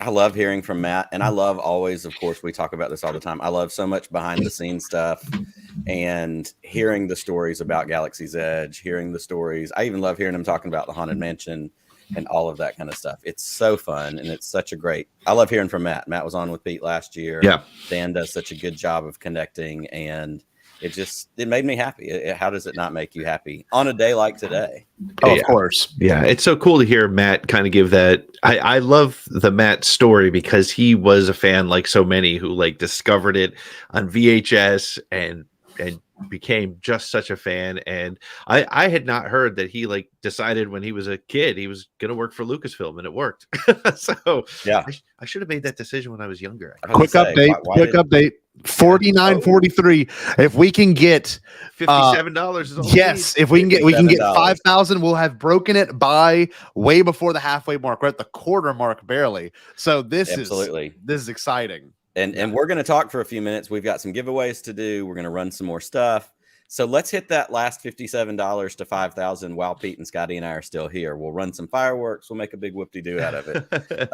I love hearing from Matt, and I love always, of course, we talk about this all the time. I love so much behind the scenes stuff and hearing the stories about Galaxy's Edge, hearing the stories. I even love hearing him talking about the Haunted Mansion and all of that kind of stuff. It's so fun, and it's such a great, I love hearing from Matt. Matt was on with Pete last year. Yeah. Dan does such a good job of connecting, and it made me happy. How does it not make you happy on a day like today? Oh, of course. Yeah, it's so cool to hear Matt kind of give that. I love the Matt story because he was a fan like so many who like discovered it on VHS and became just such a fan. And I had not heard that he like decided when he was a kid he was going to work for Lucasfilm, and it worked. So yeah, I should have made that decision when I was younger. Quick update. 49.43. If we can get $57 is all yes, if we can get $57. 5,000, we'll have broken it by way before the halfway mark. We're at the quarter mark barely. So this is exciting. And we're going to talk for a few minutes. We've got some giveaways to do. We're going to run some more stuff. So let's hit that last $57 to 5,000 while Pete and Scotty and I are still here. We'll run some fireworks. We'll make a big whoop-de-doo out of it.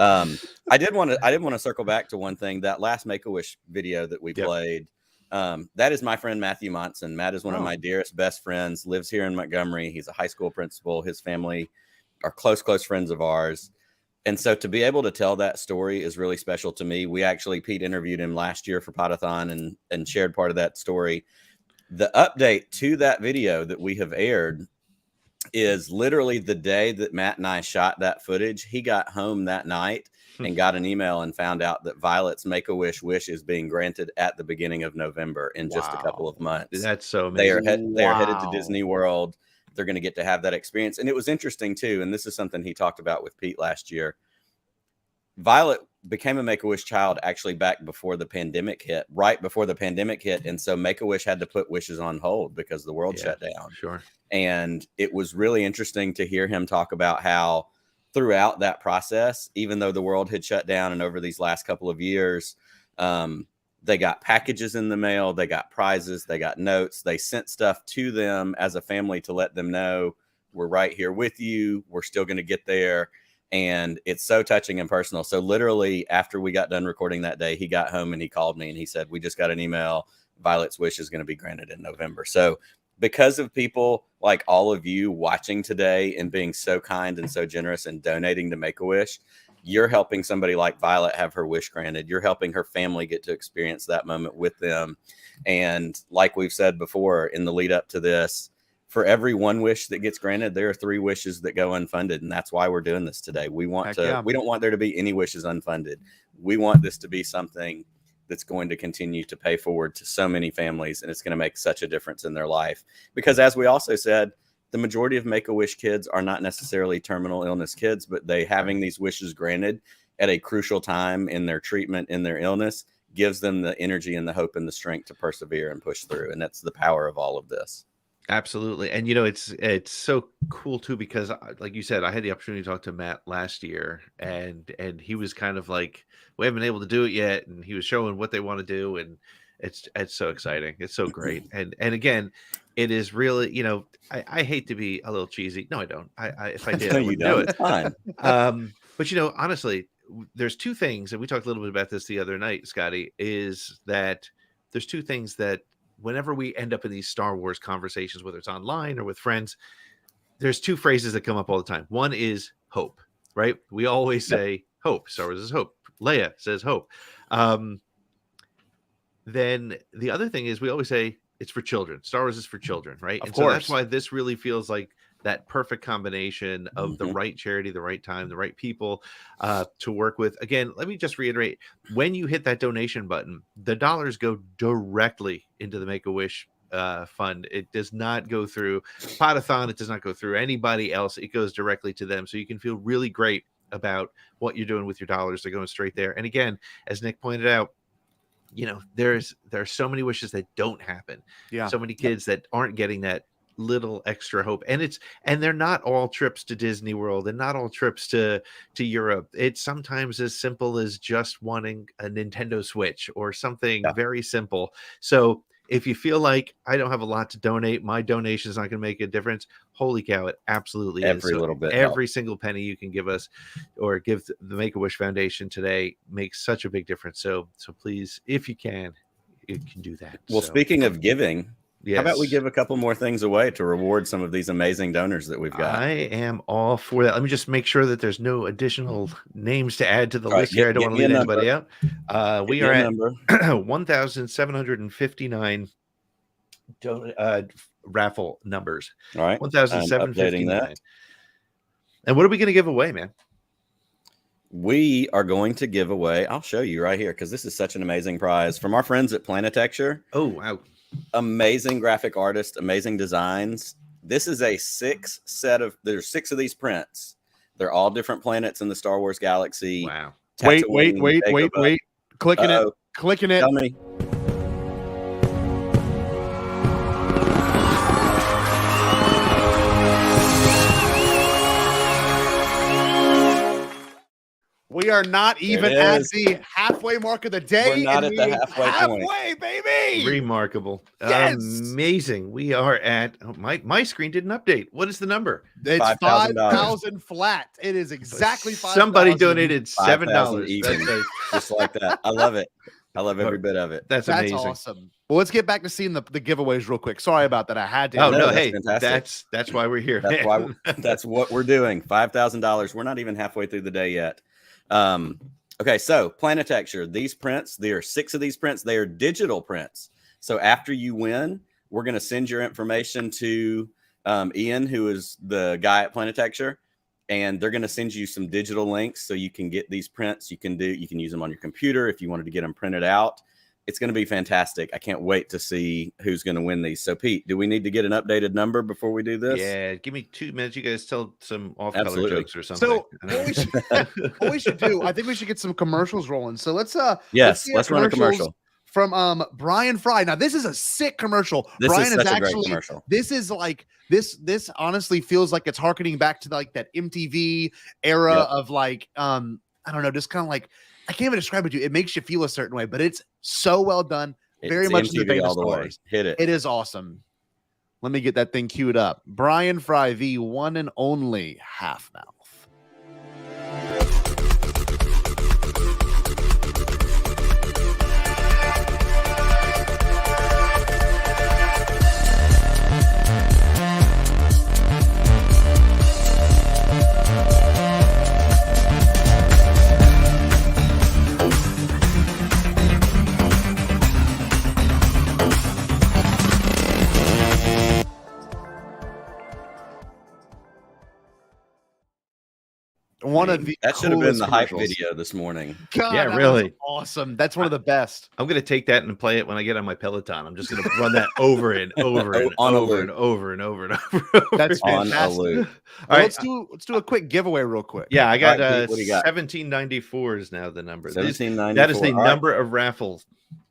I did want to circle back to one thing. That last Make-A-Wish video that we played, that is my friend Matthew Monson. Matt is one of my dearest, best friends, lives here in Montgomery. He's a high school principal. His family are close friends of ours. And so to be able to tell that story is really special to me. Pete interviewed him last year for Podathon and shared part of that story. The update to that video that we have aired is literally the day that Matt and I shot that footage. He got home that night and got an email and found out that Violet's Make-A-Wish wish is being granted at the beginning of November in just a couple of months. That's so amazing. They are headed to Disney World. They're going to get to have that experience. And it was interesting too. And this is something he talked about with Pete last year. Violet became a Make-A-Wish child actually back before the pandemic hit, right before the pandemic hit. And so Make-A-Wish had to put wishes on hold because the world shut down. Sure. And it was really interesting to hear him talk about how throughout that process, even though the world had shut down and over these last couple of years, they got packages in the mail, they got prizes, they got notes, they sent stuff to them as a family to let them know we're right here with you. We're still going to get there. And it's so touching and personal. So literally after we got done recording that day, he got home and he called me and he said, we just got an email. Violet's wish is going to be granted in November. So because of people like all of you watching today and being so kind and so generous and donating to Make-A-Wish, you're helping somebody like Violet have her wish granted. You're helping her family get to experience that moment with them. And like we've said before in the lead up to this, for every one wish that gets granted, there are 3 wishes that go unfunded. And that's why we're doing this today. We don't want there to be any wishes unfunded. We want this to be something that's going to continue to pay forward to so many families. And it's going to make such a difference in their life. Because as we also said, the majority of Make-A-Wish kids are not necessarily terminal illness kids, but having these wishes granted at a crucial time in their treatment, in their illness, gives them the energy and the hope and the strength to persevere and push through. And that's the power of all of this. Absolutely. And it's so cool too, because like you said, I had the opportunity to talk to Matt last year and he was kind of like, we haven't been able to do it yet. And he was showing what they want to do. And it's so exciting. It's so great. And again, it is really, you know, I hate to be a little cheesy. No, I don't. I if I did, No, I you wouldn't don't. do it. It's fine. But you know, honestly, there's two things, and we talked a little bit about this the other night, Scotty, is that there's two things that whenever we end up in these Star Wars conversations, whether it's online or with friends, there's two phrases that come up all the time. One is hope, right? We always say hope. Star Wars is hope. Leia says hope. Then the other thing is we always say it's for children. Star Wars is for children, right? Of And so that's course. why this really feels like that perfect combination of the right charity, the right time, the right people to work with. Again, let me just reiterate, when you hit that donation button, the dollars go directly into the Make-A-Wish fund. It does not go through Podathon. It does not go through anybody else. It goes directly to them. So you can feel really great about what you're doing with your dollars. They're going straight there. And again, as Nick pointed out, you know, there are so many wishes that don't happen. Yeah. So many kids that aren't getting that little extra hope. And they're not all trips to Disney World and not all trips to Europe. It's sometimes as simple as just wanting a Nintendo Switch or something very simple. So if you feel like I don't have a lot to donate, my donation is not going to make a difference. Holy cow, it absolutely is. Every little bit Every single penny you can give us or give the Make-A-Wish Foundation today makes such a big difference. So please, if you can do that. Well, speaking of giving, how about we Yes. give a couple more things away to reward some of these amazing donors that we've got? I am all for that. Let me just make sure that there's no additional names to add to the All right, list here. I don't get want to me a leave anybody number. out. We Get are me a at number. 1,759 raffle numbers. All right, I'm 1,759. updating that. And what are we going to give away, man? We are going to give away, I'll show you right here because this is such an amazing prize from our friends at Planetecture. Oh, wow. Amazing graphic artist, amazing designs. This is a there's 6 of these prints. They're all different planets in the Star Wars galaxy. Wow. Wait. Dagobah. Clicking Uh-oh. it. Clicking it. Tell me. We are not even at the halfway mark of the day. We're not and at the we halfway point. halfway, baby. Remarkable. Yes. Amazing. We are at my screen didn't update. What is the number? It's $5,000. 5,000 flat. It is exactly 5,000. Somebody donated $7. 5,000 even. Just like that. I love it. I love every bit of it. That's That's amazing. awesome. Well, let's get back to seeing the giveaways real quick. Sorry about that. I had to. Oh No, no, that's hey, fantastic. that's why we're here. That's why that's what we're doing. $5,000. We're not even halfway through the day yet. Okay, so Planetecture, these prints, there are 6 of these prints. They are digital prints. So after you win, we're going to send your information to Ian, who is the guy at Planetecture, and they're going to send you some digital links so you can get these prints. You can use them on your computer if you wanted to get them printed out. It's going to be fantastic. I can't wait to see who's going to win these. So, Pete, do we need to get an updated number before we do this? Yeah, give me 2 minutes. You guys tell some off-color Absolutely. jokes or something. So what we should do, I think we should get some commercials rolling. So let's Yes, see our let's run a commercial. From Bryan Fry. Now this is a sick commercial. This Bryan is such a great commercial. This is like this honestly feels like it's harkening back to like that MTV era of like I don't know, just kind of like I can't even describe it to you. It makes you feel a certain way, but it's so well done. Very It's much in the MTV vein of all the Star way. Wars. Hit it. It is awesome. Let me get that thing queued up. Bryan Fry, the one and only half mouth. One of the that should have been coolest the hype commercials. video this morning. God, Yeah, that really. was awesome. That's one of the best. I'm gonna take that and play it when I get on my Peloton. I'm just gonna run that over and over and On a over loop. and over and over and over. That's On a fantastic. loop. Well, All right. let's do a quick giveaway real quick. Yeah, I got All right, Pete, what do you got? 1794 is now the number. 1794. That is the All right. number of raffle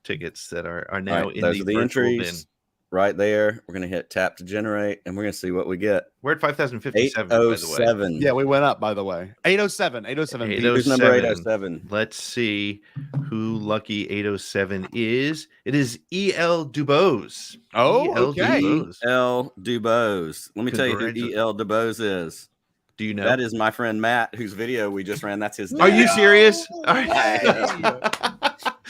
tickets that are now All right, in those the are the virtual entries. bin. right there. We're going to hit tap to generate, and we're going to see what we get. We're at 5,057, by the way. 807. Yeah, we went up, by the way. 807. 807. Who's number 807? Let's see who lucky 807 is. It is E.L. Dubose. Oh, E.L. okay. Dubose. E.L. Dubose. Let me tell you who E.L. Dubose is. Do you know? That is my friend Matt, whose video we just ran. That's his dad. Are you serious?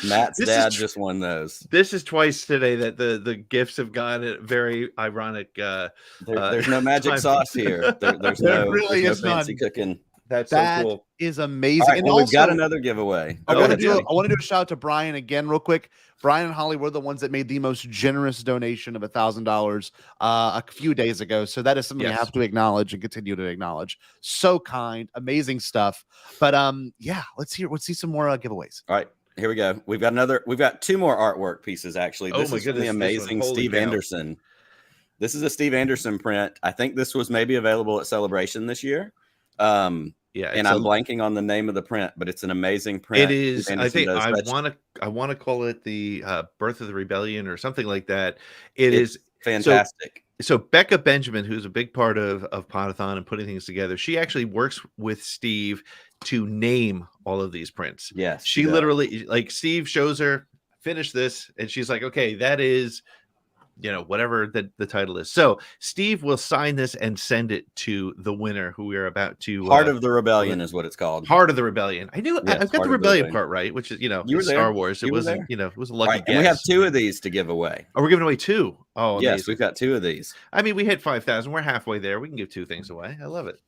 Matt's dad just won those. This is twice today that the gifts have gone at very ironic. There's no magic sauce here. There's no fancy cooking. That's That so cool. is amazing. All right, and well, also, we've got another giveaway. I want to do a shout out to Bryan again, real quick. Bryan and Holly were the ones that made the most generous donation of $1,000 a few days ago. So that is something you have to acknowledge and continue to acknowledge. So kind, amazing stuff. But yeah, let's see some more giveaways. All right. Here we go. We've got two more artwork pieces, actually. This is from the amazing Steve Anderson. This is a Steve Anderson print. I think this was maybe available at Celebration this year. Yeah, and I'm blanking on the name of the print, but it's an amazing print. It is. I think I want to call it the Birth of the Rebellion or something like that. It's fantastic. So Becca Benjamin, who's a big part of Podathon and putting things together, she actually works with Steve to name all of these prints. Yes, she literally, like, Steve shows her, finish this, and she's like, okay, that is, whatever the title is. So Steve will sign this and send it to the winner, who we are about to. Heart of the Rebellion is what it's called. Heart of the Rebellion. I knew. Yes, I've got the Rebellion part right, which is you were Star there. Wars. It You were wasn't. there. It was a lucky Right, guess. and we have two of these to give away. Oh, we're giving away two. Oh, yes, amazing. we've got two of these. I mean, we hit 5,000. We're halfway there. We can give two things away. I love it.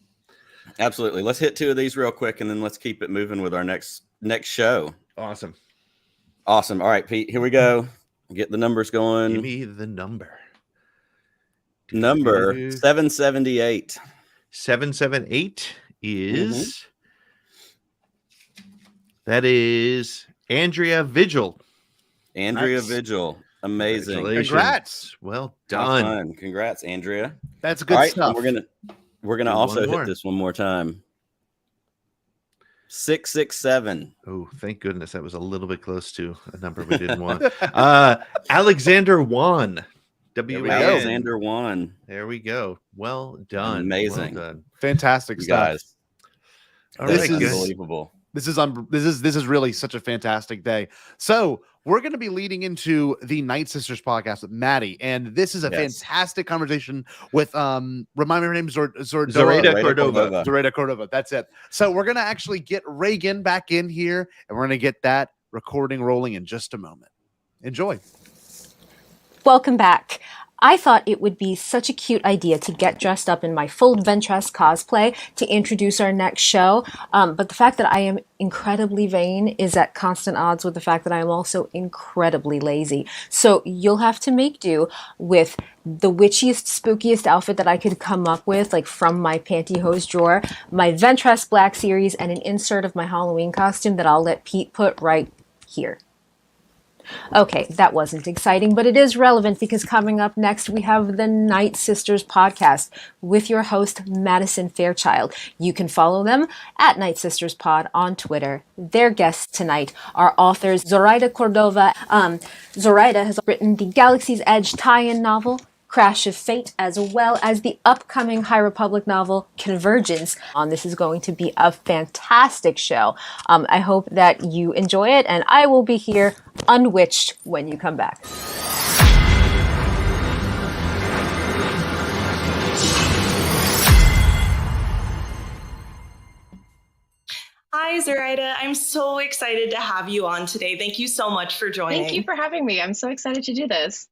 Absolutely. Let's hit two of these real quick, and then let's keep it moving with our next show. Awesome. All right, Pete. Here we go. Get the numbers going. Give me the number. Number 778. 778 is that is Andrea Vigil. Andrea Nice. Vigil. Amazing. Congrats. Well done. Congrats, Andrea. That's good stuff. We're gonna also hit this one more time. 667. Oh, thank goodness. That was a little bit close to a number we didn't want. Alexander Wan. Alexander Wan. There we go. Well done. Amazing. Well done. Fantastic You stuff. guys. This is unbelievable. This is really such a fantastic day. So we're going to be leading into the Night Sisters podcast with Maddie, and this is a fantastic conversation with remind me her name, Zoraida Cordova. Zoraida Cordova. That's it. So we're going to actually get Reagan back in here, and we're going to get that recording rolling in just a moment. Enjoy. Welcome back. I thought it would be such a cute idea to get dressed up in my full Ventress cosplay to introduce our next show. But the fact that I am incredibly vain is at constant odds with the fact that I am also incredibly lazy. So you'll have to make do with the witchiest, spookiest outfit that I could come up with, like from my pantyhose drawer, my Ventress Black series, and an insert of my Halloween costume that I'll let Pete put right here. Okay, that wasn't exciting, but it is relevant because coming up next, we have the Night Sisters podcast with your host, Madison Fairchild. You can follow them at Night Sisters Pod on Twitter. Their guests tonight are authors Zoraida Cordova. Zoraida has written the Galaxy's Edge tie-in novel, Crash of Fate, as well as the upcoming High Republic novel, Convergence. This is going to be a fantastic show. I hope that you enjoy it, and I will be here unwitched when you come back. Hi, Zoraida. I'm so excited to have you on today. Thank you so much for joining. Thank you for having me. I'm so excited to do this.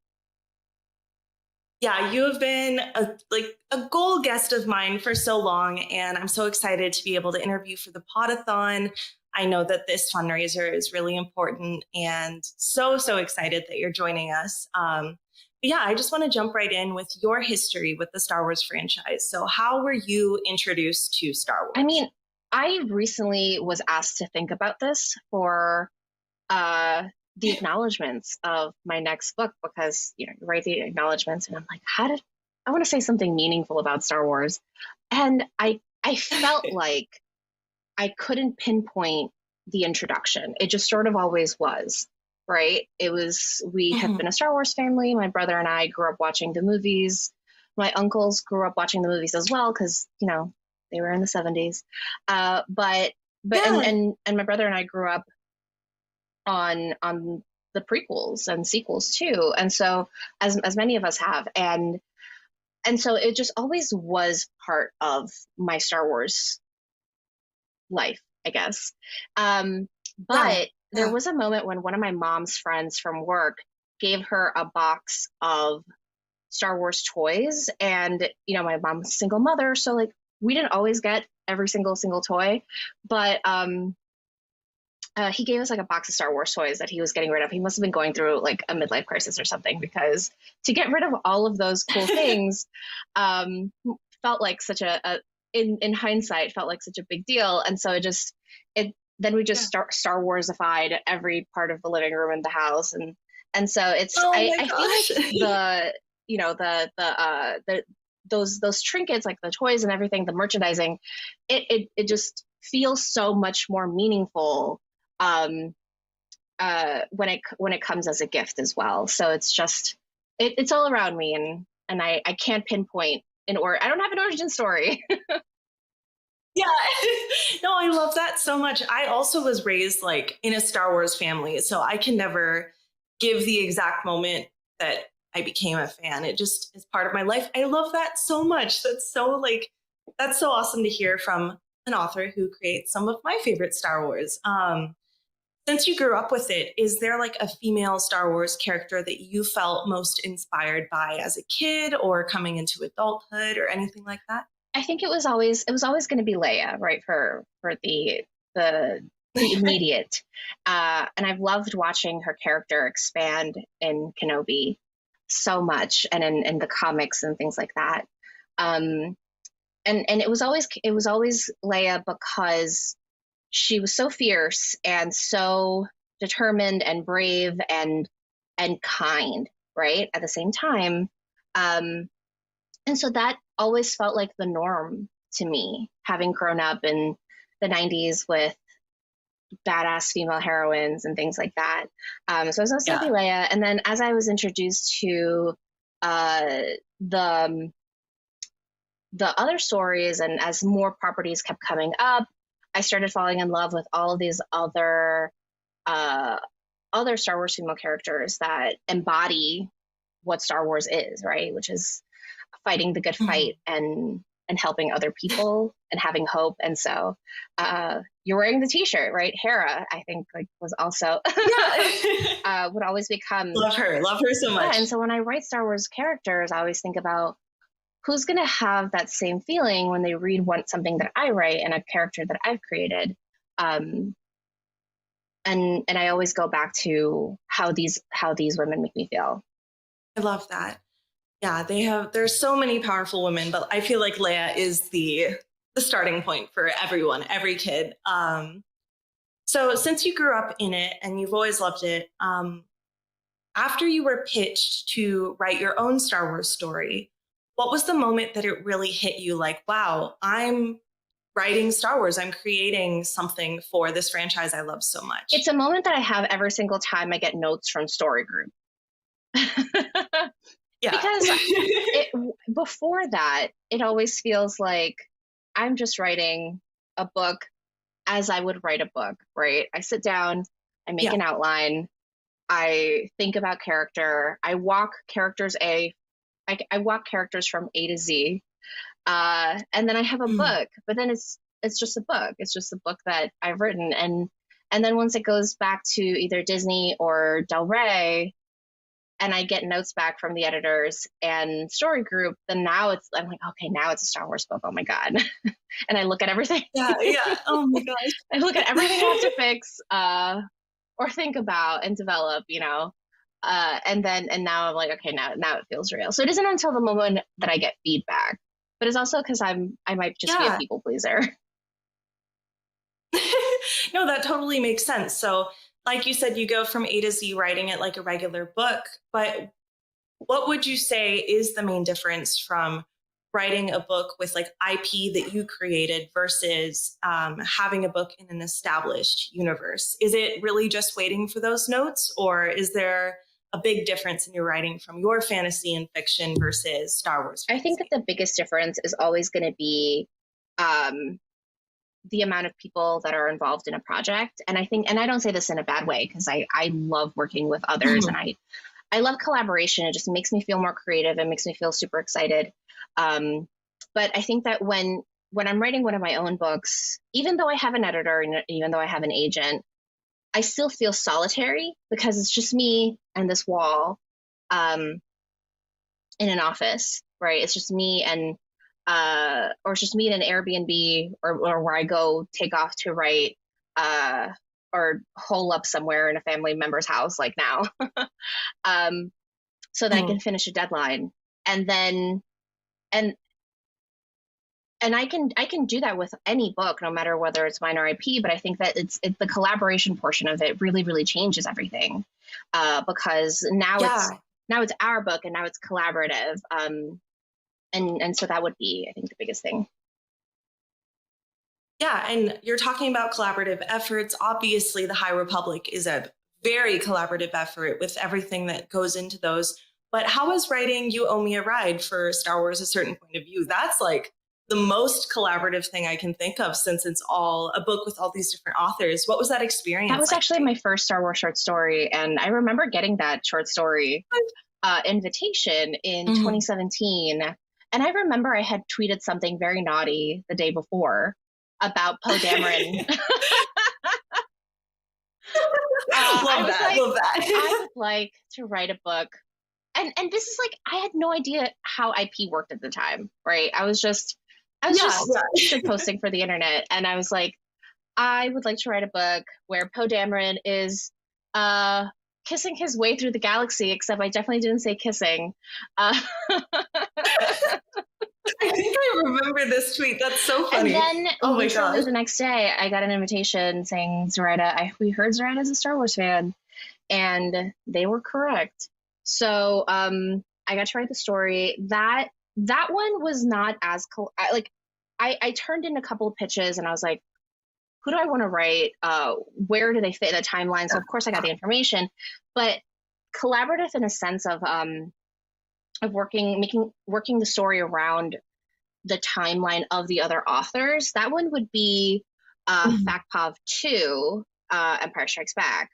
Yeah, you have been a goal guest of mine for so long, and I'm so excited to be able to interview for the Podathon. I know that this fundraiser is really important, and so excited that you're joining us. But yeah, I just want to jump right in with your history with the Star Wars franchise. So how were you introduced to Star Wars? I mean, I recently was asked to think about this for the acknowledgments of my next book, because you write the acknowledgments and I'm like, I want to say something meaningful about Star Wars, and I felt like I couldn't pinpoint the introduction. It just sort of always was right? We have been a Star Wars family. My brother and I grew up watching the movies. My uncles grew up watching the movies as well because, you know, they were in the 70s. But and my brother and I grew up on the prequels and sequels too. And so as many of us have, and so it just always was part of my Star Wars life, I guess. But there was a moment when one of my mom's friends from work gave her a box of Star Wars toys, and you know, my mom's a single mother, so like we didn't always get every single toy, but he gave us like a box of Star Wars toys that he was getting rid of. He must have been going through like a midlife crisis or something, because to get rid of all of those cool things felt like such in hindsight felt like such a big deal. And so then we just Star Warsified every part of the living room in the house. And so it's, I feel like those trinkets, like the toys and everything, the merchandising, it just feels so much more meaningful when it comes as a gift as well. So it's just it's all around me, and I can't pinpoint I don't have an origin story. Yeah, no, I love that so much. I also was raised like in a Star Wars family, so I can never give the exact moment that I became a fan. It just is part of my life. I love that so much. That's so awesome to hear from an author who creates some of my favorite Star Wars. Since you grew up with it, is there like a female Star Wars character that you felt most inspired by as a kid or coming into adulthood or anything like that? I think it was always going to be Leia, right? For the immediate, and I've loved watching her character expand in Kenobi so much, and in the comics and things like that. And it was always Leia, because she was so fierce and so determined and brave and kind, right? At the same time. And so that always felt like the norm to me, having grown up in the 90s with badass female heroines and things like that. So I was always going to be Leia. And then as I was introduced to the other stories, and as more properties kept coming up, I started falling in love with all of these other Star Wars female characters that embody what Star Wars is, right? Which is fighting the good fight and helping other people and having hope. And so you're wearing the t-shirt, right? Hera, I think, like, was also would always become love her so much. And so when I write Star Wars characters, I always think about who's going to have that same feeling when they read something that I write and a character that I've created. And I always go back to how these women make me feel. I love that. Yeah, there's so many powerful women, but I feel like Leia is the starting point for everyone, every kid. So since you grew up in it and you've always loved it, after you were pitched to write your own Star Wars story, what was the moment that it really hit you like, wow, I'm writing Star Wars, I'm creating something for this franchise I love so much? It's a moment that I have every single time I get notes from Story Group. Yeah. Because before that, it always feels like I'm just writing a book as I would write a book, right? I sit down, I make an outline, I think about character, I walk characters from A to Z, and then I have a book. But then it's just a book. It's just a book that I've written, and then once it goes back to either Disney or Del Rey, and I get notes back from the editors and Story Group, then I'm like, okay, now it's a Star Wars book. Oh my God. And I look at everything. Yeah. Oh my gosh. I look at everything I have to fix or think about and develop, and now I'm like, okay, now it feels real. So it isn't until the moment that I get feedback, but it's also because I might just be a people pleaser. No, that totally makes sense. So like you said, you go from A to Z writing it like a regular book, but what would you say is the main difference from writing a book with like IP that you created versus having a book in an established universe? Is it really just waiting for those notes, or is there a big difference in your writing from your fantasy and fiction versus Star Wars fantasy? I think that the biggest difference is always going to be the amount of people that are involved in a project. And I think, and I don't say this in a bad way, because I love working with others and I love collaboration. It just makes me feel more creative. It makes me feel super excited. But I think that when I'm writing one of my own books, even though I have an editor and even though I have an agent, I still feel solitary because it's just me and this wall in an office, right? It's just me and or it's just me in an Airbnb or where I go take off to write or hole up somewhere in a family member's house like now so that I can finish a deadline. And then and I can do that with any book, no matter whether it's mine or IP. But I think that it's the collaboration portion of it really changes everything because now it's our book and now it's collaborative. And so that would be, I think, the biggest thing. Yeah, and you're talking about collaborative efforts. Obviously, the High Republic is a very collaborative effort with everything that goes into those. But how is writing You Owe Me a Ride for Star Wars: A Certain Point of View? That's like the most collaborative thing I can think of, since it's all a book with all these different authors. What was that experience? That was actually my first Star Wars short story. And I remember getting that short story invitation in 2017. And I remember I had tweeted something very naughty the day before about Poe Dameron. Love that. I would like to write a book. And this is like, I had no idea how IP worked at the time, right? I was just posting for the internet. And I was like, I would like to write a book where Poe Dameron is kissing his way through the galaxy, except I definitely didn't say kissing. I think I remember this tweet. That's so funny. And then oh my gosh, the next day I got an invitation saying, Zoraida, we heard Zoraida is a Star Wars fan, and they were correct. So I got to write the story. That one was not as I turned in a couple of pitches and I was like, who do I want to write? Where do they fit in the timeline? So of course I got the information, but collaborative in a sense of working the story around the timeline of the other authors. That one would be Factpov 2, Empire Strikes Back,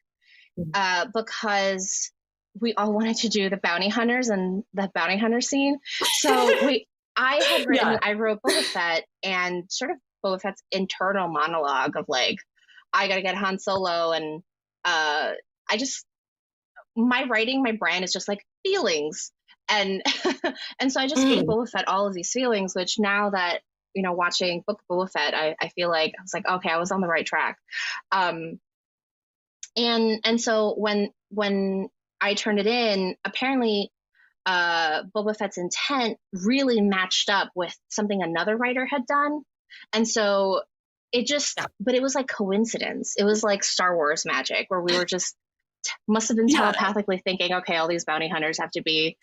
because we all wanted to do the bounty hunters and the bounty hunter scene. So I wrote Boba Fett, and sort of Boba Fett's internal monologue of like, I gotta get Han Solo, and my brand is just like feelings. And and so I just gave Boba Fett all of these feelings, which now that, watching Book of Boba Fett, I feel like I was like, okay, I was on the right track. And so when I turned it in, apparently Boba Fett's intent really matched up with something another writer had done. And so it just, but it was like coincidence. It was like Star Wars magic, where we were just must have been telepathically thinking, okay, all these bounty hunters have to be,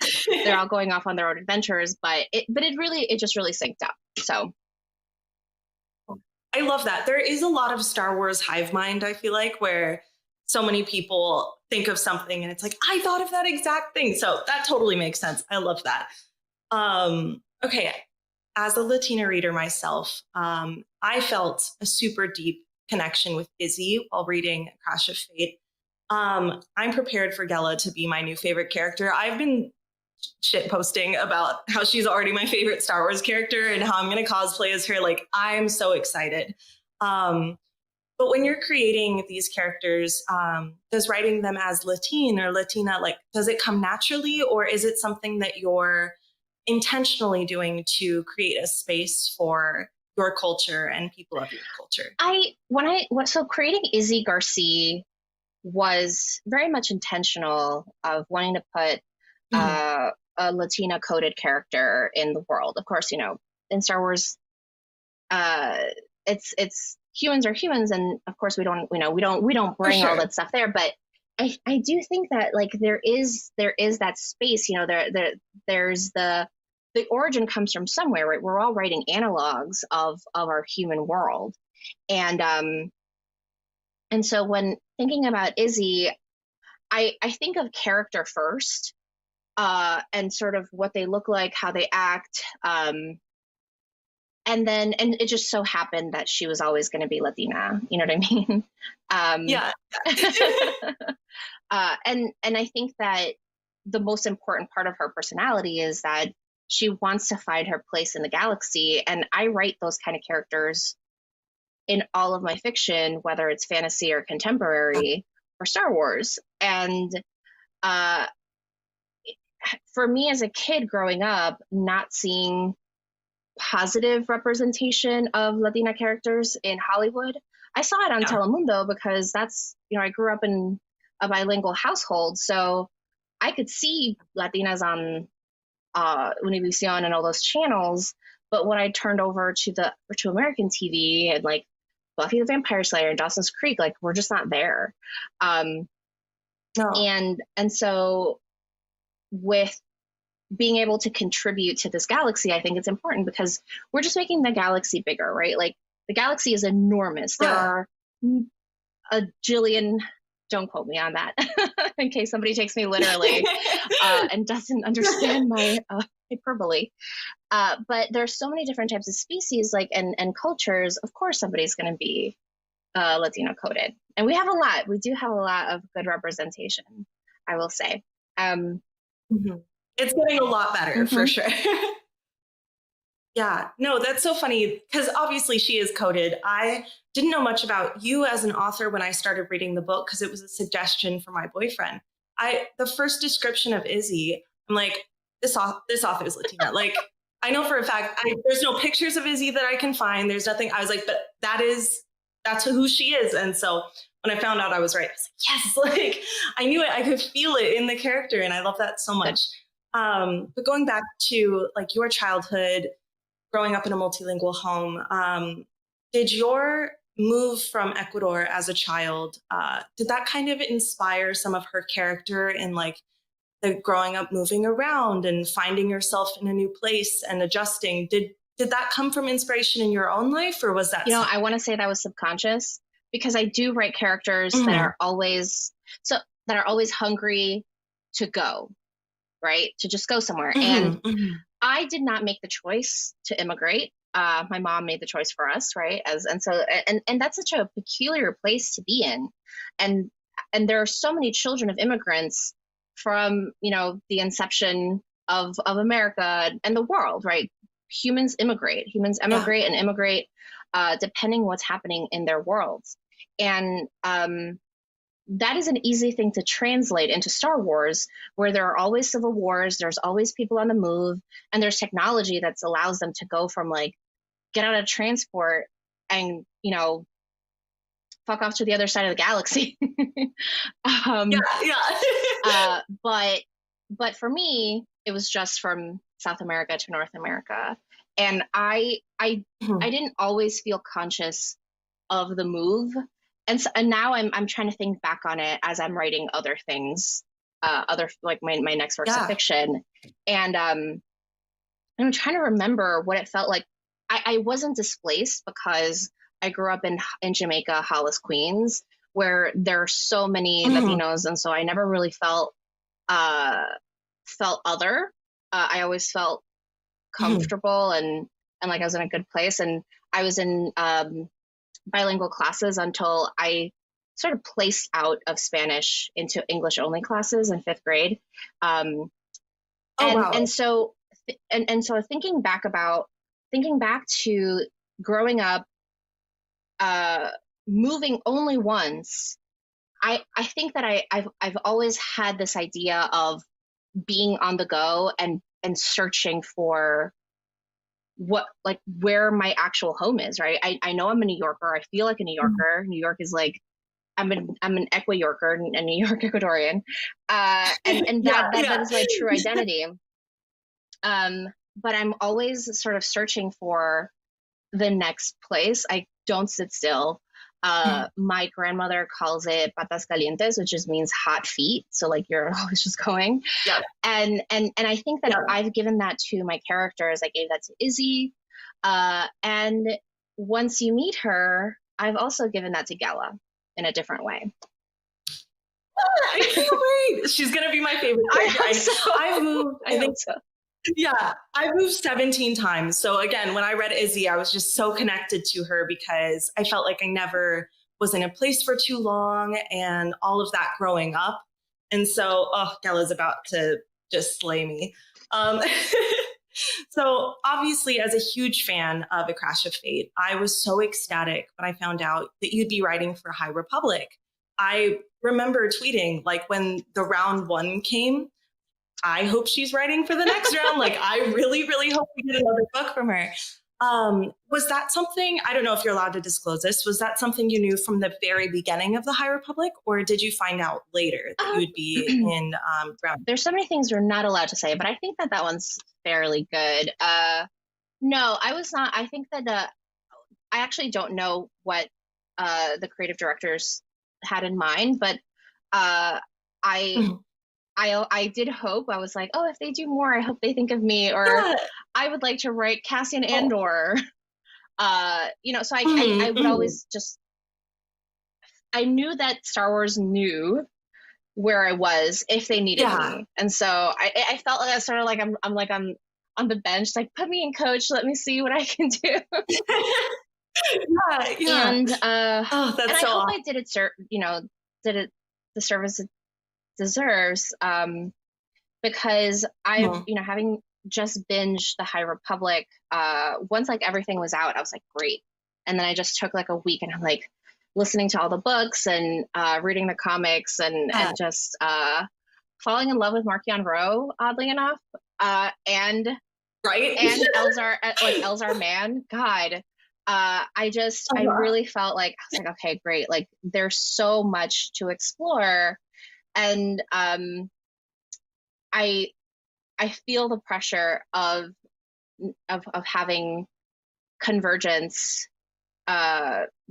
they're all going off on their own adventures, but it just really synced up. So I love that. There is a lot of Star Wars hive mind, I feel like, where so many people think of something and it's like, I thought of that exact thing. So that totally makes sense. I love that. Okay. As a Latina reader myself, I felt a super deep connection with Izzy while reading Crash of Fate. I'm prepared for Gela to be my new favorite character. I've been shit posting about how she's already my favorite Star Wars character and how I'm going to cosplay as her. Like, I'm so excited. But when you're creating these characters, does writing them as Latine or Latina, like, does it come naturally, or is it something that you're intentionally doing to create a space for your culture and people of your culture? So creating Izzy Garcia was very much intentional, of wanting to put a Latina coded character in the world. Of course, in Star Wars, it's humans are humans, and of course we don't bring all that stuff there. But I do think that like there is that space. There's the the origin comes from somewhere, right? We're all writing analogs of our human world. And so when thinking about Izzy, I think of character first, and sort of what they look like, how they act. And it just so happened that she was always going to be Latina. You know what I mean? Yeah. And I think that the most important part of her personality is that she wants to find her place in the galaxy. And I write those kind of characters in all of my fiction, whether it's fantasy or contemporary or Star Wars. And for me as a kid growing up, not seeing positive representation of Latina characters in Hollywood, I saw it on Telemundo because that's, I grew up in a bilingual household. So I could see Latinas on Univision and all those channels. But when I turned over to American TV and like Buffy the Vampire Slayer and Dawson's Creek, like we're just not there. And so with being able to contribute to this galaxy, I think it's important because we're just making the galaxy bigger, right? Like the galaxy is enormous. There are a jillion, don't quote me on that in case somebody takes me literally and doesn't understand my hyperbole. But there's so many different types of species, like and cultures. Of course, somebody's going to be Latino coded, and we have a lot. We do have a lot of good representation, I will say. It's getting a lot better for sure. Yeah, no, that's so funny because obviously she is coded. I didn't know much about you as an author when I started reading the book because it was a suggestion from my boyfriend. The first description of Izzy, I'm like, this author is Latina. Like, I know for a fact, there's no pictures of Izzy that I can find. There's nothing. I was like, but that's who she is. And so when I found out I was right, I was like, yes, like I knew it. I could feel it in the character. And I love that so much. But going back to like your childhood, growing up in a multilingual home, did your move from Ecuador as a child, did that kind of inspire some of her character in like the growing up, moving around and finding yourself in a new place and adjusting? Did that come from inspiration in your own life, or was that? I want to say that was subconscious because I do write characters that are always hungry to go, right? To just go somewhere. And I did not make the choice to immigrate. My mom made the choice for us, right? And that's such a peculiar place to be in. And there are so many children of immigrants from, the inception of America and the world, right? Humans emigrate and immigrate depending what's happening in their worlds. And that is an easy thing to translate into Star Wars, where there are always civil wars, there's always people on the move, and there's technology that allows them to go from like, get out of transport and, fuck off to the other side of the galaxy. But for me, it was just from South America to North America. And I didn't always feel conscious of the move. And now I'm trying to think back on it as I'm writing other things, like my next works of fiction. And I'm trying to remember what it felt like. I wasn't displaced because I grew up in Jamaica, Hollis, Queens, where there are so many Latinos. And so I never really felt other. I always felt comfortable and like I was in a good place. And I was in bilingual classes until I sort of placed out of Spanish into English only classes in 5th grade. And so thinking back to growing up, moving only once, I think that I've always had this idea of being on the go and searching for where my actual home is, right? I know I'm a New Yorker. I feel like a New Yorker. New York is like, I'm an Equi-Yorker, a New York Ecuadorian. And that is my true identity. But I'm always sort of searching for the next place. I don't sit still. My grandmother calls it patas calientes, which just means hot feet. So like you're always just going. Yeah. And I think that I've given that to my characters. I gave that to Izzy. And once you meet her, I've also given that to Gala in a different way. I can't wait. She's gonna be my favorite. I've moved. I think so. Yeah, I've moved 17 times. So again, when I read Izzy, I was just so connected to her because I felt like I never was in a place for too long and all of that growing up. And so, Gala's about to just slay me. So obviously, as a huge fan of A Crash of Fate, I was so ecstatic when I found out that you'd be writing for High Republic. I remember tweeting, like, when the round 1 came, I hope she's writing for the next round. Like, I really, really hope we get another book from her. Was that something, I don't know if you're allowed to disclose this, was that something you knew from the very beginning of the High Republic, or did you find out later that you'd be in round? There's so many things we're not allowed to say, but I think that one's fairly good. No, I was not. I think that I actually don't know what the creative directors had in mind, but I did hope. I was like, oh, if they do more, I hope they think of me, or I would like to write Cassian Andor. So I would always just, I knew that Star Wars knew where I was if they needed me, and so I felt like I sort of like I'm on the bench, like, put me in, coach, let me see what I can do. And that's and so I hope awesome. I did it the service it deserves, because I've having just binged the High Republic, once like everything was out, I was like, great, and then I just took like a week and I'm like listening to all the books and reading the comics and just falling in love with Marchion Ro, oddly enough, and Elzar Mann. God, I really felt like, I was like, okay, great, like there's so much to explore, and I feel the pressure of having Convergence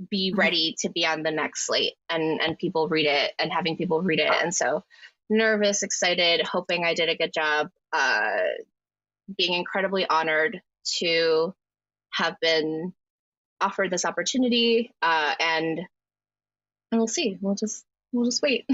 be ready to be on the next slate and people read it and having people read it, and so nervous, excited, hoping I did a good job, being incredibly honored to have been offered this opportunity, and we'll see. We'll just wait.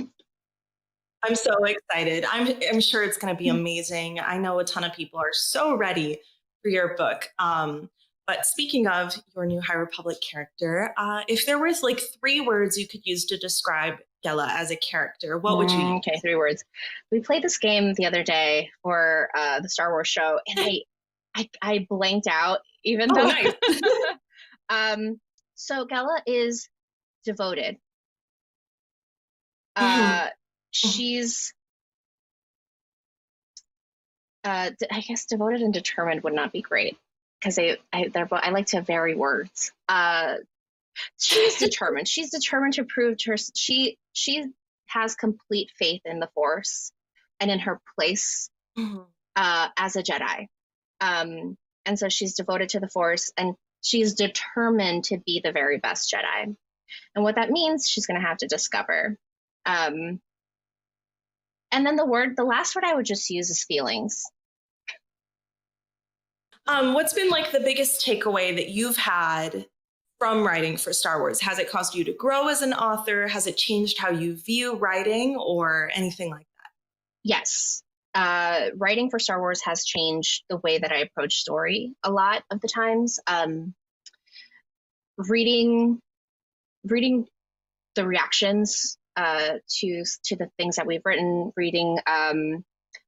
I'm so excited. I'm sure it's going to be amazing. I know a ton of people are so ready for your book. But speaking of your new High Republic character, if there was like 3 words you could use to describe Gala as a character, what would you use? Okay, 3 words. We played this game the other day for the Star Wars show, and I blanked out, even though. Nice. So Gala is devoted. She's I guess devoted and determined would not be great, because I like to vary words. She's determined. She's determined to prove to her. She has complete faith in the Force and in her place as a Jedi. And so she's devoted to the Force, and she's determined to be the very best Jedi. And what that means, she's going to have to discover. And then the last word I would just use is feelings. What's been like the biggest takeaway that you've had from writing for Star Wars? Has it caused you to grow as an author? Has it changed how you view writing or anything like that? Yes. Writing for Star Wars has changed the way that I approach story a lot of the times. Reading the reactions to the things that we've written,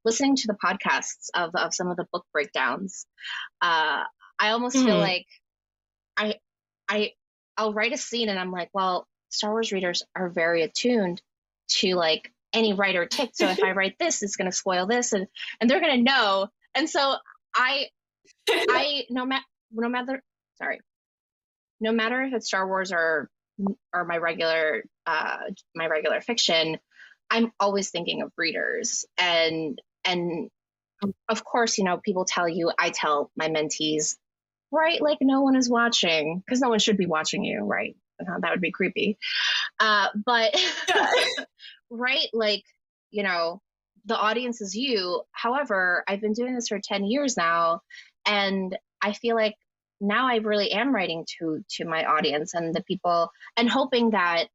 listening to the podcasts of some of the book breakdowns. I almost feel like I'll write a scene and I'm like, well, Star Wars readers are very attuned to like any writer tick. So if I write this, it's going to spoil this, and they're going to know. And so no matter if it's Star Wars or my regular fiction, I'm always thinking of readers. And of course, people tell you, I tell my mentees, write like no one is watching, because no one should be watching you, right? That would be creepy. But right, like, you know, the audience is you. However, I've been doing this for 10 years now, and I feel like now I really am writing to my audience and the people, and hoping that,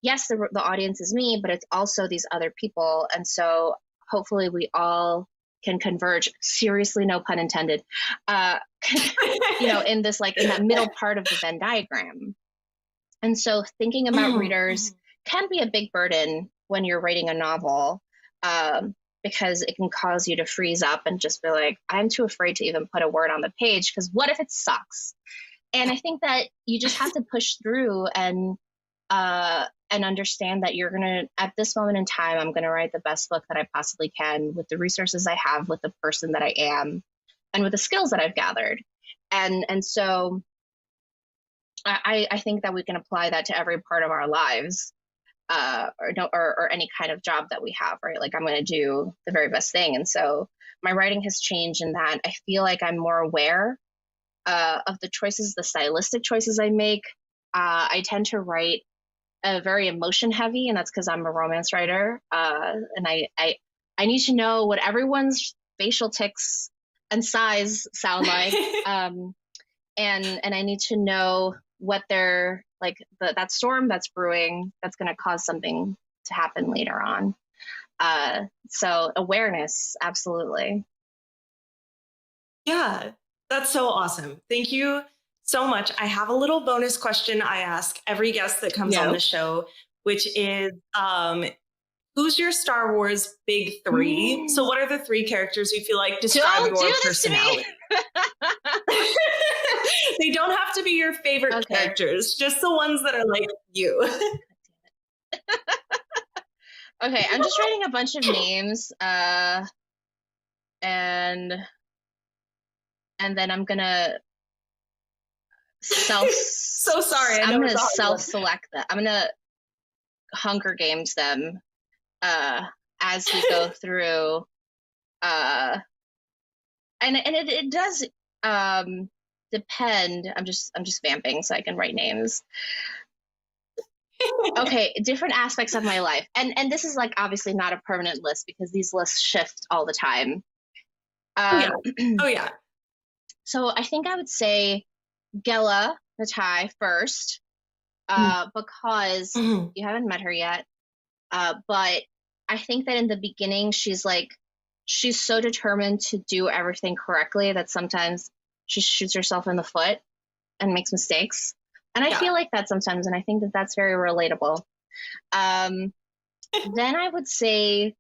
yes, the audience is me, but it's also these other people. And so hopefully we all can converge, seriously, no pun intended, you know, in this, like, in that middle part of the Venn diagram. And so thinking about readers can be a big burden when you're writing a novel, because it can cause you to freeze up and just be like, I'm too afraid to even put a word on the page, because what if it sucks? And I think that you just have to push through and understand that you're going to, at this moment in time, I'm going to write the best book that I possibly can with the resources I have, with the person that I am, and with the skills that I've gathered. And so I think that we can apply that to every part of our lives, or any kind of job that we have, right? Like, I'm going to do the very best thing. And so my writing has changed in that I feel like I'm more aware of the choices, the stylistic choices I make. I tend to write very emotion heavy, and that's because I'm a romance writer. And I need to know what everyone's facial tics and sighs sound like. And I need to know what they're like, that storm that's brewing, that's going to cause something to happen later on. So awareness, absolutely. Yeah, that's so awesome. Thank you so much. I have a little bonus question I ask every guest that comes on the show, which is, who's your Star Wars big three? So what are the three characters you feel like describe your personality? They don't have to be your favorite characters, just the ones that are like you. Okay, I'm just writing a bunch of names, and then I'm gonna so sorry. I'm gonna select them. I'm gonna Hunger Games them as we go through, and it does depend. I'm just vamping so I can write names. Okay, different aspects of my life, and this is like obviously not a permanent list because these lists shift all the time. Oh yeah. So I think I would say Gela Natai first, because you haven't met her yet, but I think that in the beginning she's so determined to do everything correctly that sometimes she shoots herself in the foot and makes mistakes. And I feel like that sometimes, and I think that that's very relatable. Then I would say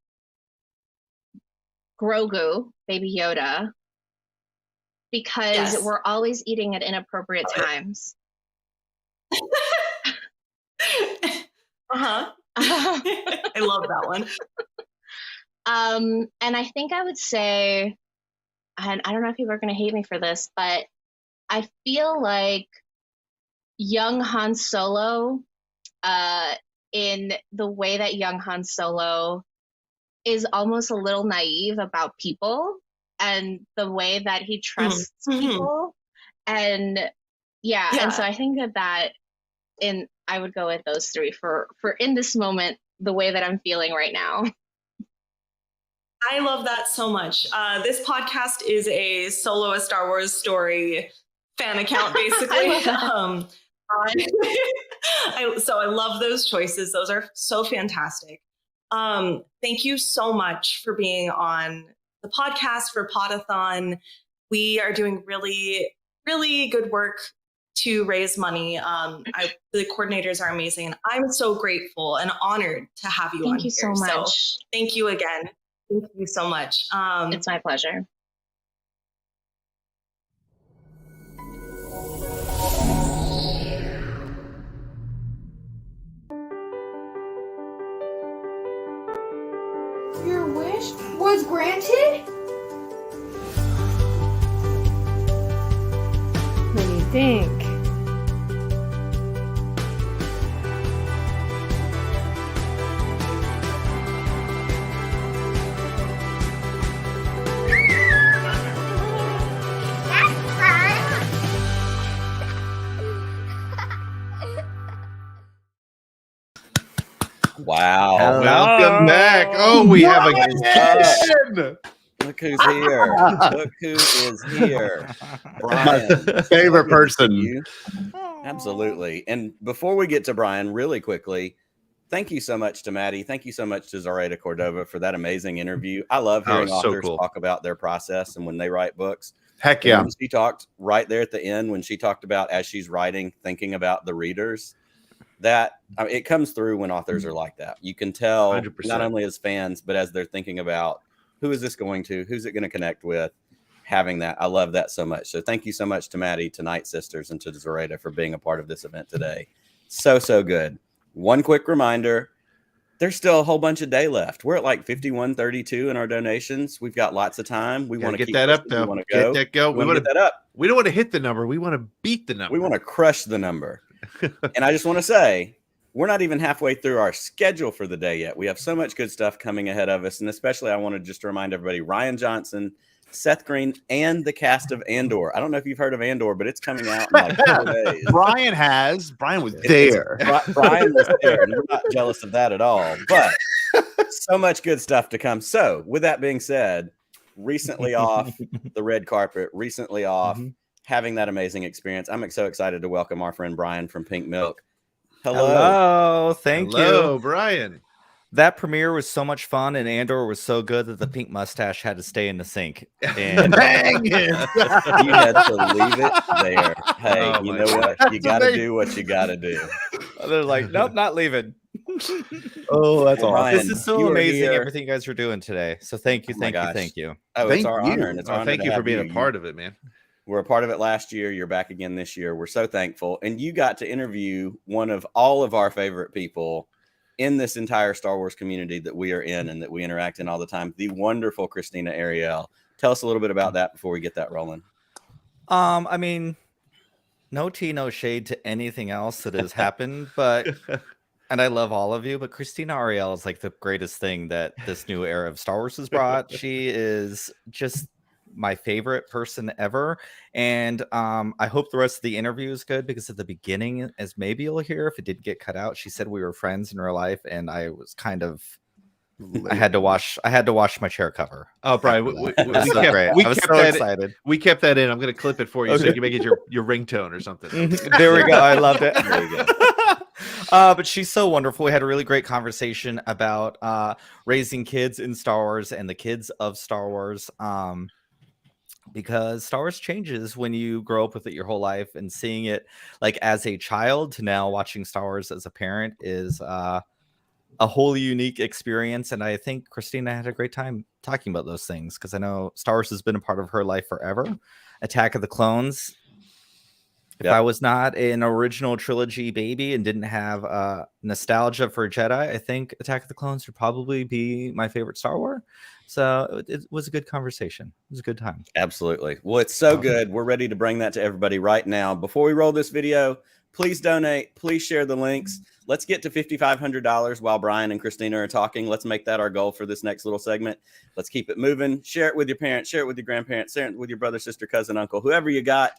Grogu, Baby Yoda, because we're always eating at inappropriate times. I love that one. And I think I would say, and I don't know if people are going to hate me for this, but I feel like young Han Solo, in the way that young Han Solo is almost a little naive about people and the way that he trusts people. And and so I think that I would go with those three for in this moment, the way that I'm feeling right now. I love that so much. This podcast is a Solo a Star Wars story fan account, basically. So I love those choices. Those are so fantastic. Thank you so much for being on the podcast for Podathon. We are doing really, really good work to raise money. The coordinators are amazing, and I'm so grateful and honored to have you on here. Thank you so much. So thank you again. Thank you so much. It's my pleasure. Your wish was granted? What do you think? That's fun. Wow. Welcome back. Oh, we have a guest. Look who's here. Look who is here. Bryan. My favorite so good to see person. you. Absolutely. And before we get to Bryan, really quickly, thank you so much to Maddie. Thank you so much to Zoraida Cordova for that amazing interview. I love hearing so authors cool. talk about their process and when they write books. Heck And yeah. when she talked right there at the end, when she talked about as she's writing, thinking about the readers, that it comes through when authors are like that. You can tell 100%. not only as fans, but as they're thinking about who is this going to, who's it going to connect with, having that. I love that so much. So thank you so much to Maddie, to Night Sisters, and to Zoraida for being a part of this event today. So good. One quick reminder, there's still a whole bunch of day left. We're at like 51:32 in our donations. We've got lots of time. We want to get keep that up pushing. though. We want to Get go. that go. We want to get that up. We don't want to hit the number. We want to beat the number. We want to crush the number. And I just want to say, we're not even halfway through our schedule for the day yet. We have so much good stuff coming ahead of us. And especially I wanted just to remind everybody, Rian Johnson, Seth Green, and the cast of Andor. I don't know if you've heard of Andor, but it's coming out in like 4 days. Brian was there. Bryan was there, and we're not jealous of that at all. But so much good stuff to come. So with that being said, recently off the red carpet, recently off having that amazing experience. I'm so excited to welcome our friend Bryan from Pink Milk. Hello. Thank Hello, you. Brian. That premiere was so much fun, and Andor was so good that the pink mustache had to stay in the sink. And Dang it. You had to leave it there. Hey, Oh you my know what? gosh. You got to do what you got to do. They're like, nope, not leaving. Oh, that's Well, awesome. Bryan, This is so you are amazing, here. everything you guys are doing today. So thank you, Oh my thank you, gosh. thank you. Oh, it's our honor, and it's our honor Thank to you for have being a you. part of it, man. We're a part of it last year. You're back again this year. We're so thankful. And you got to interview one of all of our favorite people in this entire Star Wars community that we are in and that we interact in all the time, the wonderful Krystina Arielle. Tell us a little bit about that before we get that rolling. I mean, no tea, no shade to anything else that has happened, but and I love all of you, but Krystina Arielle is like the greatest thing that this new era of Star Wars has brought. She is just my favorite person ever, and I hope the rest of the interview is good, because at the beginning, as maybe you'll hear if it did get cut out, she said we were friends in real life, and I was kind of I had to wash my chair cover. Oh, Brian, we It was so kept, great. we I was kept so that. excited. We kept that in. I'm going to clip it for you so you can make it your ringtone or something. There we go. I loved it. There you go. But she's so wonderful. We had a really great conversation about raising kids in Star Wars and the kids of Star Wars. Because Star Wars changes when you grow up with it your whole life, and seeing it like as a child to now watching Star Wars as a parent is a wholly unique experience. And I think Krystina had a great time talking about those things, because I know Star Wars has been a part of her life forever. Attack of the Clones. If I was not an original trilogy baby and didn't have nostalgia for Jedi, I think Attack of the Clones would probably be my favorite Star Wars. So it was a good conversation. It was a good time. Absolutely. Well, it's so good. We're ready to bring that to everybody right now. Before we roll this video, please donate. Please share the links. Let's get to $5,500 while Bryan and Krystina are talking. Let's make that our goal for this next little segment. Let's keep it moving. Share it with your parents. Share it with your grandparents. Share it with your brother, sister, cousin, uncle, whoever you got.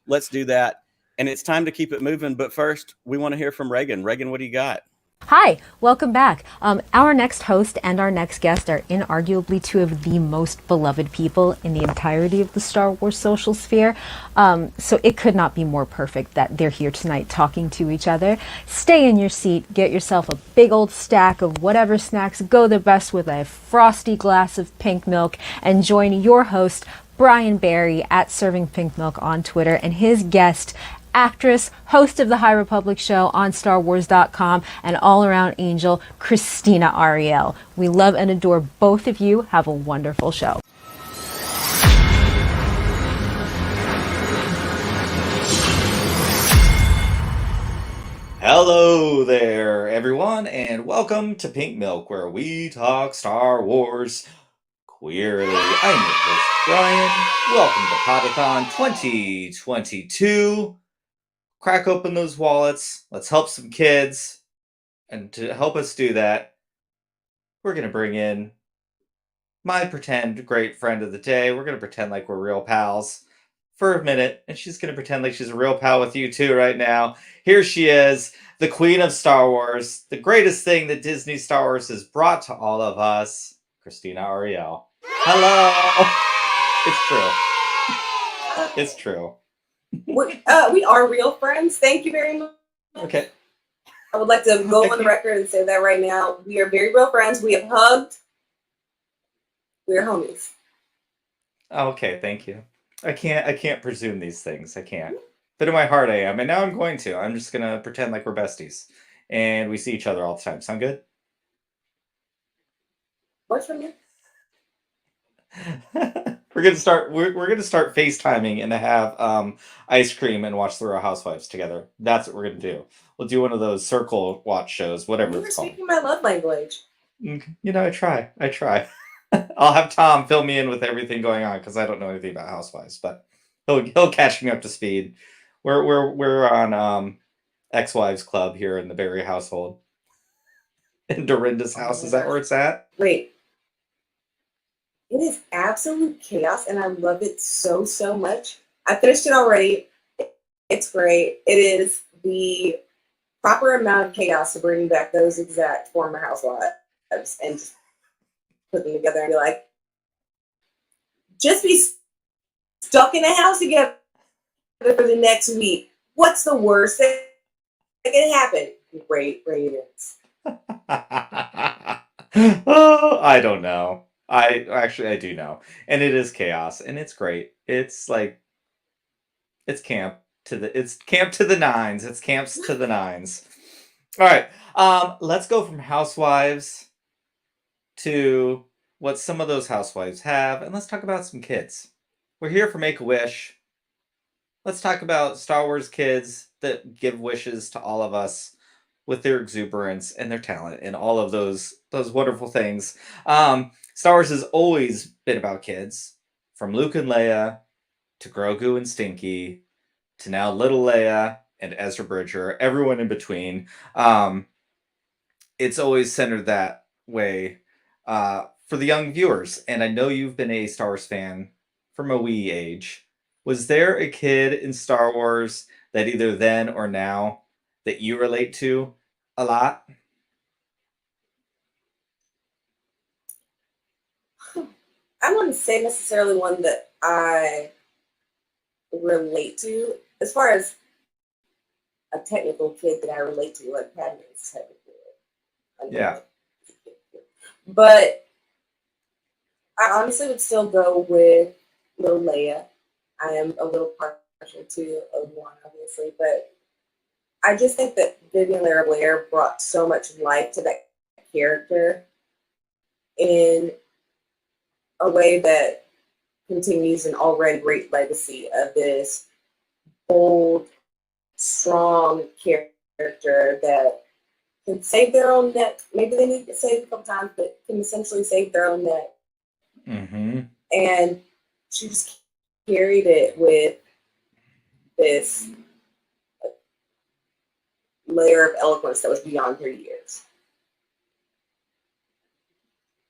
Let's do that. And it's time to keep it moving. But first, we want to hear from Reagan. Reagan, what do you got? Hi, welcome back. Our next host and our next guest are inarguably two of the most beloved people in the entirety of the Star Wars social sphere. So it could not be more perfect that they're here tonight talking to each other. Stay in your seat, get yourself a big old stack of whatever snacks go the best with a frosty glass of pink milk, and join your host, Bryan Barry, at Serving Pink Milk on Twitter, and his guest, actress, host of the High Republic show on StarWars.com, and all-around angel, Krystina Arielle. We love and adore both of you. Have a wonderful show. Hello there, everyone, and welcome to Pink Milk, where we talk Star Wars queerly. I'm your host, Bryan. Welcome to Podathon 2022. Crack open those wallets. Let's help some kids. And to help us do that, we're going to bring in my pretend great friend of the day. We're going to pretend like we're real pals. for a minute, and she's going to pretend like she's a real pal with you too right now. Here she is, the queen of Star Wars, the greatest thing that Disney Star Wars has brought to all of us, Krystina Arielle. Hello. It's true. We are real friends. Thank you very much. Okay. I would like to go on the record and say that right now. We are very real friends. We have hugged. We're homies. Okay, thank you. I can't presume these things. I can't. But in my heart I am, and now I'm going to. I'm just gonna pretend like we're besties. And we see each other all the time. Sound good? What's from you? We're gonna start FaceTiming and have ice cream and watch The Real Housewives together. That's what we're gonna do. We'll do one of those circle watch shows, whatever You're it's called. speaking my love language. You know, I try. I'll have Tom fill me in with everything going on because I don't know anything about Housewives, but he'll catch me up to speed. We're on Ex-Wives Club here in the Berry household. In Dorinda's house, is that where it's at? Wait. It is absolute chaos, and I love it so, so much. I finished it already. It's great. It is the proper amount of chaos to bring back those exact former housewives and just put them together and be like, just be stuck in a house together for the next week. What's the worst thing that can happen? Great ratings. Oh, I don't know. I do know. And it is chaos, and it's great. It's like it's camp to the nines. It's camps to the nines. All right. Let's go from housewives to what some of those housewives have, and let's talk about some kids. We're here for Make-A-Wish. Let's talk about Star Wars kids that give wishes to all of us with their exuberance and their talent and all of those wonderful things. Star Wars has always been about kids, from Luke and Leia to Grogu and Stinky to now Little Leia and Ezra Bridger, everyone in between. It's always centered that way for the young viewers. And I know you've been a Star Wars fan from a wee age. Was there a kid in Star Wars that either then or now that you relate to a lot? I wouldn't say necessarily one that I relate to. As far as a technical kid that I relate to, like Padme is technically. Yeah. But I honestly would still go with Little Leia. I am a little partial to Obi-Wan, obviously, but I just think that Vivian Lara Blair brought so much life to that character in a way that continues an already great legacy of this bold, strong character that can save their own neck. Maybe they need to get saved a couple times, but can essentially save their own neck. Mm-hmm. And she just carried it with this layer of eloquence that was beyond her years.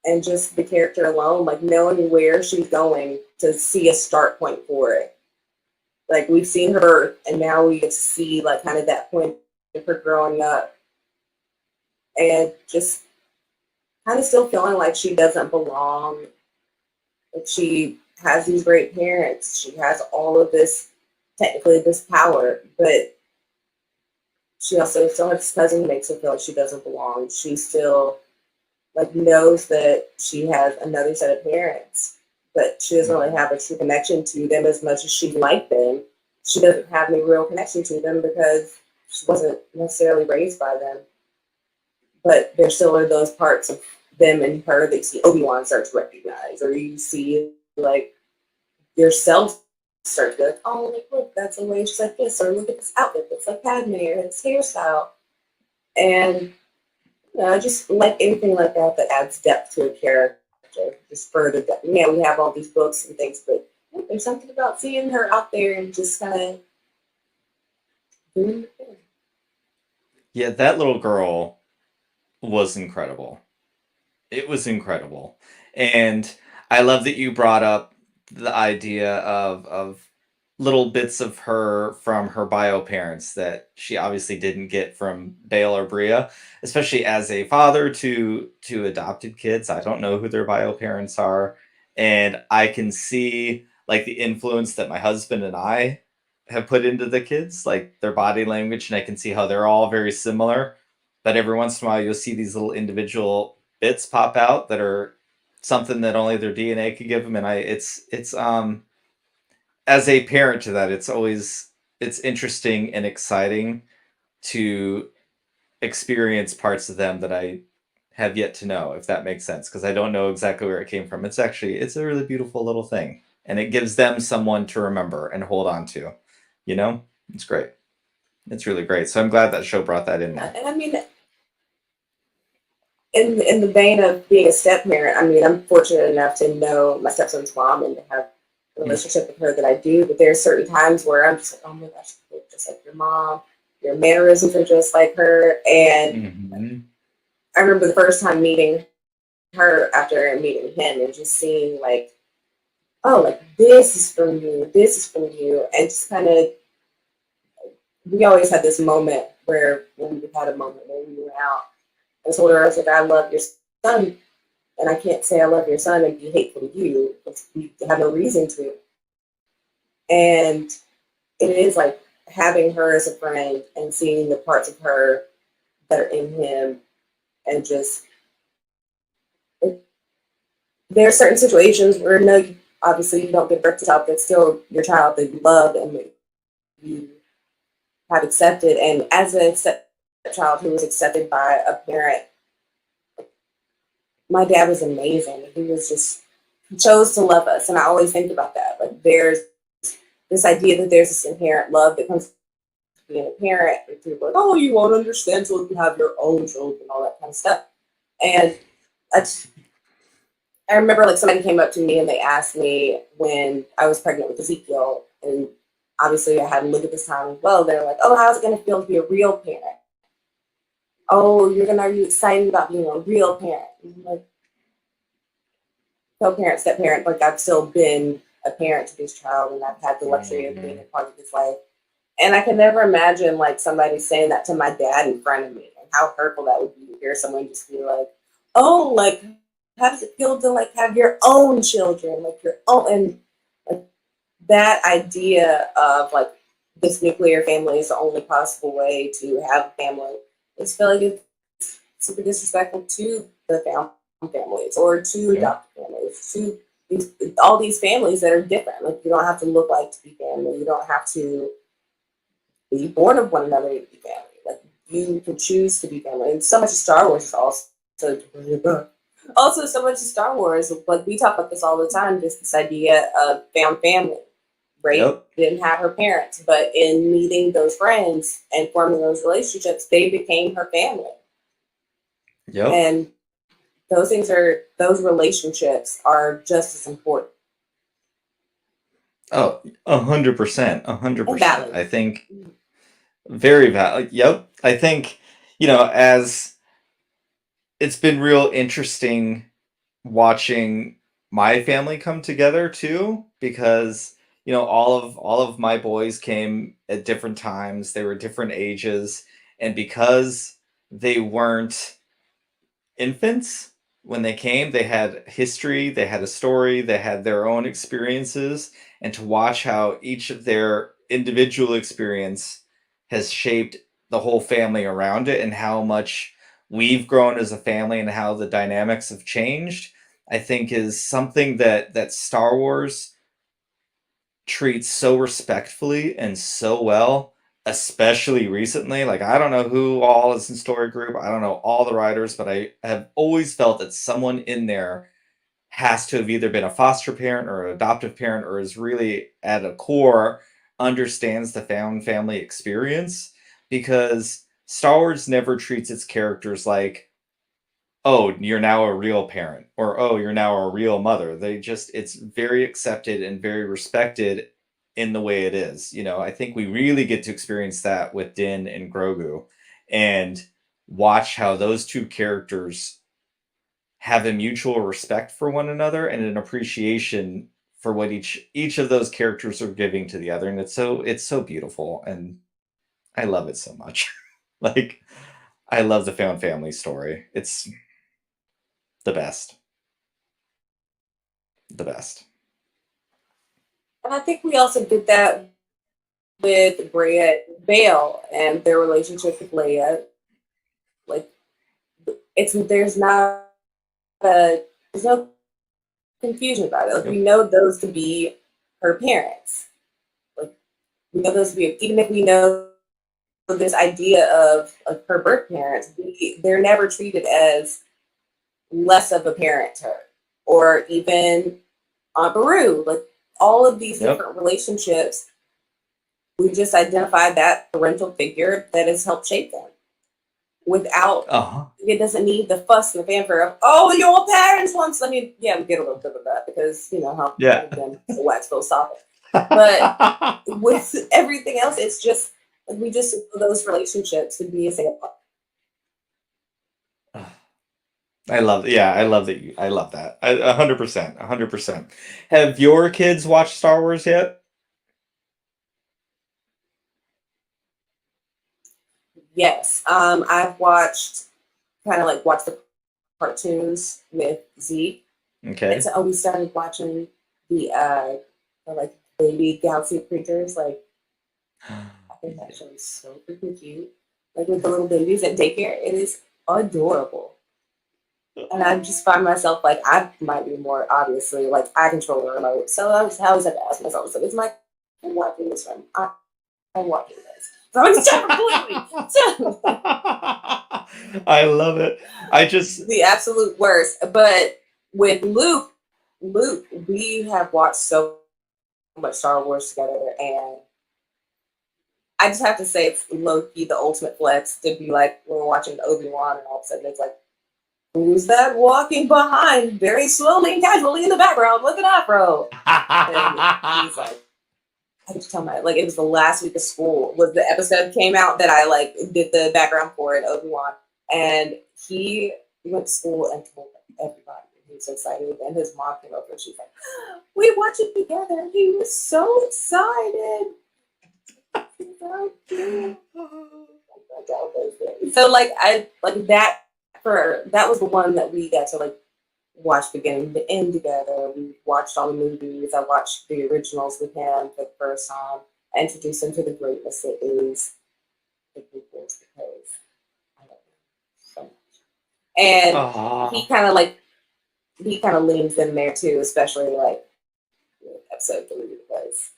And just the character alone, like knowing where she's going to see a start point for it. Like we've seen her, and now we get to see like kind of that point of her growing up, and just kind of still feeling like she doesn't belong. Like she has these great parents, she has all of this, technically this power, but she also still has this cousin who makes her feel like she doesn't belong. She still like knows that she has another set of parents, but she doesn't really have a true connection to them as much as she'd like them. She doesn't have any real connection to them because she wasn't necessarily raised by them. But there still are those parts of them and her that you see Obi-Wan start to recognize, or you see like yourself start to go, oh, like, look, that's the way she's like this, or look at this outfit that's like Padme, or this hairstyle. And I just like anything like that that adds depth to a character, just further depth. Yeah, we have all these books and things, but there's something about seeing her out there and just kind of doing the thing. Yeah, that little girl was incredible. It was incredible. And I love that you brought up the idea of little bits of her from her bio parents that she obviously didn't get from Bale or Bria, especially as a father to adopted kids. I don't know who their bio parents are, and I can see like the influence that my husband and I have put into the kids, like their body language, and I can see how they're all very similar. But every once in a while, you'll see these little individual bits pop out that are something that only their DNA could give them, and it's as a parent to that, it's interesting and exciting to experience parts of them that I have yet to know, if that makes sense, because I don't know exactly where it came from. It's a really beautiful little thing, and it gives them someone to remember and hold on to. You know, it's great. It's really great. So I'm glad that show brought that in there. And I mean, in the vein of being a step parent, I mean, I'm fortunate enough to know my stepson's mom and to have a relationship with her that I do. But there are certain times where I'm just like, oh my gosh, you look just like your mom. Your mannerisms are just like her. And I remember the first time meeting her after meeting him and just seeing like, oh, like this is from you, this is from you, and just kind of, we always had this moment where when we had a moment where we were out. I told her, I was like, I love your son, and I can't say I love your son and be hateful to you because you have no reason to. And it is like having her as a friend and seeing the parts of her that are in him, and just there are certain situations where no, obviously you don't give birth to a child, but still your child that you love and that you have accepted. And as a child who was accepted by a parent, my dad was amazing. He was just, he chose to love us. And I always think about that. Like there's this idea that there's this inherent love that comes to being a parent. And people are like, oh, you won't understand till you have your own children and all that kind of stuff. And I remember like somebody came up to me and they asked me when I was pregnant with Ezekiel, and obviously I hadn't lived at this time as well. They're like, oh, how's it going to feel to be a real parent? Oh, are you excited about being a real parent? And I'm like, co-parent, step parent, like I've still been a parent to this child and I've had the luxury of being a part of his life. And I can never imagine like somebody saying that to my dad in front of me, and how hurtful that would be to hear someone just be like, oh, like, how does it feel to like have your own children, like your own, and like that idea of like this nuclear family is the only possible way to have a family. I just feel like it's super disrespectful to the families or to adopted families, to all these families that are different. Like you don't have to look like to be family. You don't have to be born of one another to be family. Like you can choose to be family. And so much of Star Wars is also so much of Star Wars. Like we talk about this all the time. Just this idea of found family. Rey didn't have her parents, but in meeting those friends and forming those relationships, they became her family. And those relationships are just as important. Oh, 100%, 100%. I think very valid. Yep. I think, as it's been real interesting watching my family come together too, because all of my boys came at different times. They were different ages, and because they weren't infants when they came, they had history, they had a story, they had their own experiences, and to watch how each of their individual experience has shaped the whole family around it, and how much we've grown as a family and how the dynamics have changed, I think is something that Star Wars treats so respectfully and so well, especially recently. Like, I don't know who all is in story group, I don't know all the writers, but I have always felt that someone in there has to have either been a foster parent or an adoptive parent, or is really at a core understands the found family experience, because Star Wars never treats its characters like, oh, you're now a real parent, or oh, you're now a real mother. It's very accepted and very respected in the way it is. I think we really get to experience that with Din and Grogu, and watch how those two characters have a mutual respect for one another and an appreciation for what each of those characters are giving to the other, and it's so beautiful, and I love it so much. Like, I love the found family story. It's the best. The best. And I think we also did that with Bale and their relationship with Leia. Like, there's no confusion about it. Like, we know those to be her parents. Like, we know those to be, even if we know this idea of her birth parents, they're never treated as less of a parent to her, or even Aunt Beru. Like, all of these different relationships, we just identified that parental figure that has helped shape them. Without, it doesn't need the fuss and the fanfare of, oh, your parents once. I mean, yeah, we get a little bit of that because, you know, how them wax philosophic. But with everything else, it's just, we just those relationships to be a single part. I love that. I love that. 100%. 100%. Have your kids watched Star Wars yet? Yes. I've watched the cartoons with Zeke. Okay. And so we started watching the baby Galaxy of Creatures. Like, I think that show is so freaking cute. Like, with the little babies at daycare, it is adorable. And I just find myself like, I might be more obviously like, I control the remote. So I was had to ask myself, so it's like, I'm watching this one. I'm watching this. So I'm completely. I love it. The absolute worst. But with Luke, we have watched so much Star Wars together, and I just have to say it's low-key the ultimate flex to be like, we're watching Obi-Wan, and all of a sudden it's like, who's that walking behind very slowly and casually in the background with an afro? And he's like, I just tell my, like, it was the last week of school was the episode came out that I like did the background for in Obi-Wan, and he went to school and told everybody. He was so excited, and his mom came over and she's like, we watched it together. He was so excited. So cute. So like I like that that was the one that we got to like watch beginning to end together. We watched all the movies. I watched the originals with him for the first time. I introduced him to the greatness that is the prequels because I love him so much. And he kind of leans in there too, especially like with episode 3 because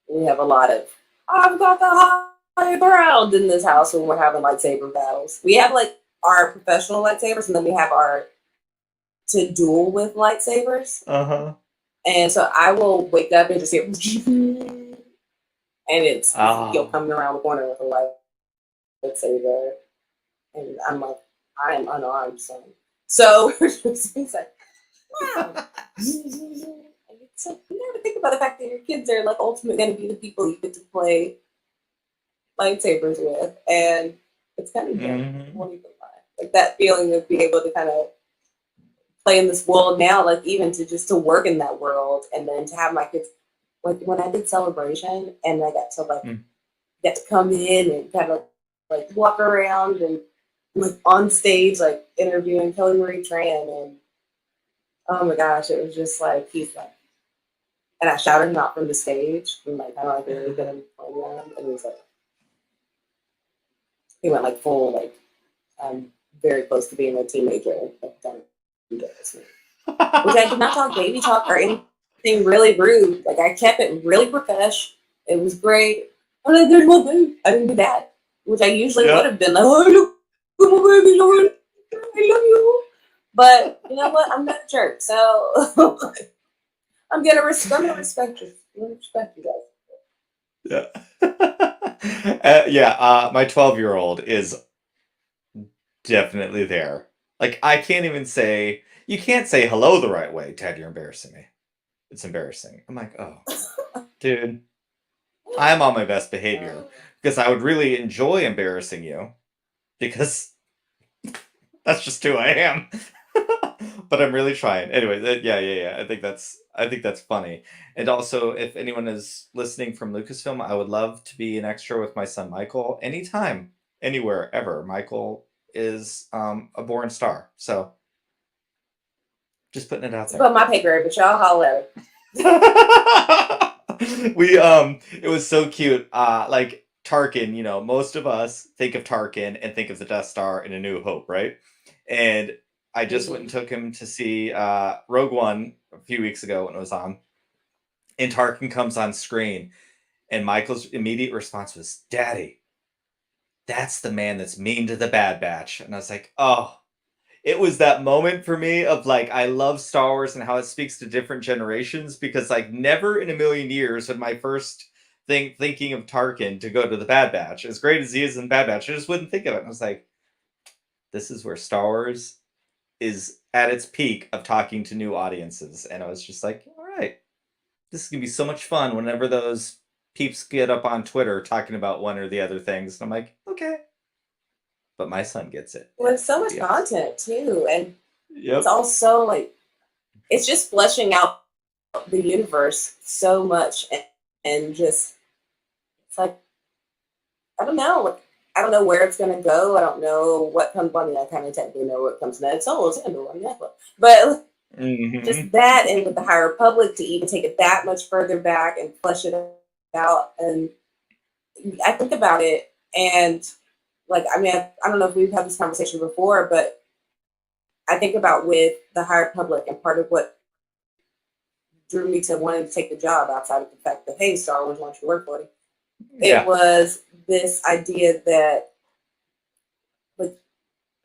we have a lot of I've got the high ground in this house when we're having lightsaber battles. We have like our professional lightsabers, and then we have our to duel with lightsabers. And so I will wake up and just hear, and it's you'll coming around the corner with a lightsaber, and I'm like, I am unarmed, son. So it's like, wow. So you never think about the fact that your kids are like ultimately going to be the people you get to play lightsabers with, and it's kind of like that feeling of being able to kind of play in this world now, like even to just to work in that world, and then to have my kids. Like when I did Celebration, and I got to like get to come in and kind of like walk around and like on stage, like interviewing Kelly Marie Tran, and oh my gosh, it was just like he's like. And I shouted him out from the stage, and like kind of like really good and playing around, and he was like, he went like full like, I'm very close to being a teenager, and like, don't do this with me. Which I did not talk baby talk or anything really rude. Like I kept it really profesh. It was great. I'm like, there's my baby. I didn't do that, which I usually would have been like, oh, look, my baby, Lord, I love you. But you know what? I'm not a jerk, so. I'm gonna respect you. I'm gonna respect you guys. My 12-year-old is definitely there. Like I can't even say you can't say hello the right way, Ted. You're embarrassing me. It's embarrassing. I'm like, oh, dude, I'm on my best behavior because I would really enjoy embarrassing you because that's just who I am. but I'm really trying. Anyway, yeah. I think that's funny. And also, if anyone is listening from Lucasfilm, I would love to be an extra with my son Michael anytime, anywhere, ever. Michael is a born star, so just putting it out It's there. above my pay grade, but y'all holler. It was so cute. Like Tarkin, you know, most of us think of Tarkin and think of the Death Star in A New Hope, right? And I just went and took him to see Rogue One a few weeks ago when it was on, and Tarkin comes on screen, and Michael's immediate response was, "Daddy, that's the man that's mean to the Bad Batch." And I was like, oh, it was that moment for me of like, I love Star Wars and how it speaks to different generations, because like never in a million years would my first thing thinking of Tarkin to go to the Bad Batch. As great as he is in Bad Batch, I just wouldn't think of it. And I was like, this is where Star Wars is at its peak of talking to new audiences. And I was just like, all right, this is gonna be so much fun whenever those peeps get up on Twitter talking about one or the other things. And I'm like, okay. But my son gets it. Well, it's so much content too, and Yep. it's also like it's just fleshing out the universe so much, and just it's like I don't know, like I don't know where it's gonna go. I don't know what comes. I mean, I kind of technically know what comes next. Oh, it's Andor, yeah, but just that, and with the High Republic to even take it that much further back and flesh it out, and I think about it and. Like, I mean, I don't know if we've had this conversation before, but I think about with the High Republic, and part of what drew me to wanting to take the job outside of the fact that, hey, Star Wars wants you to work for it. Yeah. It was this idea that like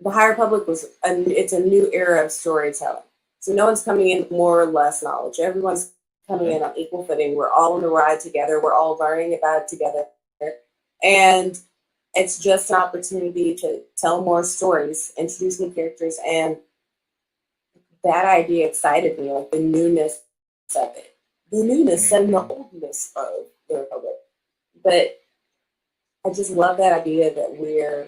the High Republic it's a new era of storytelling. So no one's coming in with more or less knowledge. Everyone's coming in on equal footing. We're all on the ride together. We're all learning about it together. And it's just an opportunity to tell more stories, introduce new characters, and that idea excited me, like the newness of it. The newness and the oldness of the Republic. But I just love that idea that we're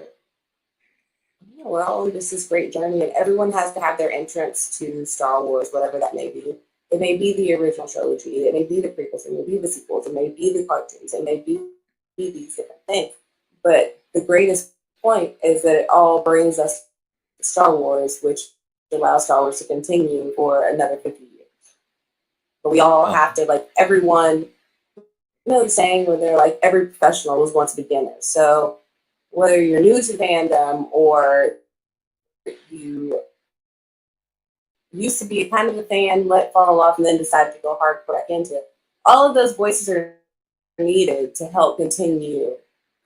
all on this great journey, and everyone has to have their entrance to Star Wars, whatever that may be. It may be the original trilogy, it may be the prequels, it may be the sequels, it may be the cartoons, it may be these different things. But the greatest point is that it all brings us to Star Wars, which allows Star Wars to continue for another 50 years. But we all have to, like, everyone, you know the saying where they're like, every professional was once a beginner. So whether you're new to fandom or you used to be kind of a fan, let fall off, and then decided to go hardcore back into it, all of those voices are needed to help continue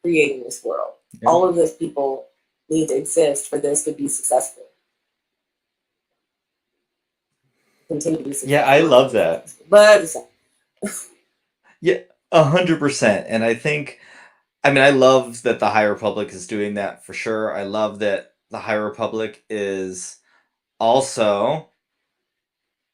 creating this world. Yeah. All of those people need to exist for this to be successful. Continue to be successful. Yeah, I love that. But yeah, 100%. And I think, I mean, I love that the High Republic is doing that for sure. I love that the High Republic is also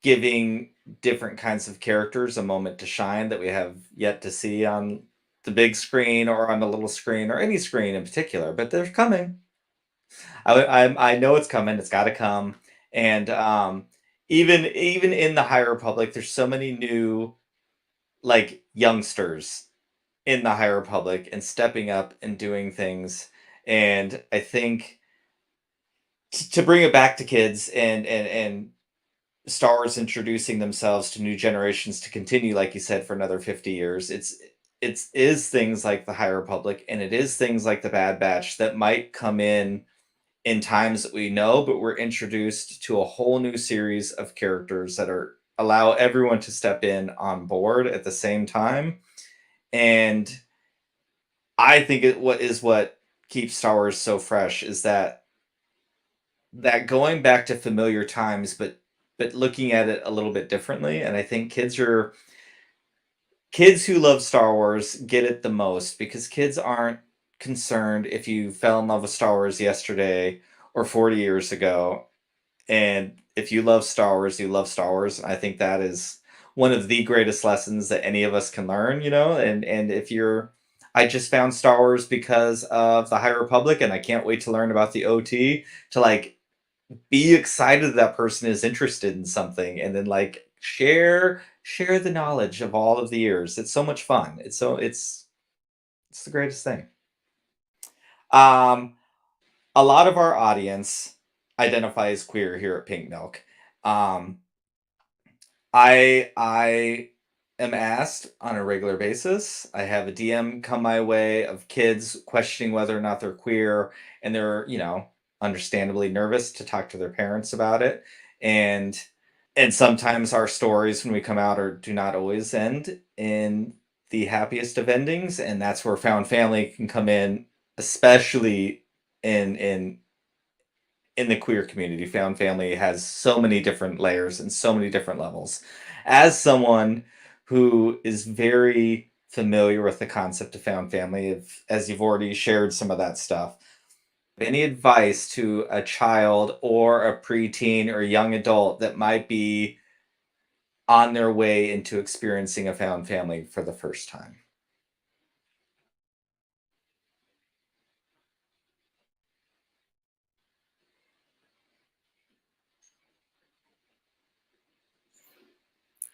giving different kinds of characters a moment to shine that we have yet to see on the big screen or on the little screen or any screen in particular, but they're coming. I know it's coming. It's got to come. And even in the High Republic, there's so many new like youngsters in the High Republic and stepping up and doing things. And I think to bring it back to kids and Star Wars introducing themselves to new generations to continue, like you said, for another 50 years, it is things like the High Republic, and it is things like the Bad Batch that might come in times that we know, but we're introduced to a whole new series of characters that allow everyone to step in on board at the same time. And I think what keeps Star Wars so fresh is that going back to familiar times, but looking at it a little bit differently. And I think kids who love Star Wars get it the most, because kids aren't concerned if you fell in love with Star Wars yesterday or 40 years ago. And if you love Star Wars, you love Star Wars. And I think that is one of the greatest lessons that any of us can learn, you know. And if I just found Star Wars because of the High Republic, and I can't wait to learn about the OT, to like be excited that person is interested in something, and then like share the knowledge of all of the years. It's so much fun. It's the greatest thing. Um, a lot of our audience identify as queer here at Pink Milk. Um, I am asked on a regular basis. I have a DM come my way of kids questioning whether or not they're queer, and they're, understandably nervous to talk to their parents about it. And sometimes our stories when we come out do not always end in the happiest of endings, and that's where found family can come in, especially in the queer community. Found family has so many different layers and so many different levels. As someone who is very familiar with the concept of found family, as you've already shared some of that stuff, any advice to a child or a preteen or young adult that might be on their way into experiencing a found family for the first time?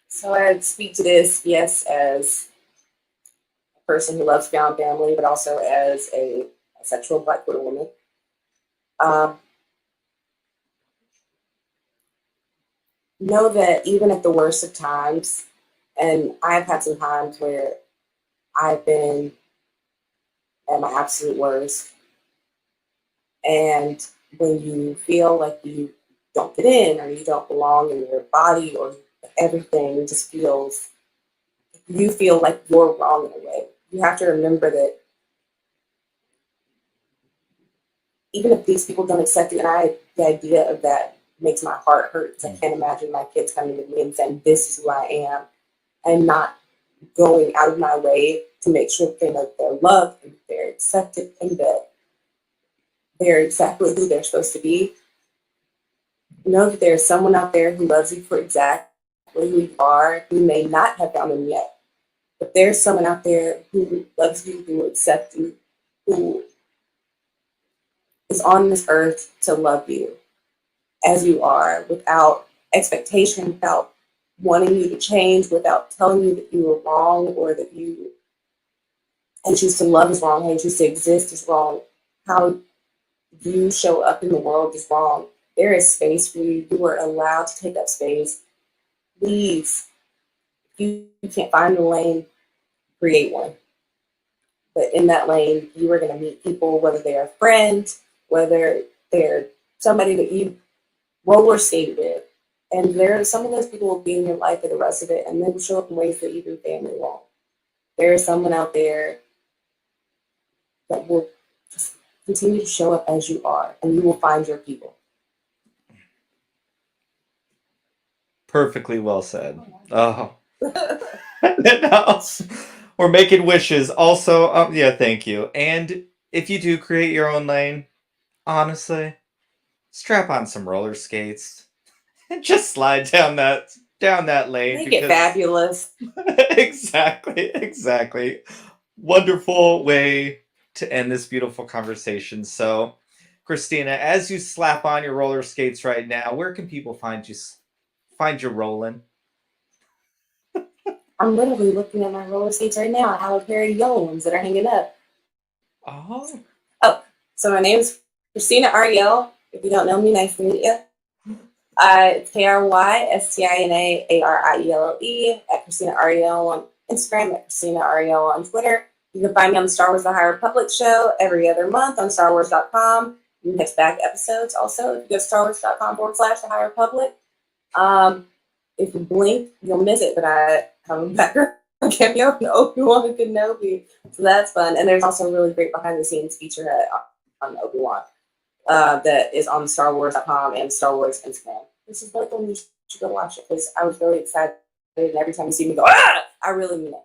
So I'd speak to this, yes, as a person who loves found family, but also as a sexual Black queer woman. Know that even at the worst of times, and I've had some times where I've been at my absolute worst, and when you feel like you don't fit in or you don't belong in your body or everything just feels, you feel like you're wrong in a way. You have to remember that even if these people don't accept you, and the idea of that makes my heart hurt, because I can't imagine my kids coming to me and saying, this is who I am, and not going out of my way to make sure that they know that they're loved and they're accepted and that they're exactly who they're supposed to be. Know that there's someone out there who loves you for exactly who you are, who may not have found them yet. But there's someone out there who loves you, who will accept you, who is on this earth to love you as you are, without expectation, without wanting you to change, without telling you that you were wrong or that you and choose to love is wrong, how you choose to exist is wrong, how you show up in the world is wrong. There is space for you. You are allowed to take up space. Please, if you can't find a lane, create one. But in that lane, you are going to meet people, whether they are friends, whether they're somebody that you roller skate with. And some of those people will be in your life for the rest of it, and they will show up in ways that even family won't. There is someone out there that will just continue to show up as you are, and you will find your people. Perfectly well said. Oh. No. We're making wishes. Also, yeah, thank you. And if you do create your own lane, honestly, strap on some roller skates and just slide down that lane. Make it fabulous. Exactly. Wonderful way to end this beautiful conversation. So, Krystina, as you slap on your roller skates right now, where can people find you rolling? I'm literally looking at my roller skates right now. I have a pair of yellow ones that are hanging up. Oh, so my name is Krystina Arielle. If you don't know me, nice to meet you. It's KrystinAarielle at Krystina Arielle on Instagram, at Krystina Arielle on Twitter. You can find me on the Star Wars The High Republic show every other month on StarWars.com. You can catch back episodes also if you go to StarWars.com/The High Republic. If you blink, you'll miss it, but I have a background cameo in Obi-Wan and Kenobi, so that's fun. And there's also a really great behind-the-scenes featurette on Obi-Wan that is on StarWars.com and Star Wars Instagram. This is like when you should go watch it, because I was really excited, and every time you see me go, I really mean it.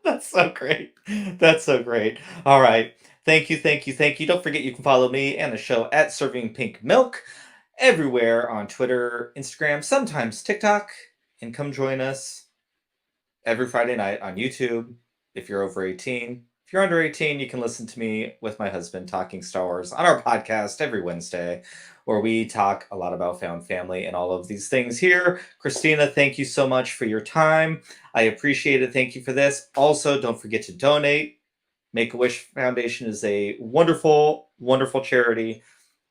That's so great. That's so great. All right. Thank you. Don't forget you can follow me and the show at Serving Pink Milk everywhere on Twitter, Instagram, sometimes TikTok, and come join us every Friday night on YouTube if you're over 18. If If you're under 18, you can listen to me with my husband talking Star Wars on our podcast every Wednesday, where we talk a lot about found family and all of these things here. Krystina, thank you so much for your time. I appreciate it. Thank you for this. Also, don't forget to donate. Make-A-Wish Foundation is a wonderful, wonderful charity.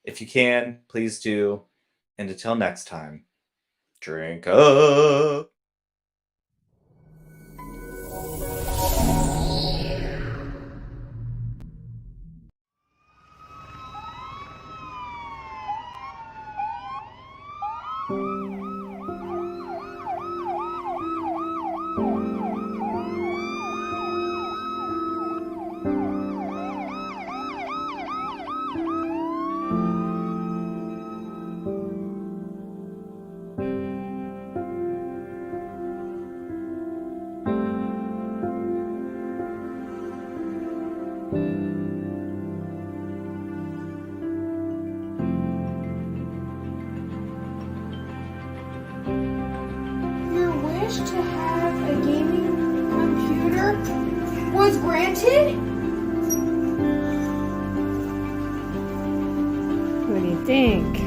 If you can, please do. And until next time, drink up. Your wish to have a gaming computer was granted? What do you think?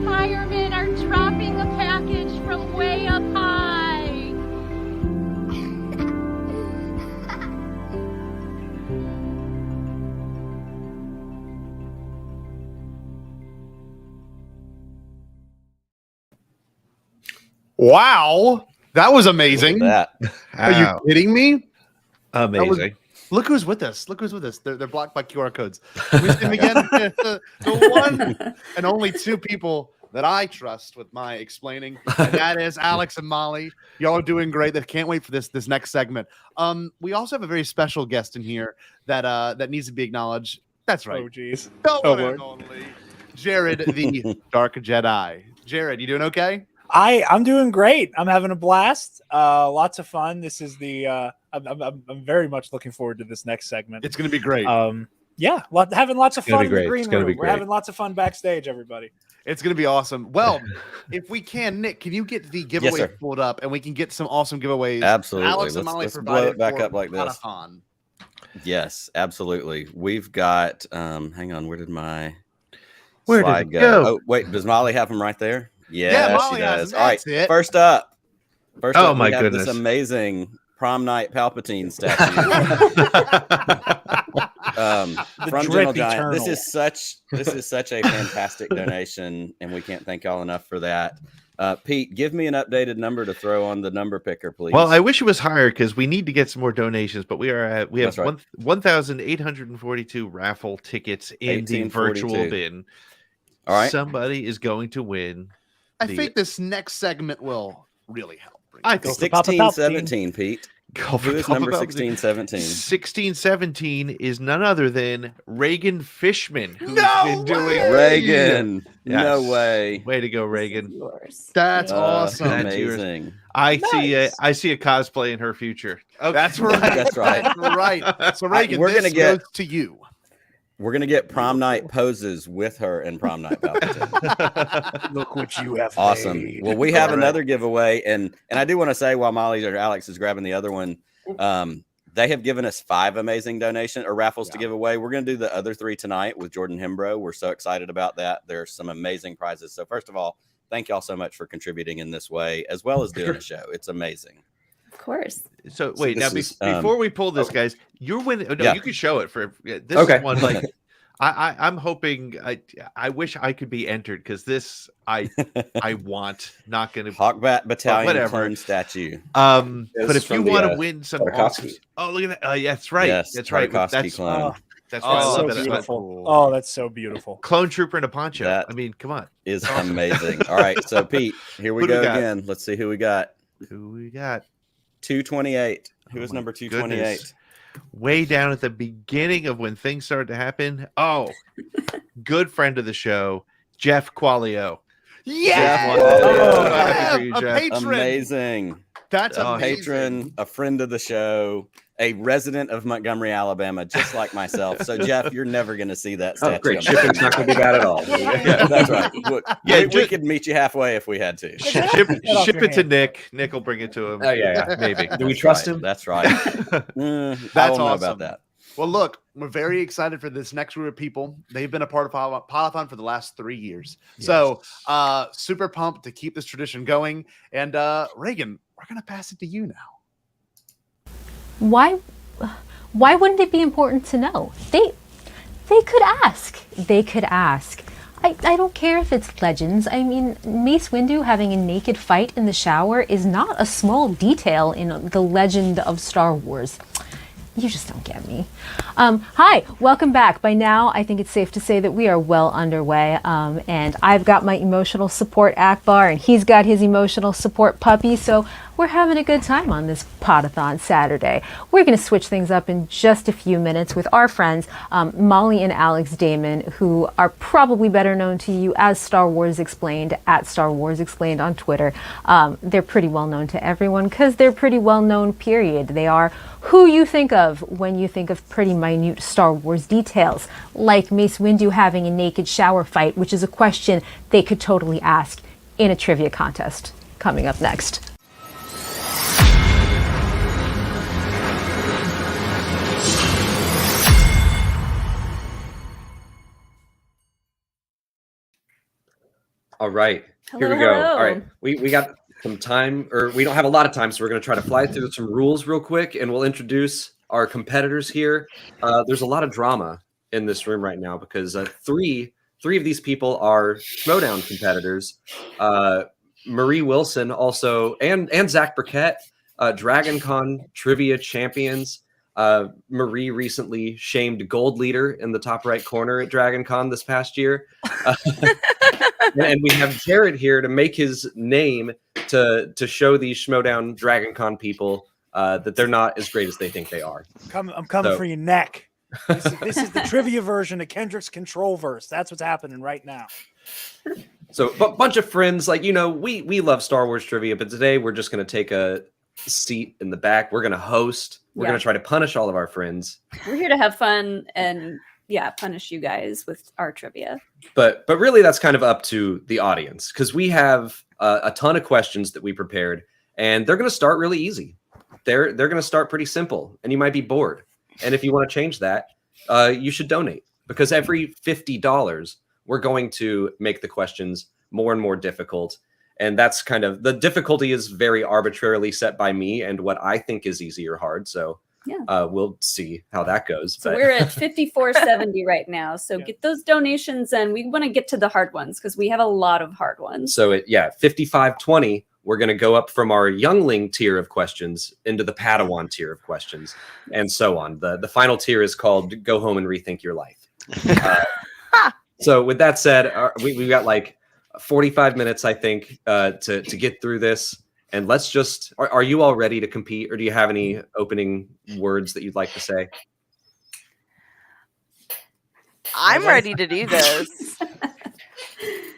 Firemen are dropping a package from way up high. Wow, that was amazing. That. Are you kidding me? Amazing. Look who's with us. Look who's with us. They're blocked by QR codes. Can we see them again? the one and only two people that I trust with my explaining, and that is Alex and Molly. Y'all are doing great. They can't wait for this next segment. We also have a very special guest in here that needs to be acknowledged. That's right. Oh, geez. The Oh, one and Lord. only Jared, the Dark Jedi. Jared, you doing okay? I'm doing great. I'm having a blast. Lots of fun. This is the I'm very much looking forward to this next segment. It's going to be great. Yeah, having lots of It's gonna fun be in the great. green It's gonna room. be We're great. having lots of fun backstage, everybody. It's going to be awesome. Well, if we can, Nick, can you get the giveaway sir. pulled up and we can get some awesome giveaways? Absolutely. Alex and Let's- Molly let's blow provided it back for up like this. Podathon. Yes, absolutely. We've got hang on, where did my Where did slide it go? go? Oh, wait, does Molly have them right there? Yeah, Yeah, Molly she has does. them. All right, That's it. first up, Oh, we my have goodness. this amazing prom night Palpatine statue. From Gentle drip Giant. This eternal. is such a fantastic donation, and we can't thank y'all enough for that. Pete, give me an updated number to throw on the number picker, please. Well, I wish it was higher because we need to get some more donations, but we have That's right. 1,842 raffle tickets in the virtual 1842. bin. All right. Somebody is going to win. I the- think this next segment will really help. I think 1617, Pete. Go for Who is Papa number Palpatine. 1617? 1617 is none other than Reagan Fishman, who's No been doing way! Reagan. Yes. No way. Way to go, Reagan. That's awesome. That's yours. Amazing. I see a cosplay in her future. Okay. That's right. That's right. That's right. So Reagan, we're gonna this get- goes to you. We're gonna get prom night poses with her in prom night Palpatine. Look what you have Awesome. made. Well, we have All right. another giveaway, and I do want to say while Molly or Alex is grabbing the other one, they have given us 5 amazing donation or raffles to give away. We're going to do the other 3 tonight with Jordan Hembro. We're so excited about that. There's some amazing prizes. So first of all, thank y'all so much for contributing in this way, as well as doing a show. It's amazing. Of course. So wait, now this is, before we pull this, guys, you're winning. Oh, no, Yeah. you can show it for this Okay. is one like I'm hoping. I wish I could be entered because this I want. Not going to Hawkbat Battalion whatever clone statue. But if you from the, want to win some Tartakovsky. awesome, oh look at that. Yeah, that's right. Yes, That's right. Tartakovsky That's clone. That's why I so love it. beautiful. Oh, that's so beautiful. Clone trooper in a poncho. That I mean, come on. Is amazing. All right, so Pete, here we Who do we go got? again. Let's see who we got. Who we got? 228. Who Oh is my number 228? goodness. Way down at the beginning of when things started to happen. Oh, good friend of the show, Jeff Qualio. Yeah, Jeff, a patron. Amazing. That's a amazing. patron, a friend of the show, a resident of Montgomery, Alabama, just like myself. So, Jeff, you're never going to see that statue. Oh, great. Shipping's not going to be bad at all. Yeah, that's right. We could meet you halfway if we had to. Ship it to Nick. Nick will bring it to him. Oh, yeah, maybe. Do we That's trust right. him? That's right. I That's don't know awesome. about that. Well, look, we're very excited for this next group of people. They've been a part of Podathon for the last 3 years. Yes. So super pumped to keep this tradition going. And Reagan, we're going to pass it to you now. Why wouldn't it be important to know? They could ask. They could ask. I don't care if it's legends. I mean, Mace Windu having a naked fight in the shower is not a small detail in the legend of Star Wars. You just don't get me. Hi, welcome back. By now, I think it's safe to say that we are well underway. And I've got my emotional support Akbar, and he's got his emotional support puppy. So we're having a good time on this Podathon Saturday. We're going to switch things up in just a few minutes with our friends, Molly and Alex Damon, who are probably better known to you as Star Wars Explained, at Star Wars Explained on Twitter. They're pretty well known to everyone because they're pretty well known, period. They are who you think of when you think of pretty minute Star Wars details, like Mace Windu having a naked shower fight, which is a question they could totally ask in a trivia contest. Coming up next. All right. Here we Hello, go. hello. All right. We got some time, or we don't have a lot of time, so we're going to try to fly through some rules real quick, and we'll introduce our competitors here. There's a lot of drama in this room right now because three of these people are Schmodown competitors. Marie Wilson also, and Zach Burkett, DragonCon trivia champions. Marie recently shamed Gold Leader in the top right corner at DragonCon this past year. And we have Jared here to make his name to show these Schmodown DragonCon people that they're not as great as they think they are. I'm coming for your neck. This is the trivia version of Kendrick's Control Verse. That's what's happening right now. So, a bunch of friends, like, you know, we love Star Wars trivia, but today we're just going to take a seat in the back. We're going to host. We're going to try to punish all of our friends. We're here to have fun and punish you guys with our trivia. But really, that's kind of up to the audience because we have a ton of questions that we prepared, and they're going to start really easy. They're going to start pretty simple, and you might be bored. And if you want to change that, you should donate because every $50, we're going to make the questions more and more difficult. And that's kind of the difficulty is very arbitrarily set by me and what I think is easy or hard. So we'll see how that goes. So we're at 54.70 right now. So get those donations, and we want to get to the hard ones because we have a lot of hard ones. So 55.20. We're going to go up from our youngling tier of questions into the Padawan tier of questions, and so on. The final tier is called "Go Home and Rethink Your Life." So, with that said, we've got like 45 minutes, I think, to get through this. And let's just. Are you all ready to compete, or do you have any opening words that you'd like to say? I'm ready to do this.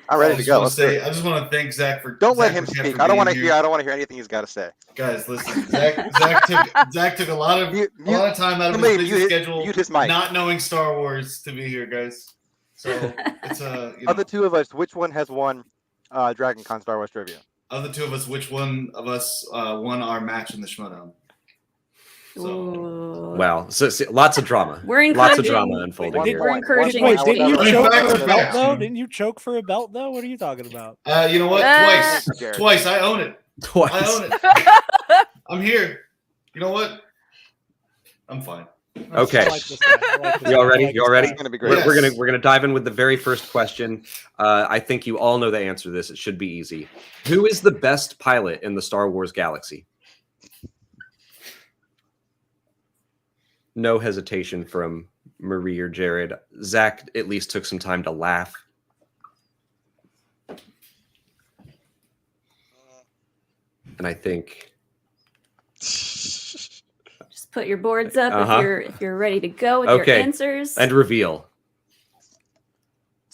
I'm ready to go. I just want to thank Zach for. Don't let Zach him Burkett speak. for I don't being want to here. hear. I don't want to hear anything he's got to say. Guys, listen. Zach took a lot of time out of his busy schedule, not knowing Star Wars, to be here, guys. So it's Of the two of us, which one has won DragonCon Star Wars trivia? Of the two of us, which one of us won our match in the Schmodown? Wow, so lots of drama. We're lots of drama unfolding here. We're encouraging. Wait, didn't you choke for a belt facts, though? man. Didn't you choke for a belt though? What are you talking about? You know what? Twice. I own it. Twice. I own it. I'm here. You know what? I'm fine. Okay. You all ready? You all ready? We're gonna dive in with the very first question. I think you all know the answer to this. It should be easy. Who is the best pilot in the Star Wars galaxy? No hesitation from Marie or Jared. Zach at least took some time to laugh. And I think Just put your boards up if you're ready to go with your answers. And reveal.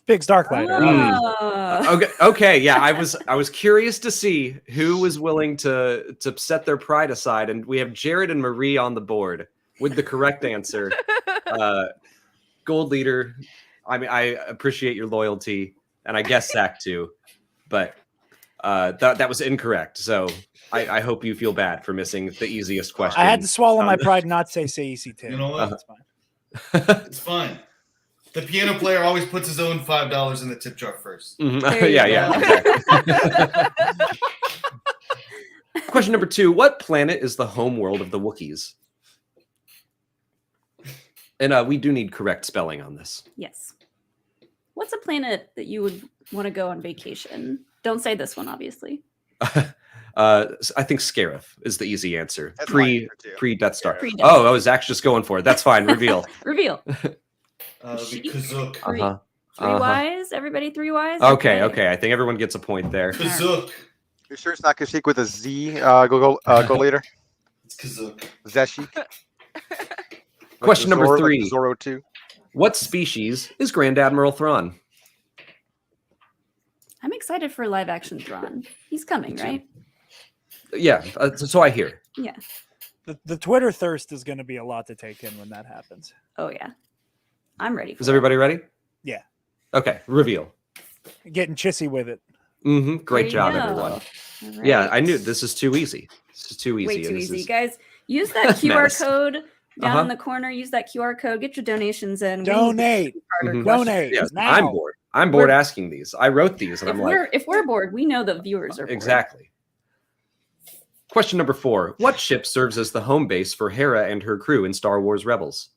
Biggs Darklighter. Okay, yeah. I was curious to see who was willing to set their pride aside, and we have Jared and Marie on the board with the correct answer. Gold leader. I mean, I appreciate your loyalty, and I guess Zach too, but that was incorrect. So I hope you feel bad for missing the easiest question. I had to swallow my pride and not say CEC Tim. You know what? That's fine. It's fine. The piano player always puts his own $5 in the tip jar first. Yeah. Exactly. Question number 2. What planet is the home world of the Wookiees? And we do need correct spelling on this. Yes. What's a planet that you would want to go on vacation? Don't say this one, obviously. I think Scarif is the easy answer. That's Pre Death Star. Pre-Death Star. Oh, Zach's just going for it. That's fine. Reveal. Reveal. Kazook. Three Ys? Everybody 3 Ys? Okay. I think everyone gets a point there. Kazook. You sure it's not Kashyyyk with a Z? Go later. It's Kazook. Zeshik. Question number 3. Like Zorro 2. What species is Grand Admiral Thrawn? I'm excited for live action Thrawn. He's coming, right? Yeah, so I hear. Yeah. The Twitter thirst is going to be a lot to take in when that happens. Oh, yeah. I'm ready for Is everybody ready? Yeah. Okay, reveal. Getting chissy with it. Great job, go. everyone. All Yeah, right. I knew this is too easy. This is too easy. Way too This easy. is- Guys, use that QR Mess. code down Uh-huh. in the corner. Use that QR code. Get your donations in. We need Donate. harder Mhm. questions. Donate. Yes, now. I'm bored. I'm bored We're- asking these. I wrote these, and I'm like, If we're bored, we know the viewers are bored. exactly. Question number 4. What ship serves as the home base for Hera and her crew in Star Wars Rebels?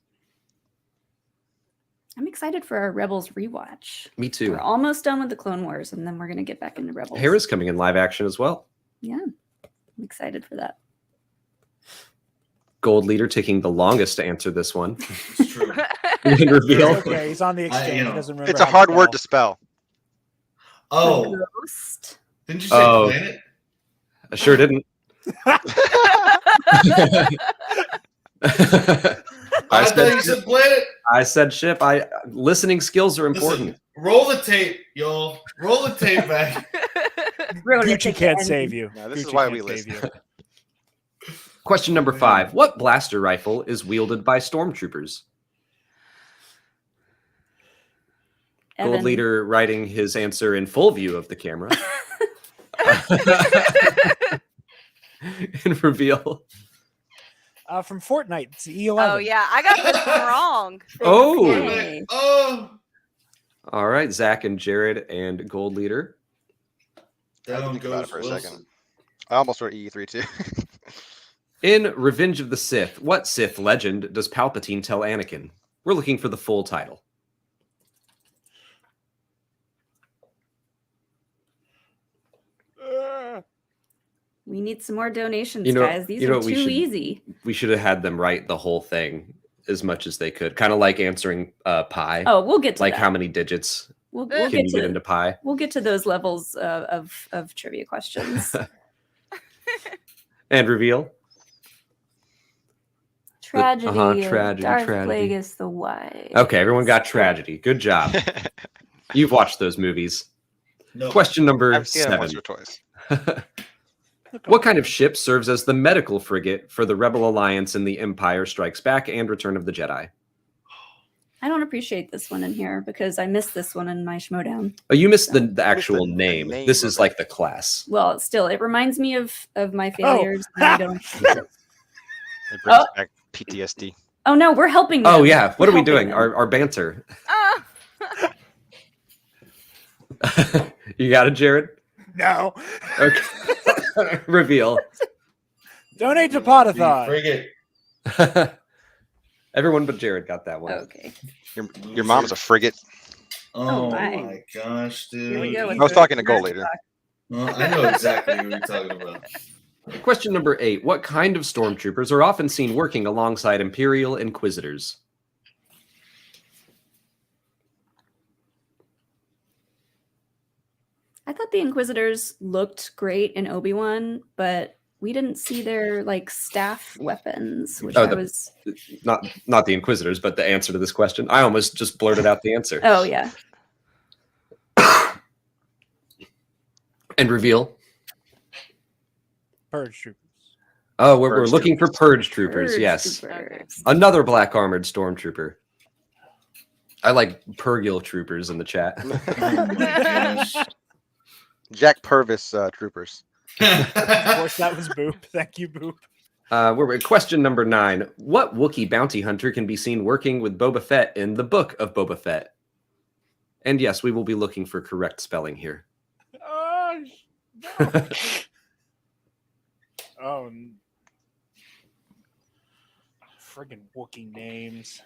I'm excited for our Rebels rewatch. Me too. We're almost done with the Clone Wars, and then we're gonna get back into Rebels. Hera's coming in live action as well. Yeah, I'm excited for that. Gold leader taking the longest to answer this one. It's true. You can reveal. Okay, he's on the exchange. He doesn't remember It's a how hard to word to spell. Oh, Ghost. didn't you say Oh. planet? I sure didn't. I thought you said planet. I said ship. Listening skills are important. Listen, roll the tape, y'all. Roll the tape back. Gucci can't save you. No, this is Gucci why can't we save listen. you. Question number 5. What blaster rifle is wielded by stormtroopers? Gold Evan. leader writing his answer in full view of the camera. And reveal. From Fortnite, it's the E11. Oh yeah, I got this one wrong. Oh. Yay. Oh, All right, Zach and Jared and Gold leader. I had to down think about goes it for a Wilson. second. I almost wrote E3 too. In Revenge of the Sith, what Sith legend does Palpatine tell Anakin? We're looking for the full title. We need some more donations, You know- guys. These you know are what we too should- easy. We should have had them write the whole thing as much as they could. Kind of like answering pi. Oh, we'll get to like that. how many digits We'll can get you to get into pi? We'll get to those levels of trivia questions. And reveal. Tragedy. of tragedy, Darth tragedy. Plagueis the Wise. Okay, everyone got tragedy. Good job. You've watched those movies. No. Question number I've seen it 7. once or twice. What kind of ship serves as the medical frigate for the Rebel Alliance in The Empire Strikes Back and Return of the Jedi? I don't appreciate this one in here because I missed this one in my Schmodown. Oh, you missed the actual the name. name This of is like the class. Well, still, it reminds me of my failures. and I don't. It brings back PTSD. Oh no, we're helping them. Oh yeah, what We're are we helping doing? them. Our banter. Ah. You got it, Jared? No. Okay. Reveal. Donate to Podathon. Frigate. Everyone but Jared got that one. Okay. Your mom's a frigate. Oh, my. my gosh, dude. Here we go. I was talking to Gold later. Well, I know exactly what you're talking about. Question number 8. What kind of stormtroopers are often seen working alongside Imperial Inquisitors? I thought the Inquisitors looked great in Obi-Wan, but we didn't see their like staff weapons, which I was. Not the Inquisitors, but the answer to this question. I almost just blurted out the answer. Oh yeah. And reveal. Purge troopers. Oh, we're Purge looking for purge troopers. Purge Yes. troopers. Another black armored stormtrooper. I like Purgil troopers in the chat. Jack Purvis troopers. Of course, that was Boop. Thank you, Boop. We're at question number 9. What Wookiee bounty hunter can be seen working with Boba Fett in the Book of Boba Fett? And yes, we will be looking for correct spelling here. Oh, no. Oh, friggin' Wookiee names.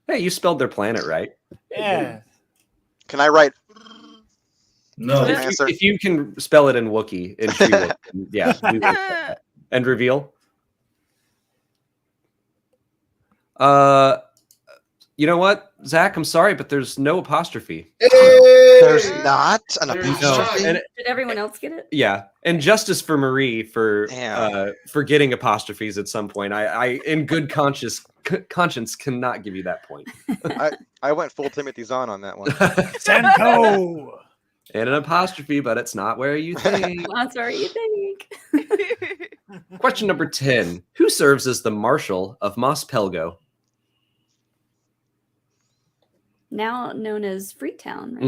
Hey, you spelled their planet right. Yeah. Can I write? No. If you can spell it in Wookiee, in Tree Wookiee, yeah. We will. And reveal. You know what, Zach? I'm sorry, but there's no apostrophe. There's not an apostrophe. And Did everyone else get it? yeah, and justice for Marie for getting apostrophes at some point. I in good conscience cannot give you that point. I went full Timothy Zahn on that one. Senko. And an apostrophe, but it's not where you think. That's where you think. Question number 10. Who serves as the Marshal of Mos Pelgo? Now known as Freetown, right?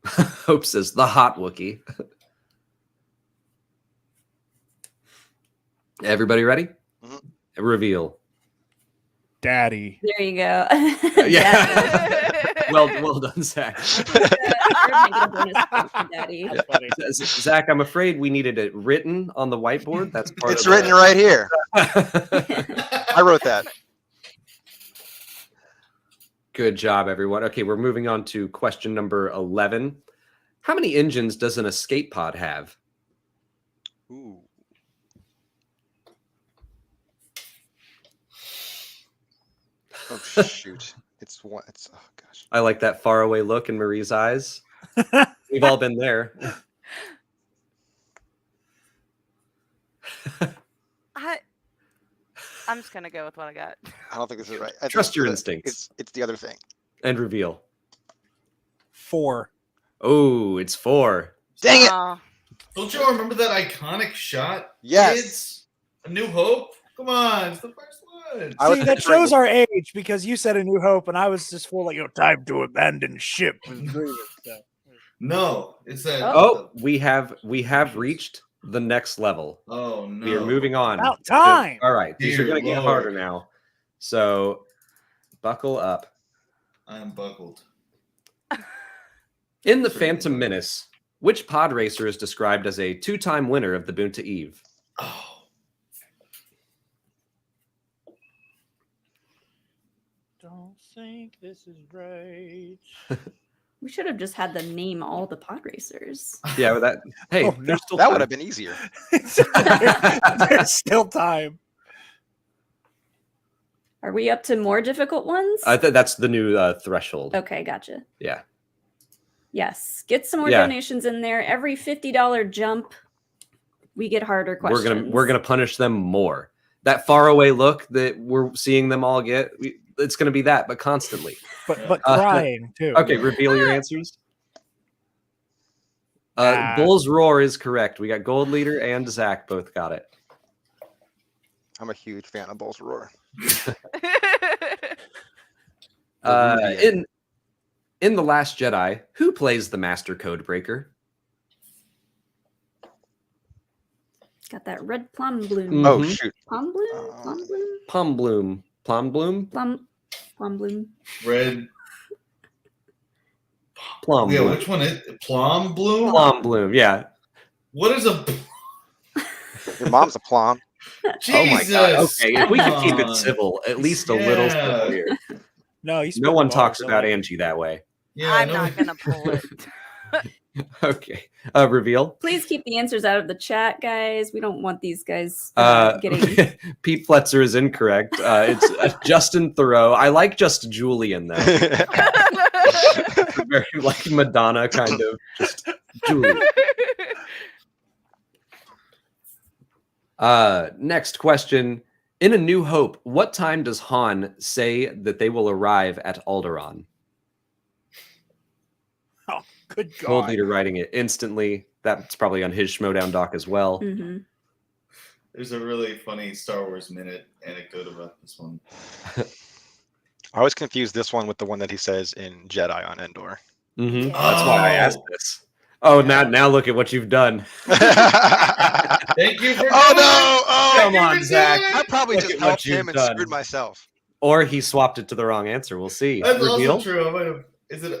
Mm-hmm. Hope says the hot Wookiee. Everybody ready? Mm-hmm. Reveal. Daddy. There you go. Yeah. well done, Zach. Daddy. Zach, I'm afraid we needed it written on the whiteboard. That's part It's of written right here. I wrote that. Good job, everyone. Okay, we're moving on to question number 11. How many engines does an escape pod have? Ooh. Oh shoot! It's one. It's oh gosh. I like that faraway look in Marie's eyes. We've all been there. I'm just gonna go with what I got. I don't think this is right. Trust your instincts. It's the other thing. And reveal. 4. Oh, it's 4. Dang it! Don't you all remember that iconic shot? Yes. Kids? A New Hope? Come on, it's the first one. See, that shows our age because you said A New Hope, and I was just full like, time to abandon ship. No, it's that. Oh, we have reached the next level. Oh no. We are moving on. About time. All right, these are Dear going to get Lord. harder now. So, buckle up. I am buckled. In The Phantom Menace, which pod racer is described as a 2-time winner of the Boonta Eve? Oh. Don't think this is right. We should have just had them name all the pod racers. Yeah, that. Hey, Oh, no. there's still That time. would have been easier. There's still time. Are we up to more difficult ones? That's the new threshold. Okay, gotcha. Yeah. Yes, get some more Yeah. donations in there. Every $50 jump, we get harder questions. We're gonna punish them more. That faraway look that we're seeing them all get, it's gonna be that, but constantly. But crying too. Okay, reveal your answers. Bull's Roar is correct. We got Gold Leader and Zach both got it. I'm a huge fan of Bull's Roar. In The Last Jedi, who plays the Master Codebreaker? Got that red plum bloom. Oh shoot! Plum bloom. Plum bloom. Plum Bloom. Plum Bloom. Plum bloom. Red. Plum Yeah, Bloom. which one is Plum Bloom? Plum Bloom. Yeah. What is a? Your mom's a plum. Jesus. Oh my god. Okay, if we could keep Come it on. civil, at least a little civil here. No, No one talks about Angie that way. Yeah, I'm not gonna pull it. Okay. Reveal. Please keep the answers out of the chat, guys. We don't want these guys getting. Pete Fletzer is incorrect. It's Justin Thoreau. I like just Julian though. Very like Madonna kind of. Just Julian. Next question. In A New Hope, what time does Han say that they will arrive at Alderaan? Oh, good Gold God. Leader writing it instantly. That's probably on his Schmodown doc as well. Mm-hmm. There's a really funny Star Wars minute anecdote about this one. I always confuse this one with the one that he says in Jedi on Endor. Mm-hmm. That's why I asked this. Oh, now look at what you've done. Thank you for Oh no! Oh, Come on, Zach. I probably Look just at what helped him you've and done. screwed myself. Or he swapped it to the wrong answer. We'll see. That's Reveal? also true. I might have. Is it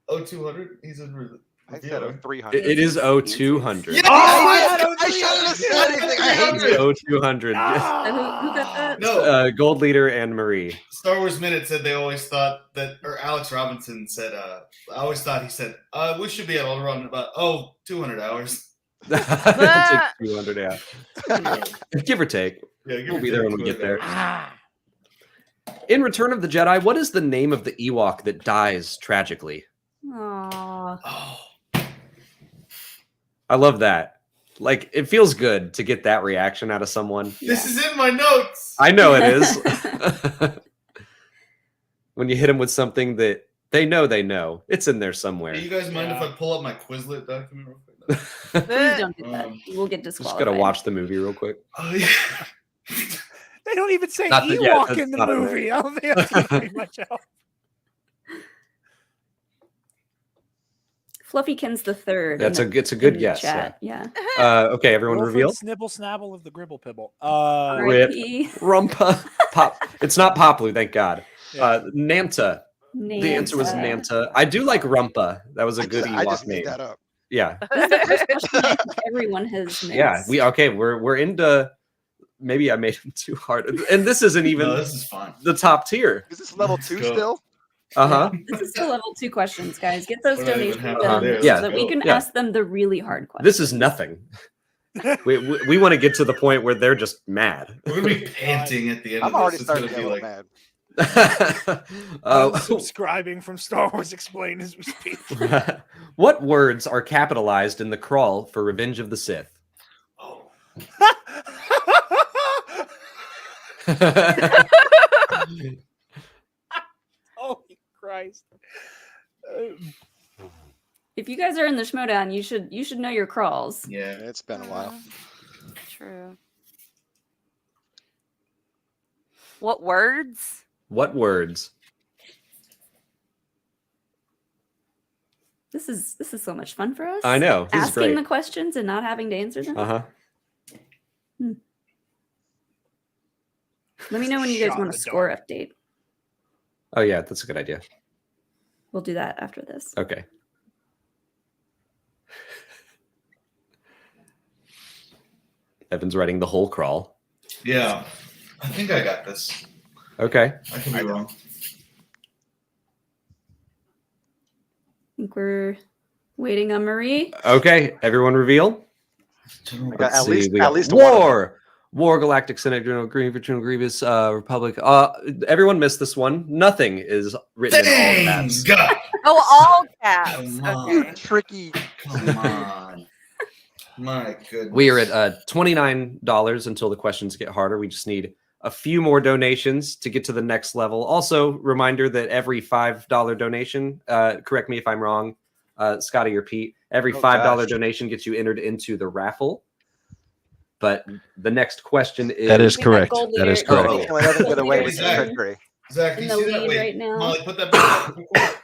0200? He's in. I said 300. It is 0200. Yeah, Oh, I shouldn't have said anything. I hate It's you. 0200. Who got that? No. Gold Leader and Marie. Star Wars Minute said they always thought that, or Alex Robinson said, I always thought he said, we should be able to run about, 200 hours. We'll take 200, yeah. Give or take. Yeah, give We'll or be there take when we get there. 200 In Return of the Jedi, what is the name of the Ewok that dies tragically? Aww. I love that. Like, it feels good to get that reaction out of someone. This is in my notes. I know it is. When you hit them with something that they know. It's in there somewhere. Hey, you guys mind if I pull up my Quizlet document real quick? Please don't do that. We'll get Just disqualified. gotta watch the movie real quick. Oh, yeah. They don't even say Not that- yeah, Ewok that's in the not- movie. I don't think that's gonna very much help. Fluffykins the third. It's a good in the guess. Chat. Yeah. Yeah. Okay, everyone Wilfred reveal. Snibble Snabble of the Gribble Pibble. Rip. R.I.P. Rumpa. Pop. It's not Poplu, thank God. Nanta. The answer was Nanta. Nanta. I do like Rumpa. That was a good I Ewok just name. made that up. Yeah. This is the first question I think everyone has missed. Yeah. We're into. Maybe I made him too hard, and this isn't even. No, this is fine. The top tier. Is this level 2 still? Uh-huh. This is still level 2 questions, guys. Get those We're not even donations halfway done there. so Yeah. that we can Yeah. ask them the really hard questions. This is nothing. We want to get to the point where they're just mad. We're going to be panting at the end I'm of already this. It's starting gonna to be get a like, little mad. Subscribing from Star Wars Explained as we speak. What words are capitalized in the crawl for Revenge of the Sith? Holy Christ. If you guys are in the Schmodown, you should know your crawls. Yeah, it's been a while. True. What words? What words? This is so much fun for us. I know. This is Asking great. the questions and not having to answer them. Uh-huh. Let me know when you guys Shot want in a the score update. Oh yeah, that's a good idea. We'll do that after this. Okay. Evan's writing the whole crawl. yeah, I think I got this. Okay. I can be wrong. I think we're waiting on Marie. Okay, everyone reveal. got Let's at see, least- we at got least one of them. War, Galactic Senate, General Grievous, General Grievous, Republic. Everyone missed this one. Nothing is written in all caps. Oh, all caps. Come on. Okay. Tricky. Come on. My goodness. We are at $29 until the questions get harder. We just need a few more donations to get to the next level. Also, reminder that every $5 donation, correct me if I'm wrong, Scotty or Pete, every $5 gosh. donation gets you entered into the raffle. But the next question is... That is We got correct. Gold That is Leader- correct. Can't let Evan get away with Zach. trickery. Zach, in you the see that? lead Wait, right now. Molly, put that back up.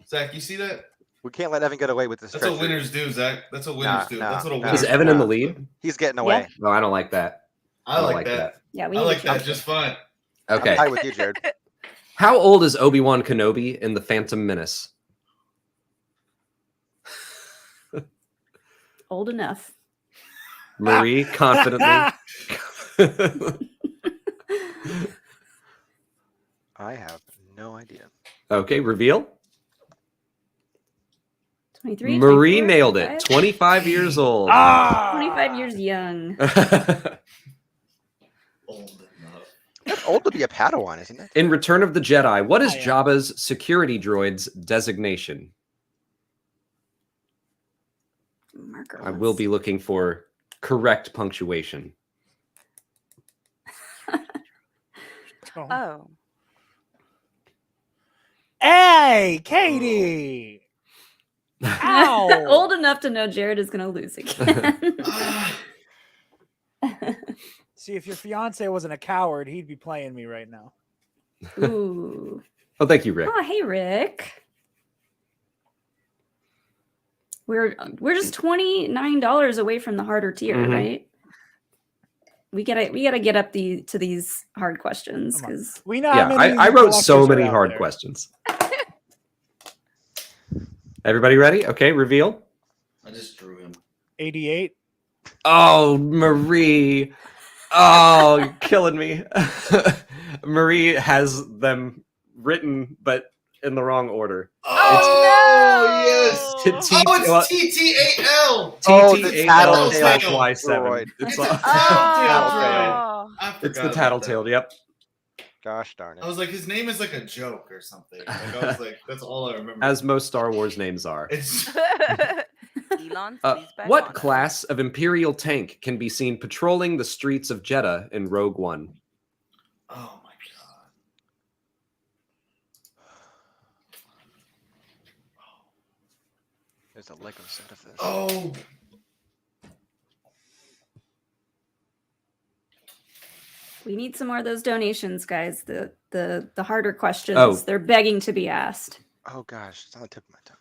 Zach, you see that? We can't let Evan get away with this That's what trickery. winners do, Zach. That's what winners do. Nah, That's what a nah. winner Is Evan in the lead? He's getting away. No, I don't like that. I don't like that. Yeah, we I need like to that jump. just fine. Okay. I'm high with you, Jared. How old is Obi-Wan Kenobi in The Phantom Menace? Old enough. Marie, confidently. I have no idea. Okay, reveal. 23. Marie 24, nailed it. 25? 25 years old. 25 years young. That's old to be a Padawan, isn't it? In Return of the Jedi, what is I am. Jabba's security droid's designation? Marker. I will be looking for correct punctuation. Oh. Hey, Katie. Ow! Old enough to know Jared is going to lose again. See, if your fiance wasn't a coward, he'd be playing me right now. Ooh. Oh, thank you, Rick. Oh, hey, Rick. We're just $29 away from the harder tier, right? We gotta get up to these hard questions because we know. Yeah, I wrote so many hard questions. Everybody ready? Okay, reveal. I just drew him. 88. Oh, Marie. Oh, you're killing me. Marie has them written, but in the wrong order. Oh, yes. It's TTAL. TTAL/Y7. It's the Tattletale. Yep. Gosh darn it. I was like, his name is like a joke or something. Like, I was like, that's all I remember. As most Star Wars names are. Elon, What class of Imperial tank can be seen patrolling the streets of Jeddah in Rogue One? Oh my god. There's a Lego set of this. Oh. we need some more of those donations, guys. The harder questions. Oh. They're begging to be asked. Oh gosh, it's on the tip of my tongue.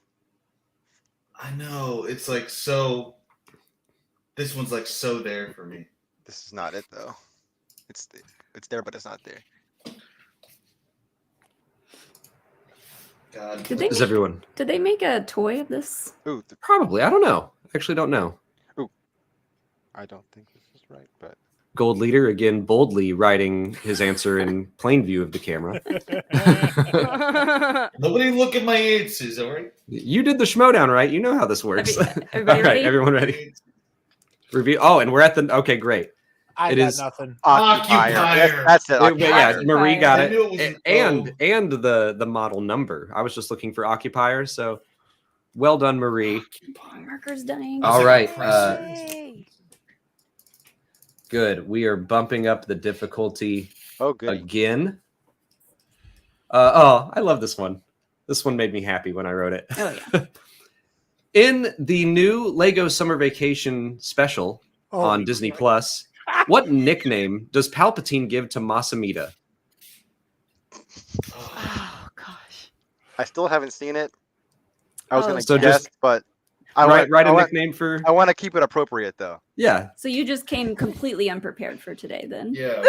I know. It's like so. This one's like so there for me. This is not it though. It's there, but it's not there. God. Did they make a toy of this? Ooh, Probably. I don't know. Actually, don't know. Ooh, I don't think this is right, but Gold Leader again boldly writing his answer in plain view of the camera. Nobody look at my answers, all right? You did the schmodown, right? You know how this works. Everybody All right, ready? everyone ready? Review. Oh, and we're at the. Okay, great. I It got is- nothing. Occupier. That's it. Yeah, Occupier. Marie got I knew it was it, a and the model number. I was just looking for occupier. So, well done, Marie. Marker's dying. All right. Yay. Good. We are bumping up the difficulty Oh, good. again. I love this one. This one made me happy when I wrote it. Oh yeah. In the new Lego Summer Vacation special on Disney Plus, what nickname does Palpatine give to Masamita? Oh gosh. I still haven't seen it. I was Oh, gonna so guess, just but write a I want- nickname for. I want to keep it appropriate though. Yeah. So you just came completely unprepared for today, then? Yeah.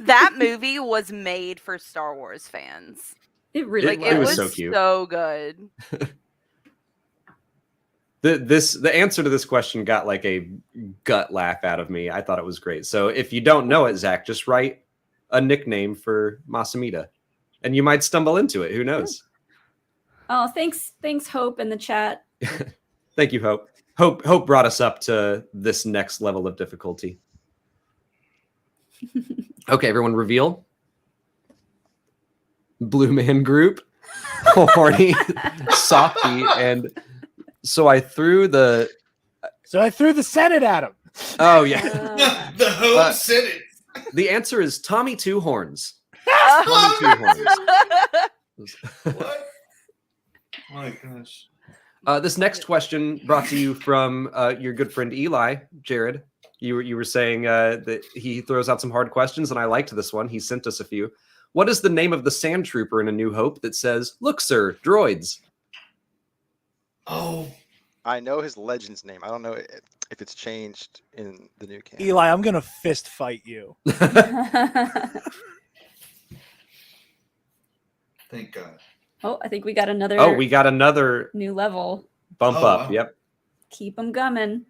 That movie was made for Star Wars fans. It really Like was. it was so cute. so good. The answer to this question got like a gut laugh out of me. I thought it was great. So if you don't know it, Zach, just write a nickname for Masamita, and you might stumble into it. Who knows? Oh, thanks, Hope in the chat. Thank you, Hope. Hope brought us up to this next level of difficulty. Okay, everyone, reveal. Blue Man Group, Horny, Softy, and so I threw the. So I threw the Senate at him. Oh yeah. The Hope Senate. The answer is Tommy Two Horns. Tommy Two Horns. What? Oh my gosh. This next question brought to you from your good friend Eli, Jared. You were saying that he throws out some hard questions, and I liked this one. He sent us a few. What is the name of the sand trooper in A New Hope that says, "Look, sir, droids"? Oh, I know his Legends name. I don't know if it's changed in the new canon. Eli, I'm gonna fist fight you. thank God. Oh, I think we got another. Oh, we got another new level. bump Oh, up. wow. Yep. Keep them gumming.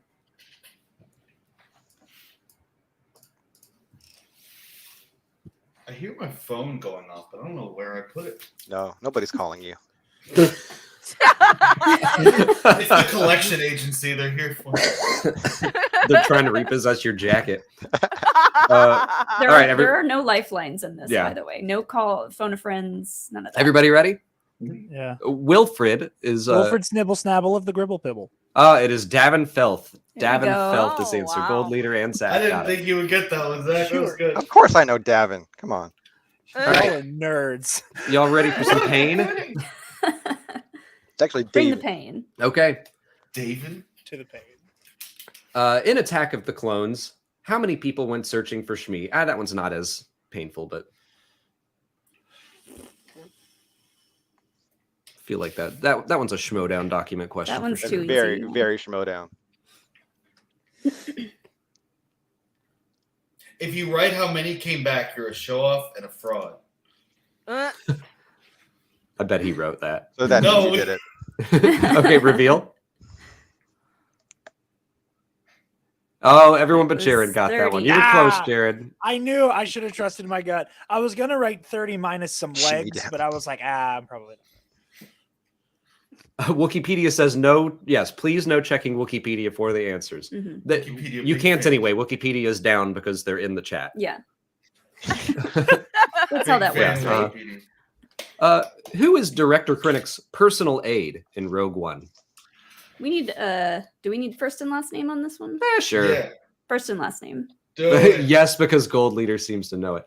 I hear my phone going off, but I don't know where I put it. No, nobody's calling you. It's the collection agency. They're here for. They're trying to repossess your jacket. There are no lifelines in this, Yeah. by the way. No call, phone a friends, none of that. Everybody ready? Yeah. Wilfred is. Wilfred Snibble Snabble of the Gribble Pibble. It is Davin Felth. There we Davin go. Felth is the answer. Gold leader and Zach. I didn't got it. think you would get that one, Zach. That was good. Of course I know Davin. Come on. Uh, All right. Y'all are nerds. Y'all ready for some pain? It's actually Bring the David. pain. Okay. David? To the pain. In Attack of the Clones, how many people went searching for Shmi? That one's not as painful, but I feel like that one's a Schmodown document question. That one's for too sure. easy. Very, very Schmodown. If you write how many came back, you're a show off and a fraud. I bet he wrote that. So that No, means you did it. Okay, reveal. Oh, everyone but Jared got that one. You were close, Jared. I knew I should have trusted my gut. I was gonna write 30 minus some legs, but I was like, I'm probably not. Wikipedia says no. Yes, please no checking Wikipedia for the answers. That Wikipedia, you big can't fan. anyway. Wikipedia is down because they're in the chat. Yeah. That's how that Big works. fan of Wikipedia. Who is Director Krennic's personal aide in Rogue One? We need do we need first and last name on this one? Sure. Yeah. First and last name. Do it. Yes, because Gold Leader seems to know it.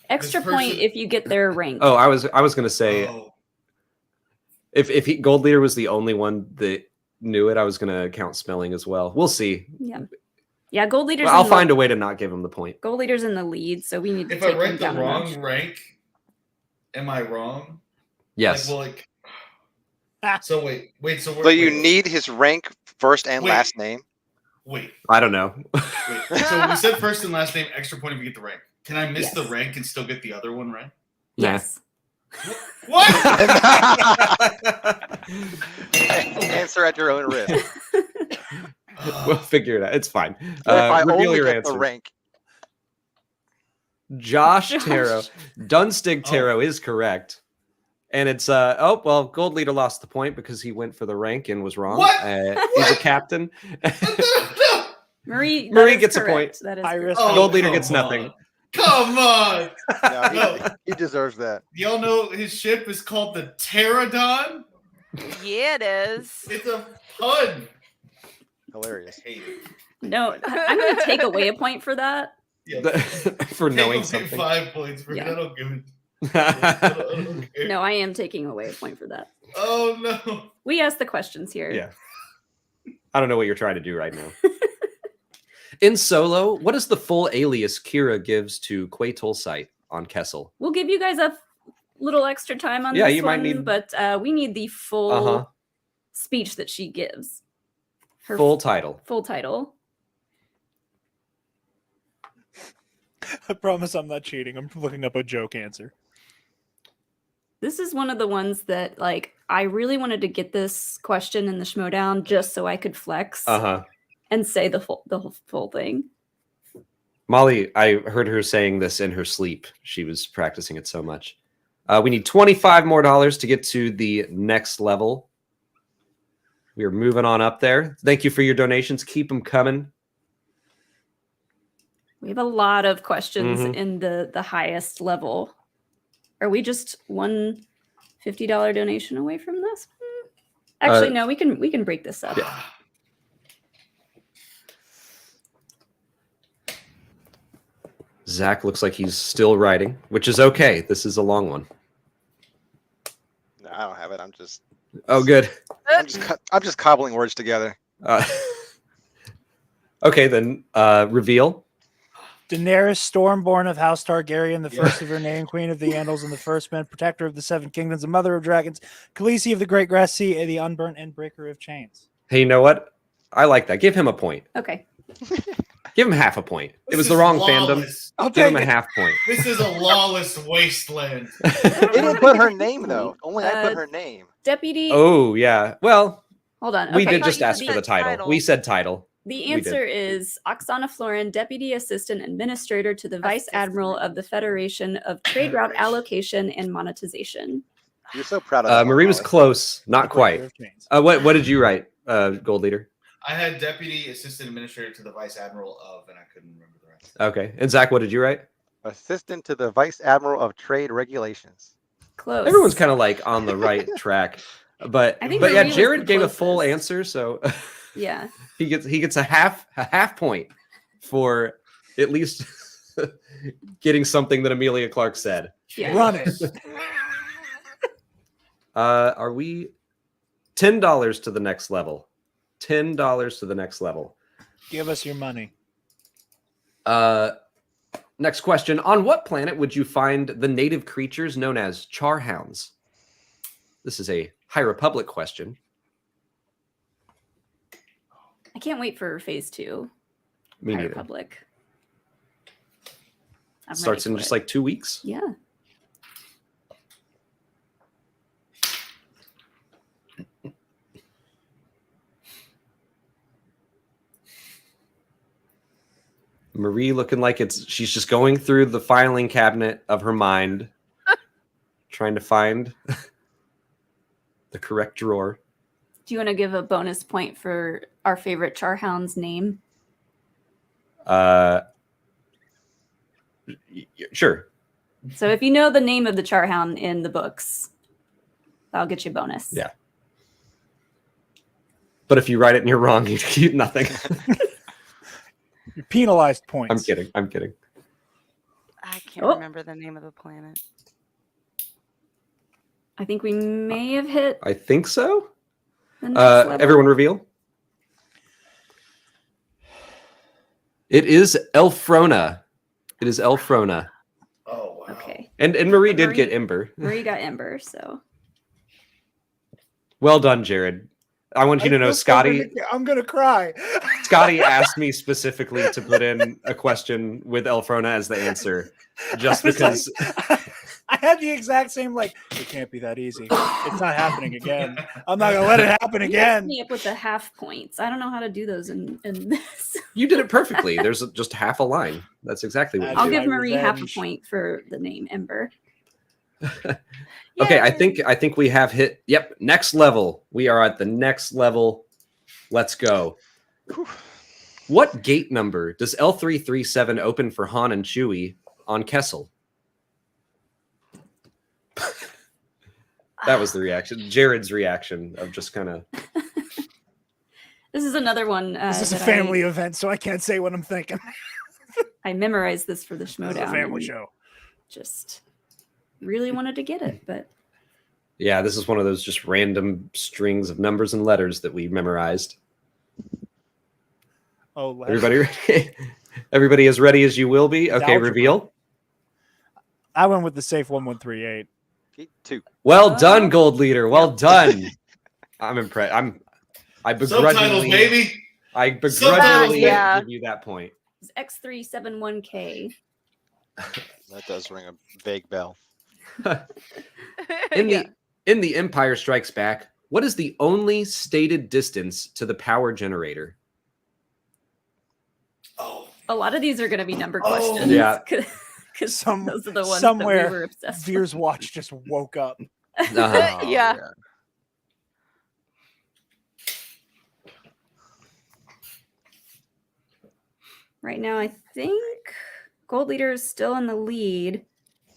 Extra This point person- if you get their rank. Oh, I was gonna say Oh. if Gold Leader was the only one that knew it, I was gonna count spelling as well. We'll see. Yeah. Yeah, gold leaders. Well, I'll find a way to not give him the point. Gold leader's in the lead, so we need to If take I him write the down a wrong notch. rank, am I wrong? Yes. Like, so wait. So So you need his rank, first and Wait. last name. Wait. I don't know. Wait. So we said first and last name, extra point if you get the rank. Can I miss Yes. the rank and still get the other one right? Yes. What? Answer at your own risk. We'll figure it out. It's fine. If I Reveal only your get answer. the rank. Josh Tarot. Dunstig Tarot is correct. And it's oh well, Gold Leader lost the point because he went for the rank and was wrong. What? He's a captain. Marie Marie is gets a correct. point. That is Iris. correct. Gold Leader come gets nothing. on. Come on. No, he deserves that. Y'all know his ship is called the Pterodon? Yeah, it is. It's a pun. Hilarious. Hate it. No, I'm going to take away a point for that. Yeah. For Take knowing away something. 5 points for Yeah. it. I don't give it. I don't care. No, I am taking away a point for that. Oh no. We asked the questions here. Yeah. I don't know what you're trying to do right now. In Solo, what is the full alias Kira gives to Quay Tulsite on Kessel? We'll give you guys a little extra time on Yeah, this you one, might need- but we need the full Uh-huh. speech that she gives. Her Full title. full title. I promise I'm not cheating. I'm looking up a joke answer. This is one of the ones that, like, I really wanted to get this question in the Schmodown just so I could flex Uh-huh. and say the full thing. Molly, I heard her saying this in her sleep. She was practicing it so much. We need $25 more to get to the next level. We are moving on up there. Thank you for your donations. Keep them coming. We have a lot of questions Mhm. in the highest level. Are we just one $50 donation away from this? Actually, no. We can break this up. Yeah. Zach looks like he's still writing, which is okay. This is a long one. No, I don't have it. I'm just Oh, good. I'm just cobbling words together. Okay, then reveal. Daenerys Stormborn of House Targaryen, the first of her name, Queen of the Andals and the First Men, Protector of the Seven Kingdoms, and Mother of Dragons, Khaleesi of the Great Grass Sea, and the Unburnt and Breaker of Chains. Hey, you know what? I like that. Give him a point. Okay. Give him half a point. It This was the is wrong lawless. fandom. Give him a half point. This is a lawless wasteland. They didn't put her name though. Only I put her name. Deputy. Oh, yeah. Well, Hold on. we okay. did just ask for the title. We said title. The We did. answer is Oksana Florin, Deputy Assistant Administrator to the Vice Admiral of the Federation of Trade Route Allocation and Monetization. You're so proud of that. Marie was close, not quite. What did you write, Gold Leader? I had Deputy Assistant Administrator to the Vice Admiral of, and I couldn't remember the rest. Okay. And Zach, what did you write? Assistant to the Vice Admiral of Trade Regulations. Close. Everyone's kind of like on the right track. But I think yeah, Marie was Jared the gave a full closest. answer, so Yeah. he gets a half point for at least getting something that Amelia Clark said. Yeah. Run it. Are we $10 to the next level? $10 to the next level. Give us your money. Next question. On what planet would you find the native creatures known as charhounds? This is a High Republic question. I can't wait for phase 2. Me High neither. Republic. I'm Starts ready in for just it. like 2 weeks. Yeah. Marie looking like she's just going through the filing cabinet of her mind, trying to find the correct drawer. Do you want to give a bonus point for our favorite Charhound's name? Sure. So if you know the name of the Charhound in the books, that'll get you a bonus. Yeah. But if you write it and you're wrong, you keep nothing. You're penalized points. I'm kidding. I'm kidding. I can't remember the name of the planet. I think we may have hit I think so. the next level. Everyone reveal. It is Elfrona. It is Elfrona. Oh, wow. Okay. And Marie did get Ember. Marie got Ember, so. Well done, Jared. I want you to know, Scotty. I'm gonna cry. Scotty asked me specifically to put in a question with Elfrona as the answer, just because. I had the exact same, like, it can't be that easy. It's not happening again. I'm not gonna let it happen You messed again. me up with the half points. I don't know how to do those in this. You did it perfectly. There's just half a line. That's exactly what you I'll do. give Marie half a point for the name Ember. Okay, I think we have hit. Yep, next level. We are at the next level. Let's go. What gate number does L337 open for Han and Chewie on Kessel? That was the reaction. Jared's reaction of just kind of. This is another one. This is a that family event, so I can't say what I'm thinking. I memorized this for the This Schmodown. is a family and show. Just really wanted to get it, but Yeah, this is one of those just random strings of numbers and letters that we memorized. Oh, Everybody ready? Everybody as ready as you will be? Okay, Algebra. reveal. I went with the safe 1138. Well done, Gold Leader. Well done. I'm impressed. I begrudgingly, Subtitles, baby. I Subtitles, begrudgingly yeah. give you that point. it's X371K. That does ring a vague bell. In the Empire Strikes Back, what is the only stated distance to the power generator? A lot of these are going to be number Oh. questions. Yeah. Because those are the ones Somewhere, that we were obsessed with. Veer's watch just woke up. Uh-huh. Yeah. Right now, I think Gold Leader is still in the lead.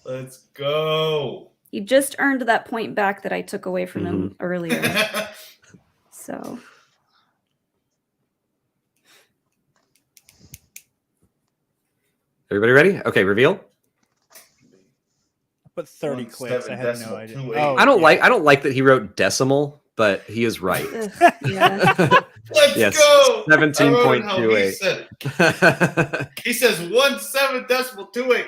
Let's go. He just earned that point back that I took away from him earlier. So Everybody ready? Okay, reveal. Put 30 clicks. I had no idea. Oh, I don't like that he wrote decimal, but he is right. yeah. Let's Yes, go. 17.28. He says 17.28.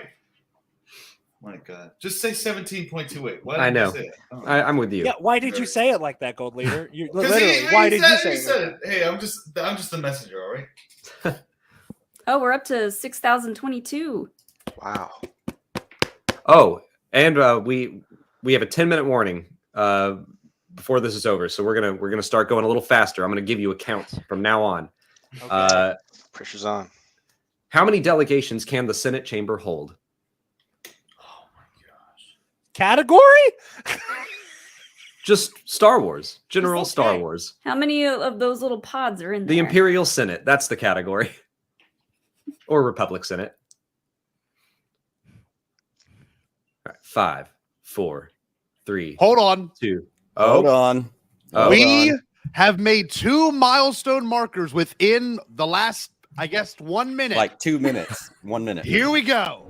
My God. Just say 17.28. Why I didn't you know. say it? Oh. I'm with you. Yeah, why did you say it like that, Gold Leader? You 'Cause literally, why did you say it? Hey, I'm just the messenger, all right? Oh, we're up to 6,022. Wow. Oh, and we have a 10-minute warning before this is over, so we're gonna start going a little faster. I'm gonna give you a count from now on. Okay. Pressure's on. How many delegations can the Senate chamber hold? Category? Just Star Wars, general Okay. Star Wars. How many of those little pods are in The there? Imperial Senate, that's the category. Or Republic Senate. All right, 5, 4, 3. Hold on. 2. Hold on. We have made 2 milestone markers within the last, I guess, 1 minute. Like 2 minutes. 1 minute. Here we go.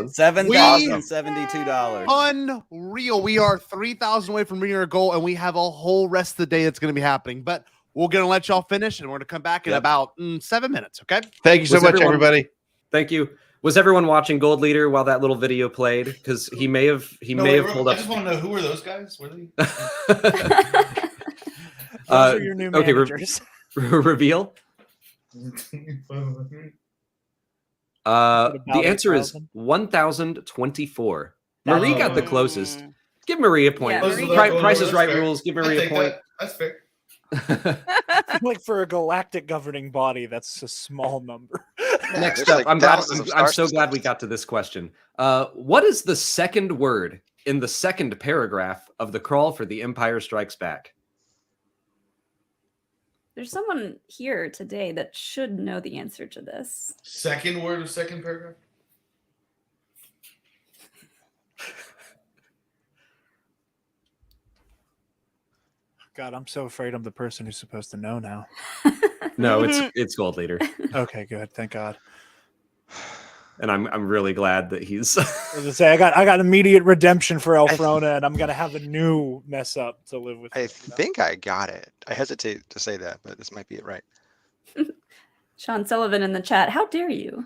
$7,072. Unreal. We are 3,000 away from meeting our goal, and we have a whole rest of the day that's going to be happening. But we're going to let y'all finish, and we're going to come back in about 7 minutes. Okay. Thank you so much, everybody. Thank you. Was everyone watching Gold Leader while that little video played? Because he may have pulled up. I just want to know, who were those guys? Were they? Those are your new managers. Reveal. The answer is 1,024. Marie got the closest. Give Marie a point. Yeah, Price is Right rules. Give Marie a point. That's fair. Like for a galactic governing body, that's a small number. Next up, I'm so glad we got to this question. What is the second word in the second paragraph of the crawl for The Empire Strikes Back? There's someone here today that should know the answer to this. Second word of second paragraph? God, I'm so afraid I'm the person who's supposed to know now. No, it's Gold Leader. Okay, good. Thank God. And I'm really glad that he's. I was gonna say, I got immediate redemption for Elfrona, and I'm gonna have a new mess up to live with. I think I got it. I hesitate to say that, but this might be it right. Sean Sullivan in the chat. How dare you?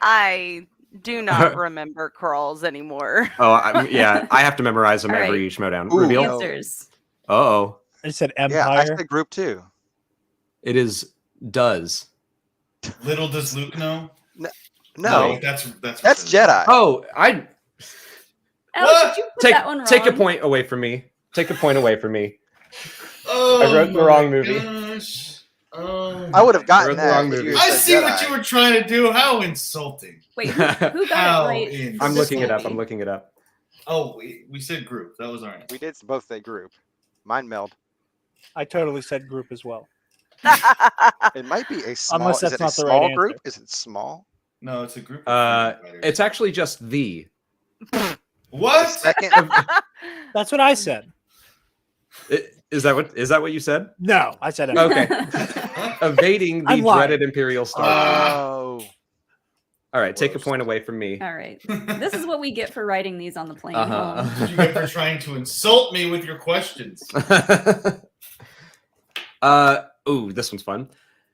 I do not remember crawls anymore. Oh, I have to memorize them every Schmodown. Reveal answers. Uh-oh. I said Empire. Yeah, I said group 2. It is does. Little does Luke know? No, that's Jedi. Oh, Alex, did you put that one wrong? Take a point away from me. Take a point away from me. Oh, I wrote the wrong movie. Gosh. Oh, I would have gotten wrote the that. wrong if movie. you I said see Jedi. what you were trying to do. How insulting. Wait, who got it right? I'm looking it up. I'm looking it up. Oh, we said group. That was our answer. We did both say group. Mine meld. I totally said group as well. It might be a small. Unless Is that's it a not the small right group? answer. Is it small? No, it's a group. It's actually just the. What? Second. That's what I said. Is that what you said? No, I said it. Okay. Evading the I'm lying. dreaded Imperial Star. Oh. All right, take a point away from me. All right. This is what we get for writing these on the plane Uh-huh. home. What you get for trying to insult me with your questions? Ooh, this one's fun.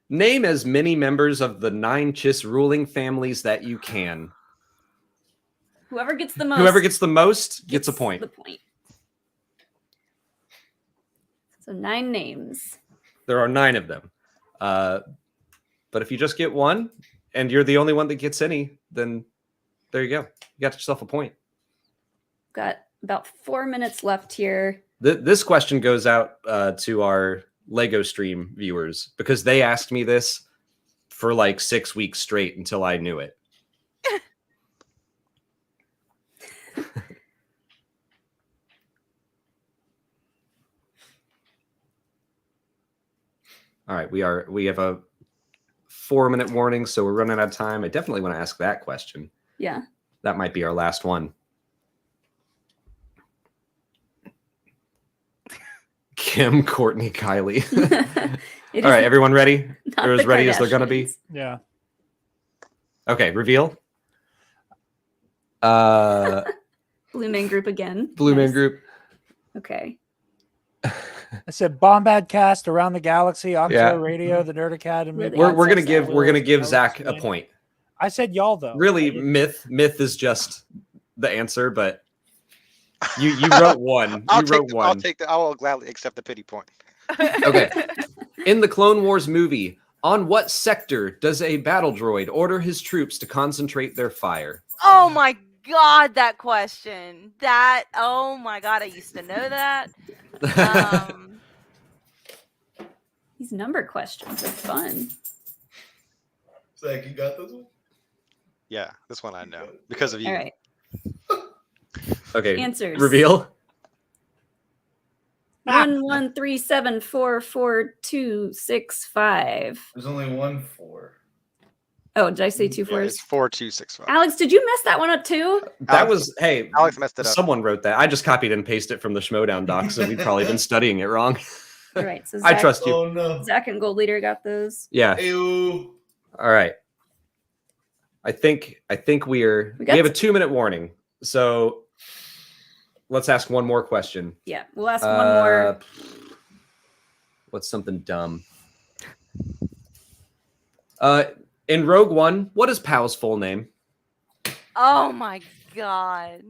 Name as many members of the 9 Chiss ruling families that you can. Whoever gets the most. Whoever gets the most gets a point. The point. So 9 names. There are 9 of them. But if you just get one and you're the only one that gets any, then there you go. You got yourself a point. Got about 4 minutes left here. This question goes out to our Lego stream viewers because they asked me this for like 6 weeks straight until I knew it. All right, we have a 4-minute warning, so we're running out of time. I definitely want to ask that question. Yeah. That might be our last one. Kim, Courtney, Kylie. All right, everyone ready? They're as ready as they're going to be? Yeah. Okay, reveal. Blue Man Group again. Blue Man Group. Okay. I said Bombad Cast, Around the Galaxy, Octo Yeah. Radio, the Nerd Academy. We're gonna give Zach a point. I said y'all though. Really, myth is just the answer, but you wrote one. I'll You take I will gladly accept the pity point. Okay. In the Clone Wars movie, on what sector does a battle droid order his troops to concentrate their fire? Oh my God, that question. Oh my God, I used to know that. These number questions are fun. Zach, you got this one? Yeah, this one I know because of you. All right. Okay. Answers. Reveal. 113744265. There's only one 4. Oh, did I say 2 Yeah, 4s? it's 4265. Alex, did you mess that one up too? Alex Alex messed it up. Someone wrote that. I just copied and pasted it from the Schmodown doc, so we've probably been studying it wrong. All right. So I Zach, trust you. Oh no. Zach and Gold Leader got those. Yeah. Ew. All right. I think we have a 2-minute warning. So let's ask one more question. Yeah, we'll ask one more. What's something dumb? In Rogue One, what is Pow's full name? Oh my god.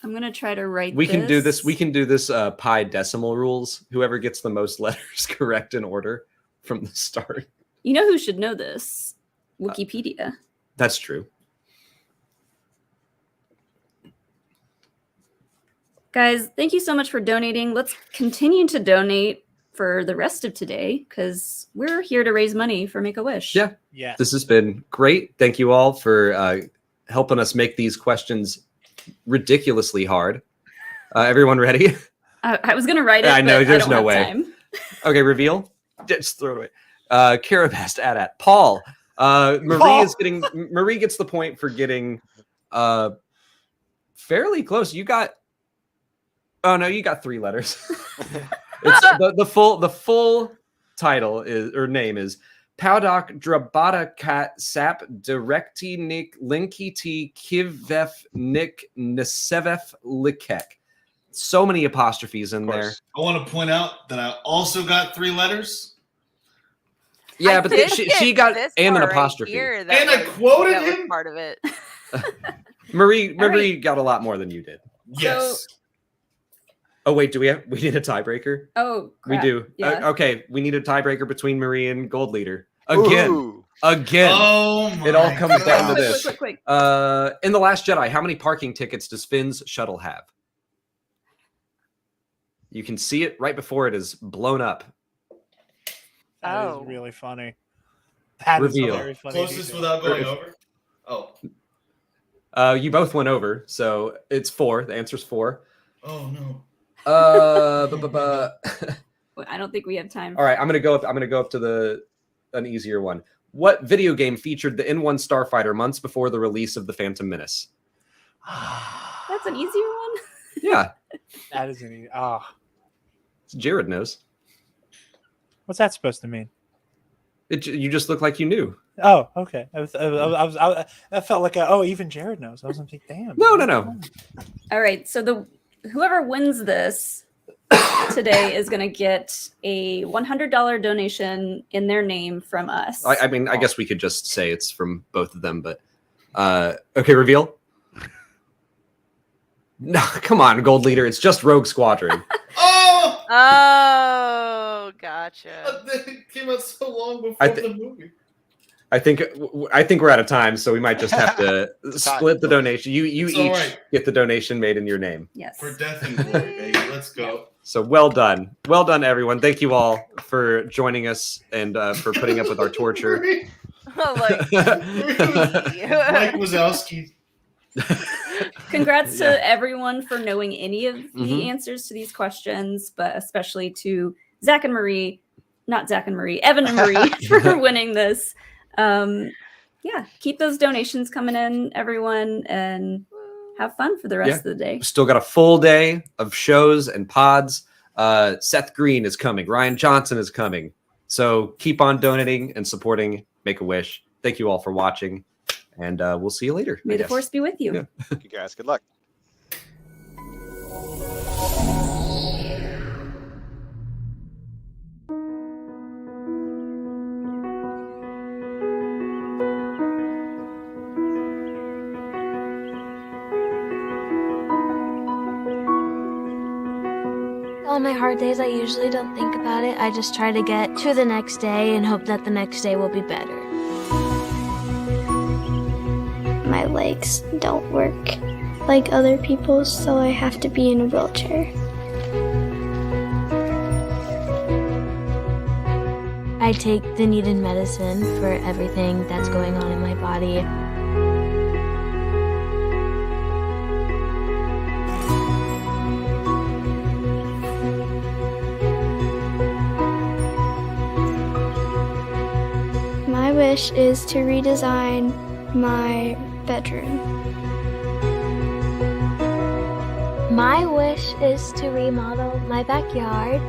I'm gonna try to write. We can do this. We can do this pi decimal rules. Whoever gets the most letters correct in order from the start. You know who should know this? Wikipedia. That's true. Guys, thank you so much for donating. Let's continue to donate for the rest of today because we're here to raise money for Make-A-Wish. Yeah. Yeah. This has been great. Thank you all for helping us make these questions ridiculously hard. Everyone ready? I was gonna write it. I know but there's I don't no have way. time. Okay, reveal. Just throw it away. Carabast at Paul. Marie Paul. is getting. Marie gets the point for getting fairly close. You got. Oh no, you got 3 letters. It's the full title name is Powdock Drabata Kat Sap Directi Nick Linkiti Kivef Nick Nesevef Likek. So many apostrophes in there. I want to point out that I also got 3 letters. Yeah, I but did she get got this and an part right apostrophe. here that And I was- quoted that was him? part of it. Marie All right. got a lot more than you did. Yes. Oh wait, we need a tiebreaker? Oh, We crap. do. Yeah. Okay, we need a tiebreaker between Marie and Gold Leader. Again. Again. Oh my It all comes down to Quick, this. quick. In The Last Jedi, how many parking tickets does Finn's shuttle have? You can see it right before it is blown up. That Oh. is really funny. That is Reveal. a very funny. Closest detail. without going If- over? Oh. You both went over, so it's 4. The answer's 4. Oh no. All I don't think we have time. right, I'm gonna go up to an easier one. What video game featured the N1 Starfighter months before the release of the Phantom Menace? That's an easier one. Yeah, That is an. Jared knows. What's that supposed to mean? You just look like you knew. Oh, okay. I felt like even Jared knows. I was thinking, damn. No. All right, so whoever wins this today is going to get a $100 donation in their name from us. I mean, I guess we could just say it's from both of them, but okay, reveal. No, come on, Gold Leader. It's just Rogue Squadron. Oh! Oh, gotcha. It came out so long before I the movie. I think we're out of time, so we might just have to split the donation. You It's each all right. get the donation made in your name. Yes. For death and glory, baby. Let's go. So well done, everyone. Thank you all for joining us and for putting up with our torture. Like, Mike Wazowski. Congrats Yeah. to everyone for knowing any of the Mhm. answers to these questions, but especially to Evan and Marie for winning this. Yeah, keep those donations coming in, everyone, and have fun for the rest of the day. Still got a full day of shows and pods. Seth Green is coming. Ryan Johnson is coming. So keep on donating and supporting Make-A-Wish. Thank you all for watching, and we'll see you later. May I the guess. force be with you. Yeah. Thank you guys. Good luck. On my hard days, I usually don't think about it. I just try to get to the next day and hope that the next day will be better. My legs don't work like other people's, so I have to be in a wheelchair. I take the needed medicine for everything that's going on in my body. My wish is to redesign my bedroom. My wish is to remodel my backyard.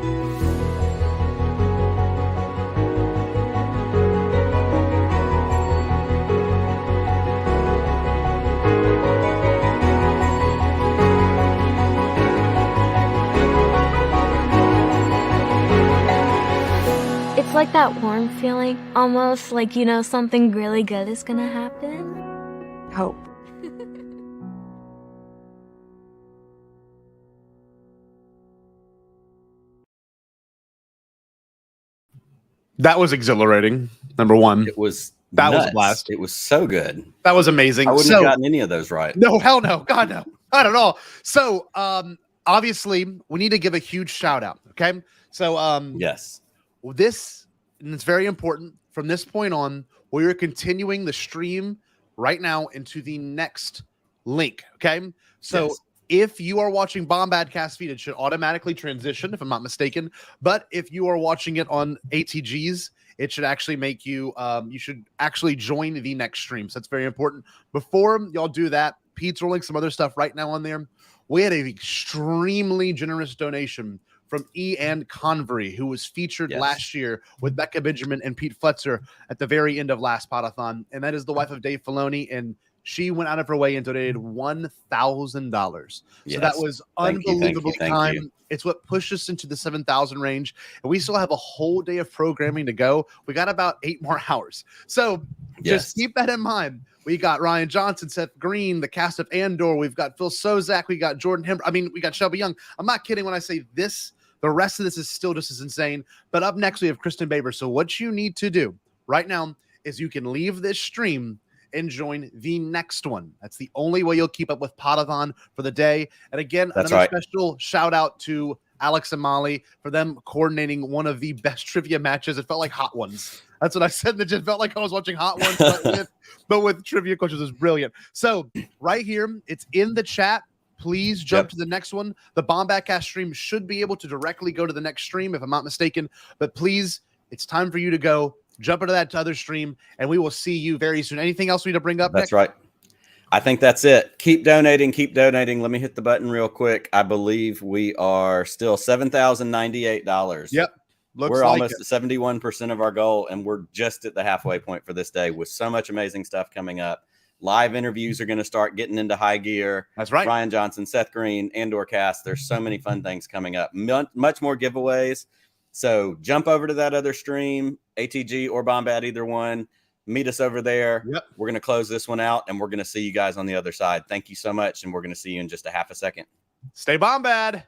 like that warm feeling, almost like, you know, something really good is gonna happen. Hope. That was exhilarating. Number one. It was That was a nuts. blast. It was so good. That was amazing. I wouldn't have gotten any of those right. No, hell no. God, no. Not at all. So, obviously, we need to give a huge shout out. Okay. So, yes, this, and it's very important from this point on, we are continuing the stream right now into the next link. Okay. So, Yes. if you are watching Bombadcast feed, it should automatically transition, if I'm not mistaken. But if you are watching it on ATGs, it should actually make you, you should actually join the next stream. So that's very important. Before y'all do that, Pete's rolling some other stuff right now on there. We had an extremely generous donation from E. and Convery, who was featured last year with Becca Benjamin and Pete Fletcher at the very end of last Podathon. And that is the wife of Dave Filoni. And she went out of her way and donated $1,000. So that was unbelievably kind. It's what pushed us into the 7,000 range. And we still have a whole day of programming to go. We got about 8 more hours. So just keep that in mind. We got Ryan Johnson, Seth Green, the cast of Andor. We've got Phil Sozak. We got Jordan Hember. I mean, we got Shelby Young. I'm not kidding when I say this. The rest of this is still just as insane. But up next, we have Kristen Baber. So what you need to do right now is you can leave this stream and join the next one. That's the only way you'll keep up with Podathon for the day. And again, another special shout out to Alex and Molly for them coordinating one of the best trivia matches. It felt like Hot Ones. That's what I said. It just felt like I was watching Hot Ones, but with trivia questions. It was brilliant. So right here, it's in the chat. Please jump to the next one. The Bombadcast stream should be able to directly go to the next stream, if I'm not mistaken. But please, it's time for you to go. Jump into that other stream, and we will see you very soon. Anything else we need to bring up? That's right. I think that's it. Keep donating. Keep donating. Let me hit the button real quick. I believe we are still $7,098. Yep. We're almost at 71% of our goal, and we're just at the halfway point for this day with so much amazing stuff coming up. Live interviews are going to start getting into high gear. That's right. Ryan Johnson, Seth Green, Andor cast. There's so many fun things coming up. Much more giveaways. So jump over to that other stream, ATG or Bombad, either one. Meet us over there. Yep. We're going to close this one out, and we're going to see you guys on the other side. Thank you so much, and we're going to see you in just a half a second. Stay Bombad.